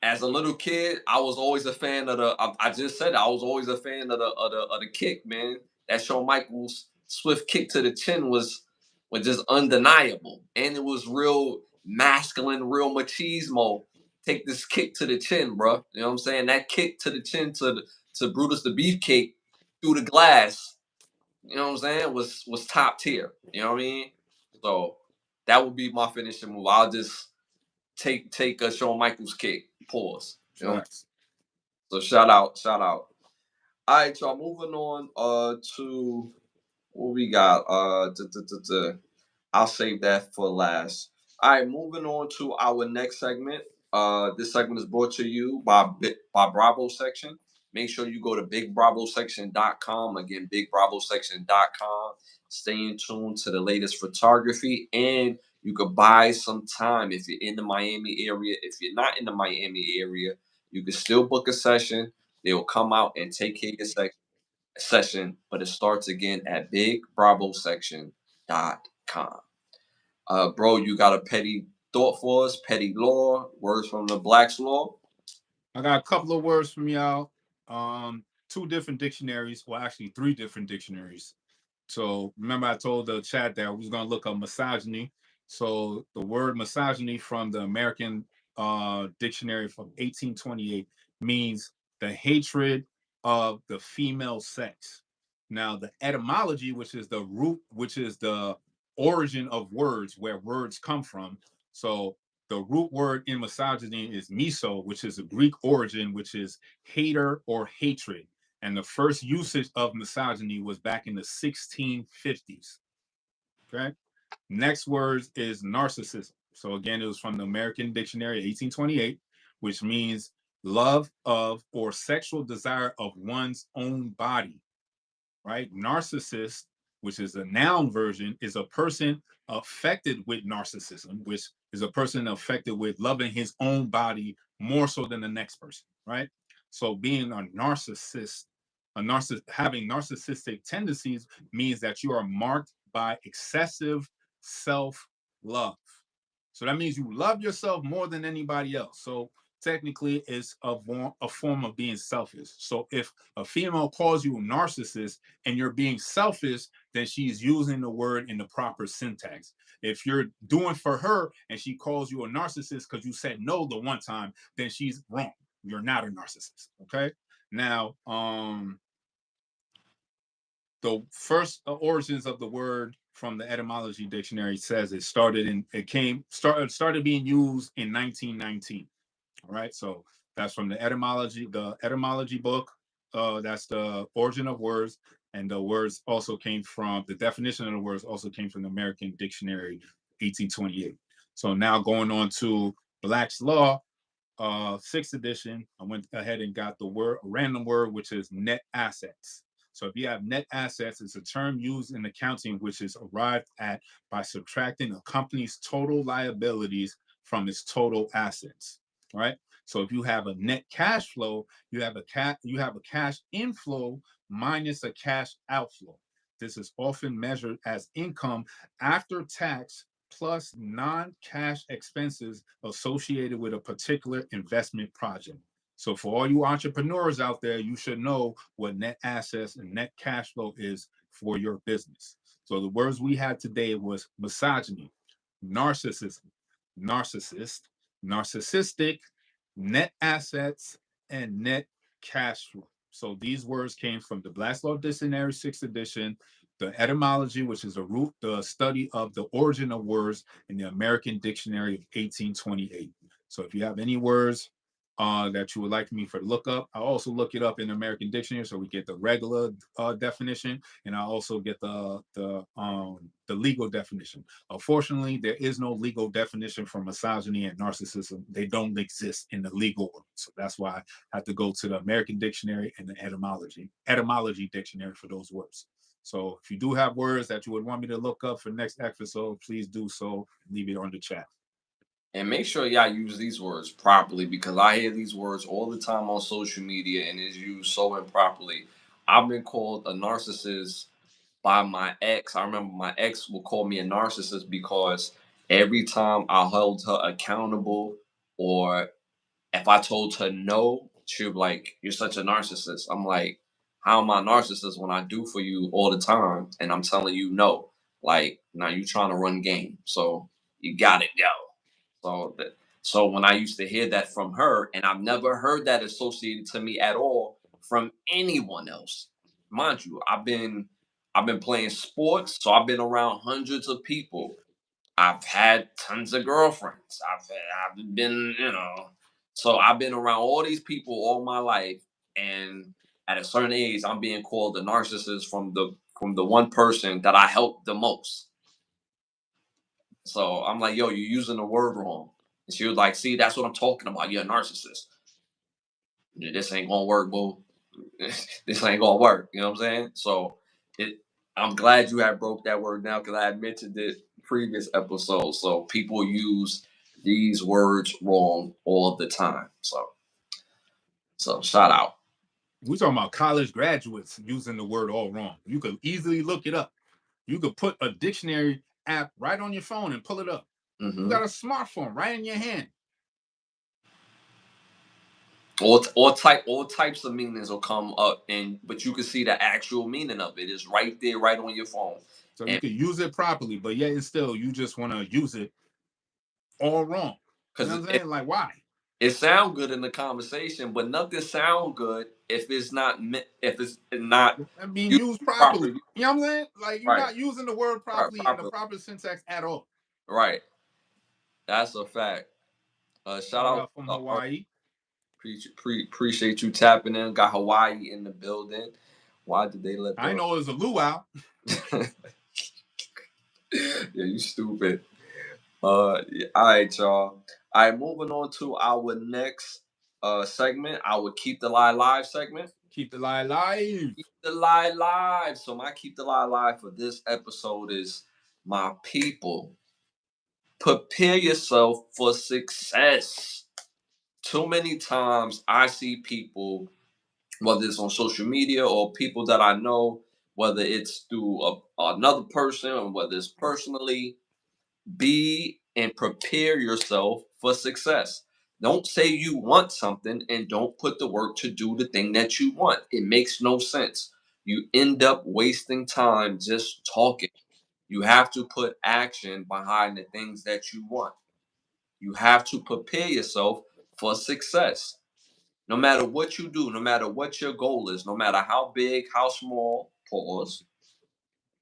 As a little kid, I was always a fan of the. I just said it, I was always a fan of the kick, man. That Shawn Michaels swift kick to the chin was just undeniable, and it was real masculine, real machismo. Take this kick to the chin, bro. You know what I'm saying? That kick to the chin to Brutus the Beefcake through the glass. You know what I'm saying? Was top tier. You know what I mean? So that would be my finishing move. I'll just take a Shawn Michaels kick. Pause. You know? So shout out. All right, y'all. Moving on to what we got. I'll save that for last. All right, moving on to our next segment. This segment is brought to you by Bravo Section. Make sure you go to bigbravosection.com. Again, bigbravosection.com. Stay in tune to the latest photography, and you could buy some time if you're in the Miami area. If you're not in the Miami area, you can still book a session. They will come out and take care of your session, but it starts again at bigbravosection.com. Bro, you got a petty thought for us? Petty law, words from the Black's Law? I got a couple of words from y'all. 2 different dictionaries. Well, actually 3 different dictionaries. So remember I told the chat that I was going to look up misogyny. So the word misogyny from the American dictionary from 1828 means the hatred of the female sex. Now the etymology, which is the root, which is the origin of words, where words come from. So the root word in misogyny is miso, which is a Greek origin, which is hater or hatred. And the first usage of misogyny was back in the 1650s. Okay. Next word is narcissism. So again, it was from the American Dictionary, 1828, which means love of or sexual desire of one's own body. Right? Narcissist, which is a noun version, is a person affected with narcissism, which is a person affected with loving his own body more so than the next person. Right? So being a narcissist, having narcissistic tendencies means that you are marked by excessive self-love. So that means you love yourself more than anybody else. So technically, it's a form of being selfish. So if a female calls you a narcissist and you're being selfish, then she's using the word in the proper syntax. If you're doing for her and she calls you a narcissist because you said no the one time, then she's wrong. You're not a narcissist. Okay. Now, the first origins of the word from the etymology dictionary says started being used in 1919. All right, so that's from the etymology book. That's the origin of words, and the words also came from the definition of the words also came from the American Dictionary, 1828. So now going on to Black's Law, sixth edition, I went ahead and got the word, a random word, which is net assets. So if you have net assets, it's a term used in accounting which is arrived at by subtracting a company's total liabilities from its total assets. Right. So if you have a net cash flow, you have a cash inflow minus a cash outflow. This is often measured as income after tax plus non-cash expenses associated with a particular investment project. So for all you entrepreneurs out there, you should know what net assets and net cash flow is for your business. So the words we had today was misogyny, narcissism, narcissist, narcissistic, net assets, and net cash flow. So these words came from the Black's Law Dictionary, 6th edition, the etymology, which is the study of the origin of words in the American Dictionary of 1828. So if you have any words that you would like me for look up, I'll also look it up in the American Dictionary so we get the regular definition, and I'll also get the legal definition. Unfortunately, there is no legal definition for misogyny and narcissism. They don't exist in the legal world. So that's why I have to go to the American Dictionary and the etymology dictionary for those words. So if you do have words that you would want me to look up for next episode, please do so. Leave it on the chat. And make sure y'all use these words properly, because I hear these words all the time on social media and it's used so improperly. I've been called a narcissist by my ex. I remember my ex would call me a narcissist because every time I held her accountable, or if I told her no, she would be like, "You're such a narcissist." I'm like, "How am I a narcissist when I do for you all the time and I'm telling you no?" Like, now you trying to run game. So you got it, yo. So when I used to hear that from her, and I've never heard that associated to me at all from anyone else. Mind you, I've been playing sports, so I've been around hundreds of people. I've had tons of girlfriends. I've been, so I've been around all these people all my life, and at a certain age, I'm being called a narcissist from the one person that I helped the most. So I'm like, yo, you're using the word wrong. And she was like, see, that's what I'm talking about. You're a narcissist. Yeah, this ain't gonna work, boo. This ain't gonna work. You know what I'm saying? So it I'm glad you had broke that word down, because I had mentioned it previous episodes. So people use these words wrong all the time. So shout out. We're talking about college graduates using the word all wrong. You could easily look it up. You could put a dictionary app right on your phone and pull it up. You Hmm. got a smartphone right in your hand. All types of meanings will come up, and but you can see the actual meaning of it is right there, right on your phone. So you And could use it properly, but yet and still you just want to use it all wrong. You know because what I'm saying? Like, why? it sound good in the conversation, but nothing sound good if it's not if it's not And being used used properly. properly. You know what I'm saying? Like, you're Right, not using the word right, properly in the properly. proper syntax at all. Right, that's a fact. Shout Shout out out from to Art. Hawaii. Appreciate you tapping in. Got Hawaii in the building. Why did they let I the? know it was a luau. Yeah, you stupid. Yeah, all right, y'all. All right, moving on to our next segment. Our Keep the Lie Live segment. Keep the lie alive. Keep the Lie Live. So my Keep the Lie Live for this episode is, my people, prepare yourself for success. Too many times I see people, whether it's on social media or people that I know, whether it's through another person or whether it's personally, be and prepare yourself for success. Don't say you want something and don't put the work to do the thing that you want. It makes no sense. You end up wasting time just talking. You have to put action behind the things that you want. You have to prepare yourself for success. No matter what you do, no matter what your goal is, no matter how big, how small, pause,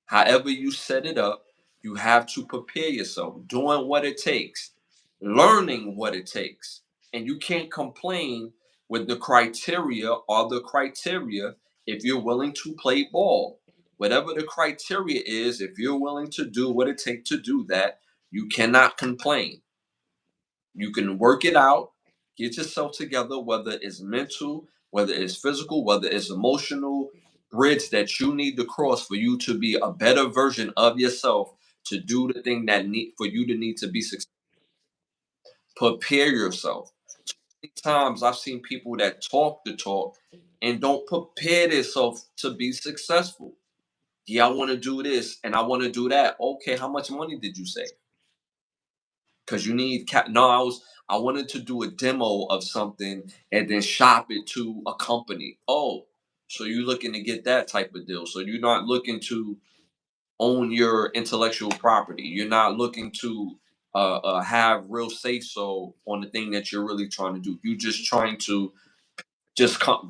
however you set it up, you have to prepare yourself, doing what it takes, learning what it takes. And you can't complain with the criteria or the criteria if you're willing to play ball. Whatever the criteria is, if you're willing to do what it takes to do that, you cannot complain. You can work it out, get yourself together, whether it's mental, whether it's physical, whether it's emotional, bridge that you need to cross for you to be a better version of yourself to do the thing that need for you to need to be successful. Prepare yourself. Times I've seen people that talk the talk and don't prepare themselves to be successful. Yeah, I want to do this and I want to do that. Okay, how much money did you save? Because you need no, I wanted to do a demo of something and then shop it to a company. Oh, so you're looking to get that type of deal. So you're not looking to own your intellectual property. You're not looking to have real say so on the thing that you're really trying to do. You're just trying to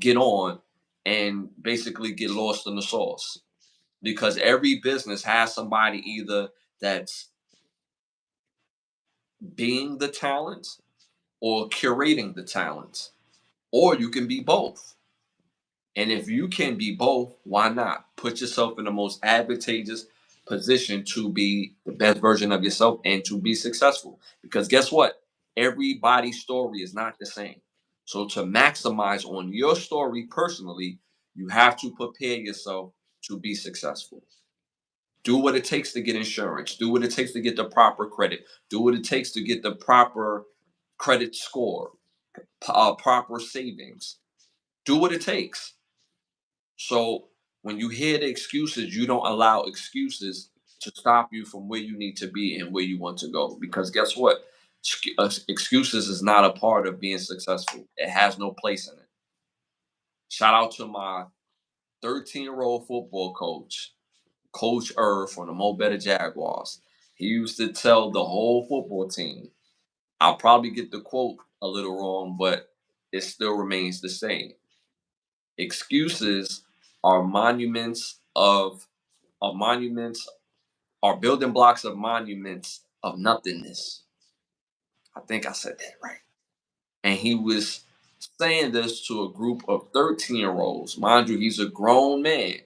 get on and basically get lost in the sauce, because every business has somebody either that's being the talent or curating the talents, or you can be both. And if you can be both, why not put yourself in the most advantageous position to be the best version of yourself and to be successful? Because guess what? Everybody's story is not the same. So to maximize on your story personally, you have to prepare yourself to be successful. Do what it takes to get insurance. Do what it takes to get the proper credit. Do what it takes to get the proper credit score, proper savings. Do what it takes. So when you hear the excuses, you don't allow excuses to stop you from where you need to be and where you want to go. Because guess what? Excuses is not a part of being successful. It has no place in it. Shout out to my 13-year-old football coach, Coach Irv from the Mo Better Jaguars. He used to tell the whole football team, I'll probably get the quote a little wrong, but it still remains the same. Excuses are monuments are building blocks of monuments of nothingness. I think I said that right. And he was saying this to a group of 13-year-olds. Mind you, he's a grown man.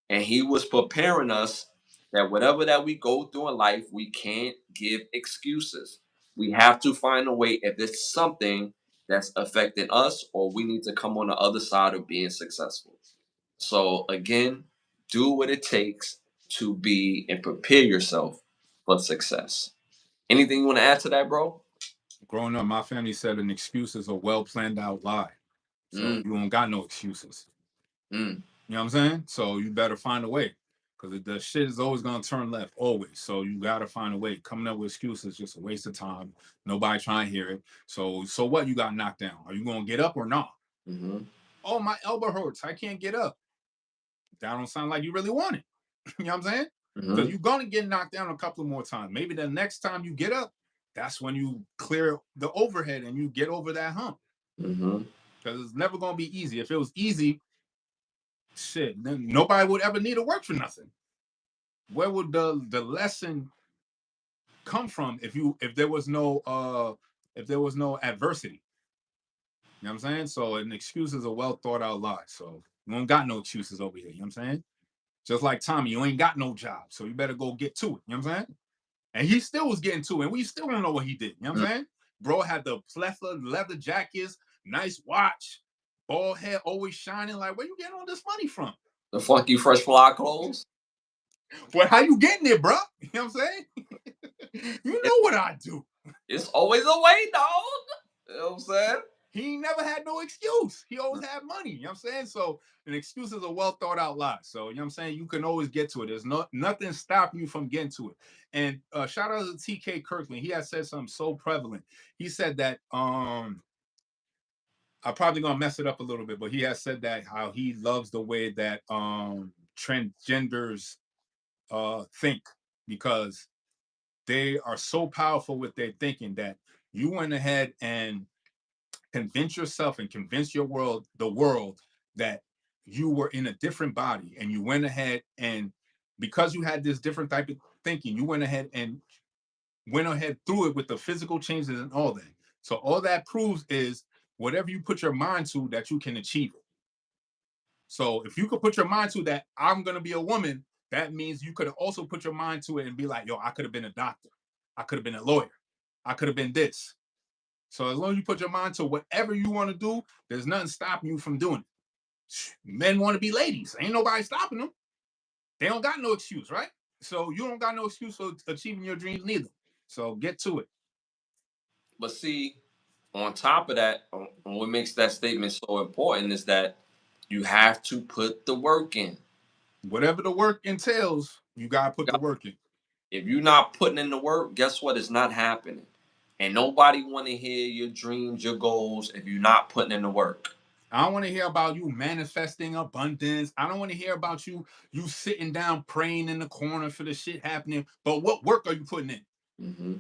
And he was preparing us that whatever that we go through in life, we can't give excuses. We have to find a way if it's something that's affecting us, or we need to come on the other side of being successful. So again, do what it takes to be and prepare yourself for success. Anything you want to add to that, bro? Growing up, my family said an excuse is a well planned out lie. So Mm, you don't got no excuses. mm, You know what I'm saying? So you better find a way. Because the shit is always gonna turn left, always. So you gotta find a way. Coming up with excuses is just a waste of time. Nobody trying to hear it. So what? You got knocked down? Are you gonna get up or not? mm-hmm, Oh, my elbow hurts. I can't get up. That don't sound like you really want it. You know what I'm saying? Because mm-hmm, you're gonna get knocked down a couple more times. Maybe the next time you get up, that's when you clear the overhead and you get over that hump. mm-hmm, Because it's never gonna be easy. If it was easy, shit, then nobody would ever need to work for nothing. Where would the lesson come from if there was no adversity? You know what I'm saying? So an excuse is a well thought out lie. So you don't got no excuses over here. You know what I'm saying? Just like Tommy, you ain't got no job, so you better go get to it. You know what I'm saying? And he still was getting to it, and we still don't know what he did. You know what I'm saying? Bro had the plethora leather jackets, nice watch, bald head, always shining. Like, where you getting all this money from? the funky fresh fly clothes. Well, how you getting it, bro? You know what I'm saying? You It, know what I do. it's always a way, dog. You know what I'm saying? he never had no excuse. He always had money. You know what I'm saying? So an excuse is a well thought out lie. So you know what I'm saying? You can always get to it. There's nothing stopping you from getting to it. And shout out to TK Kirkland. He has said something so prevalent. He said that I'm probably gonna mess it up a little bit, but he has said that how he loves the way that transgenders think, because they are so powerful with their thinking that you went ahead and convince yourself and convince the world that you were in a different body, and you went ahead and, because you had this different type of thinking, you went ahead through it with the physical changes and all that. So all that proves is whatever you put your mind to, that you can achieve it. So if you could put your mind to that, I'm going to be a woman, that means you could also put your mind to it and be like, yo, I could have been a doctor. I could have been a lawyer. I could have been this. So as long as you put your mind to whatever you want to do, there's nothing stopping you from doing it. Men want to be ladies. Ain't nobody stopping them. They don't got no excuse, right? So you don't got no excuse for achieving your dreams neither. So get to it. But see, on top of that, what makes that statement so important is that you have to put the work in. Whatever the work entails, you gotta put the work in. If you're not putting in the work, guess what? It's not happening. And nobody want to hear your dreams, your goals, if you're not putting in the work. I don't want to hear about you manifesting abundance. I don't want to hear about you sitting down praying in the corner for the shit happening. But what work are you putting in? Mm-hmm.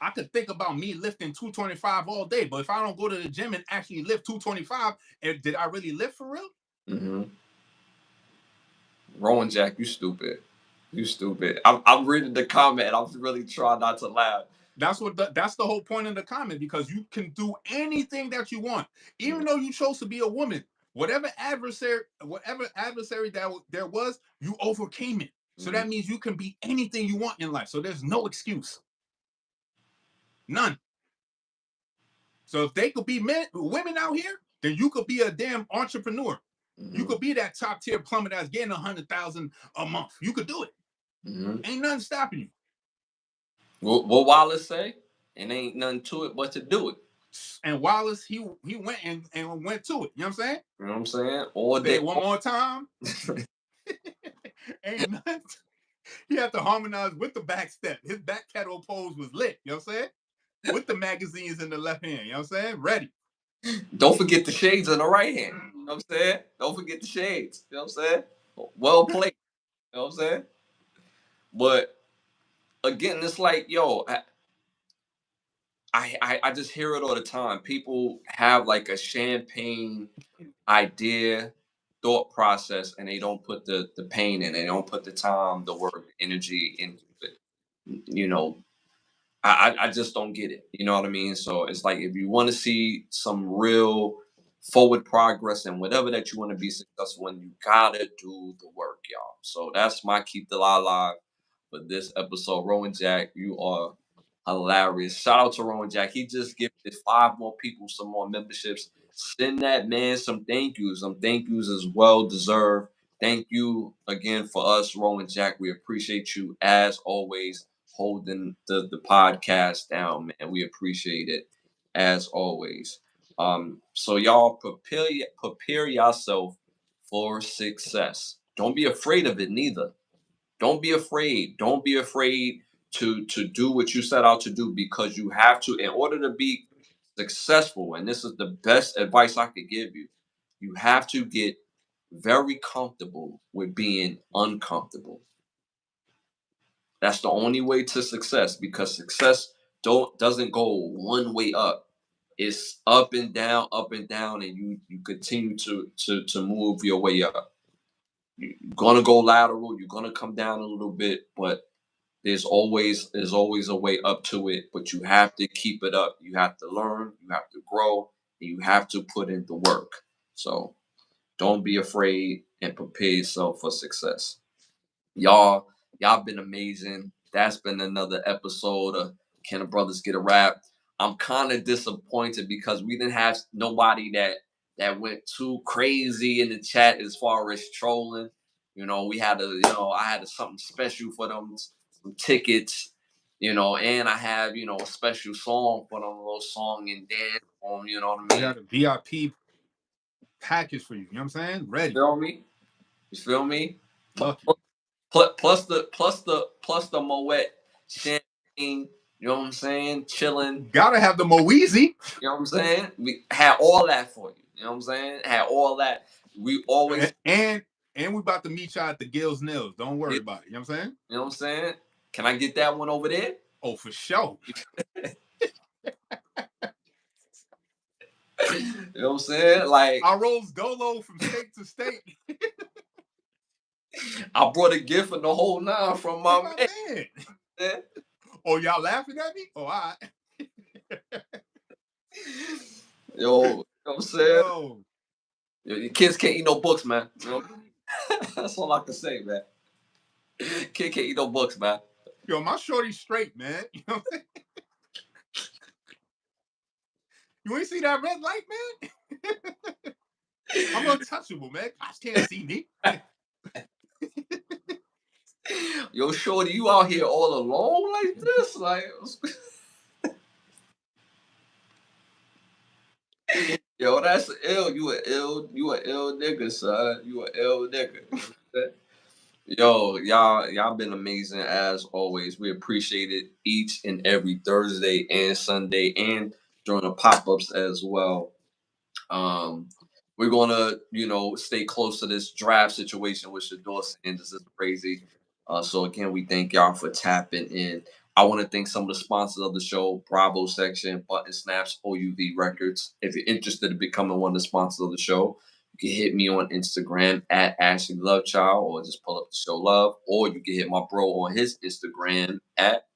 I could think about me lifting 225 all day, but if I don't go to the gym and actually lift 225, did I really lift for real? Mm-hmm. Rowan Jack, you stupid. You stupid. I'm reading the comment and I'm really trying not to laugh. That's the whole point of the comment, because you can do anything that you want, even though you chose to be a woman. Whatever adversary that there was, you overcame it. So that means you can be anything you want in life. So there's no excuse. None. So if they could be women out here, then you could be a damn entrepreneur. You could be that top tier plumber that's getting 100,000 a month. You could do it. Ain't nothing stopping you. What Wallace say? And ain't nothing to it but to do it. And Wallace, he went and went to it. You know what I'm saying? You know what I'm saying? All Say day. it one more time. Ain't nothing. He had to harmonize with the back step. His back kettle pose was lit. You know what I'm saying? With the magazines in the left hand. You know what I'm saying? Ready. Don't forget the shades in the right hand. You know what I'm saying? Don't forget the shades. You know what I'm saying? Well played. You know what I'm saying? But again, it's like, yo, I just hear it all the time. People have like a champagne idea, thought process, and they don't put the pain in. They don't put the time, the work, the energy into it. You know, I just don't get it. You know what I mean? So it's like, if you want to see some real forward progress and whatever that you want to be successful in, you gotta do the work, y'all. So that's my keep the lie alive for this episode. Rowan Jack, you are hilarious. Shout out to Rowan Jack. He just gifted 5 more people some more memberships. Send that man some thank yous. Some thank yous is well deserved. Thank you again for us, Rowan Jack. We appreciate you as always, holding the podcast down, man. We appreciate it as always. So y'all prepare yourself for success. Don't be afraid of it neither. Don't be afraid. Don't be afraid to do what you set out to do, because you have to, in order to be successful. And this is the best advice I could give you. You have to get very comfortable with being uncomfortable. That's the only way to success, because success doesn't go one way up. It's up and down, and you continue to move your way up. You're gonna go lateral, you're gonna come down a little bit, but there's always a way up to it. But you have to keep it up. You have to learn, you have to grow, and you have to put in the work. So don't be afraid and prepare yourself for success. Y'all been amazing. That's been another episode of Can the Brothers Get a Rap? I'm kind of disappointed because we didn't have nobody that went too crazy in the chat as far as trolling. I had something special for them, some tickets. and I have, a special song for them, a little song and dance for them, you know what I We mean? got a VIP package for you. You know what I'm saying? Ready. Feel me? You feel me? Lucky. Plus the Moet champagne, you know what I'm saying? Chilling. Gotta have the Moeezy. You know what I'm saying? We had all that for you. You know what I'm saying? Had all that. We always And we about to meet y'all at the Gills Nils. Don't worry about it. You know what I'm saying? You know what I'm saying? Can I get that one over there? Oh, for sure. You know what I'm saying? Like, I rolls Dolo from state to state. I brought a gift and the whole nine from my man. Man. Oh, y'all laughing at me? Oh, all right. Yo, you know what I'm saying? Yo. Your kids can't eat no books, man. You know? That's all I can say, man. Kid can't eat no books, man. Yo, my shorty's straight, man. You know what I'm saying? You ain't see that red light, man? I'm untouchable, man. Cops can't see me. Yo, shorty, you out here all alone like this? Like, yo, that's ill. You a ill nigga, son. You a ill nigga. Yo, y'all been amazing as always. We appreciate it each and every Thursday and Sunday and during the pop-ups as well. We're gonna, stay close to this draft situation with Shador Sanders. Is crazy. So again, we thank y'all for tapping in. I want to thank some of the sponsors of the show: Bravo Section, Button Snaps, OUV Records. If you're interested in becoming one of the sponsors of the show, you can hit me on Instagram at Ashley Lovechild, or just pull up the show Love, or you can hit my bro on his Instagram at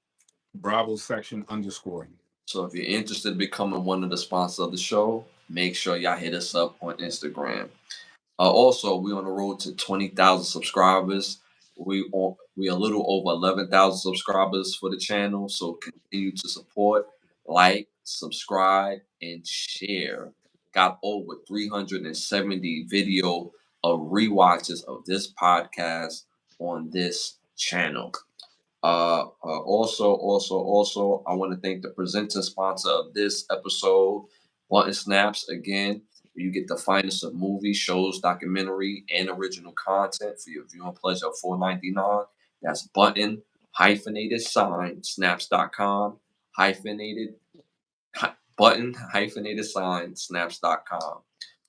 Bravo Section _. So if you're interested in becoming one of the sponsors of the show, make sure y'all hit us up on Instagram. Also, we're on the road to 20,000 subscribers. We a little over 11,000 subscribers for the channel. So continue to support, like, subscribe, and share. Got over 370 video of rewatches of this podcast on this channel. Also, I want to thank the presenter sponsor of this episode, Button Snaps. Again, you get the finest of movies, shows, documentary, and original content for your viewing pleasure of $4.99. That's button hyphenated sign snaps.com hyphenated button hyphenated sign snaps.com.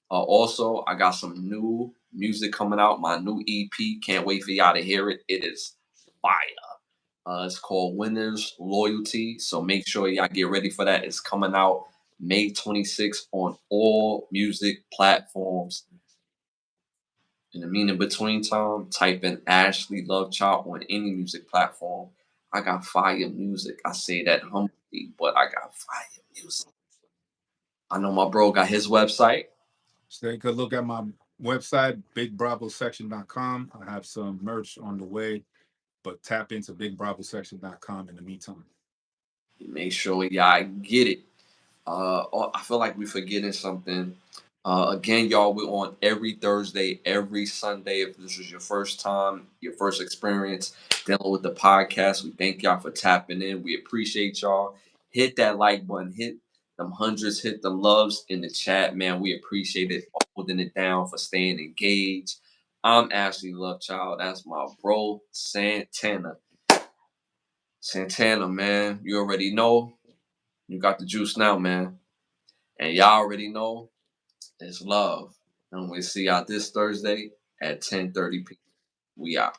Also, I got some new music coming out. My new EP. Can't wait for y'all to hear it. It is fire. It's called Winners Loyalty. So make sure y'all get ready for that. It's coming out May 26th on all music platforms. In the between time, type in Ashley Lovechild on any music platform. I got fire music. I say that humbly, but I got fire music. I know my bro got his website. So take a look at my website, bigbravosection.com. I have some merch on the way, but tap into bigbravosection.com in the meantime. Make sure y'all get it. I feel like we're forgetting something. Again, y'all, we're on every Thursday, every Sunday. If this was your first time, your first experience dealing with the podcast, we thank y'all for tapping in. We appreciate y'all. Hit that like button, hit them hundreds, hit them loves in the chat, man. We appreciate it, holding it down, for staying engaged. I'm Ashley Lovechild. That's my bro, Santana. Santana, man, you already know. You got the juice now, man. And y'all already know it's love. And we'll see y'all this Thursday at 10:30 p.m. We out.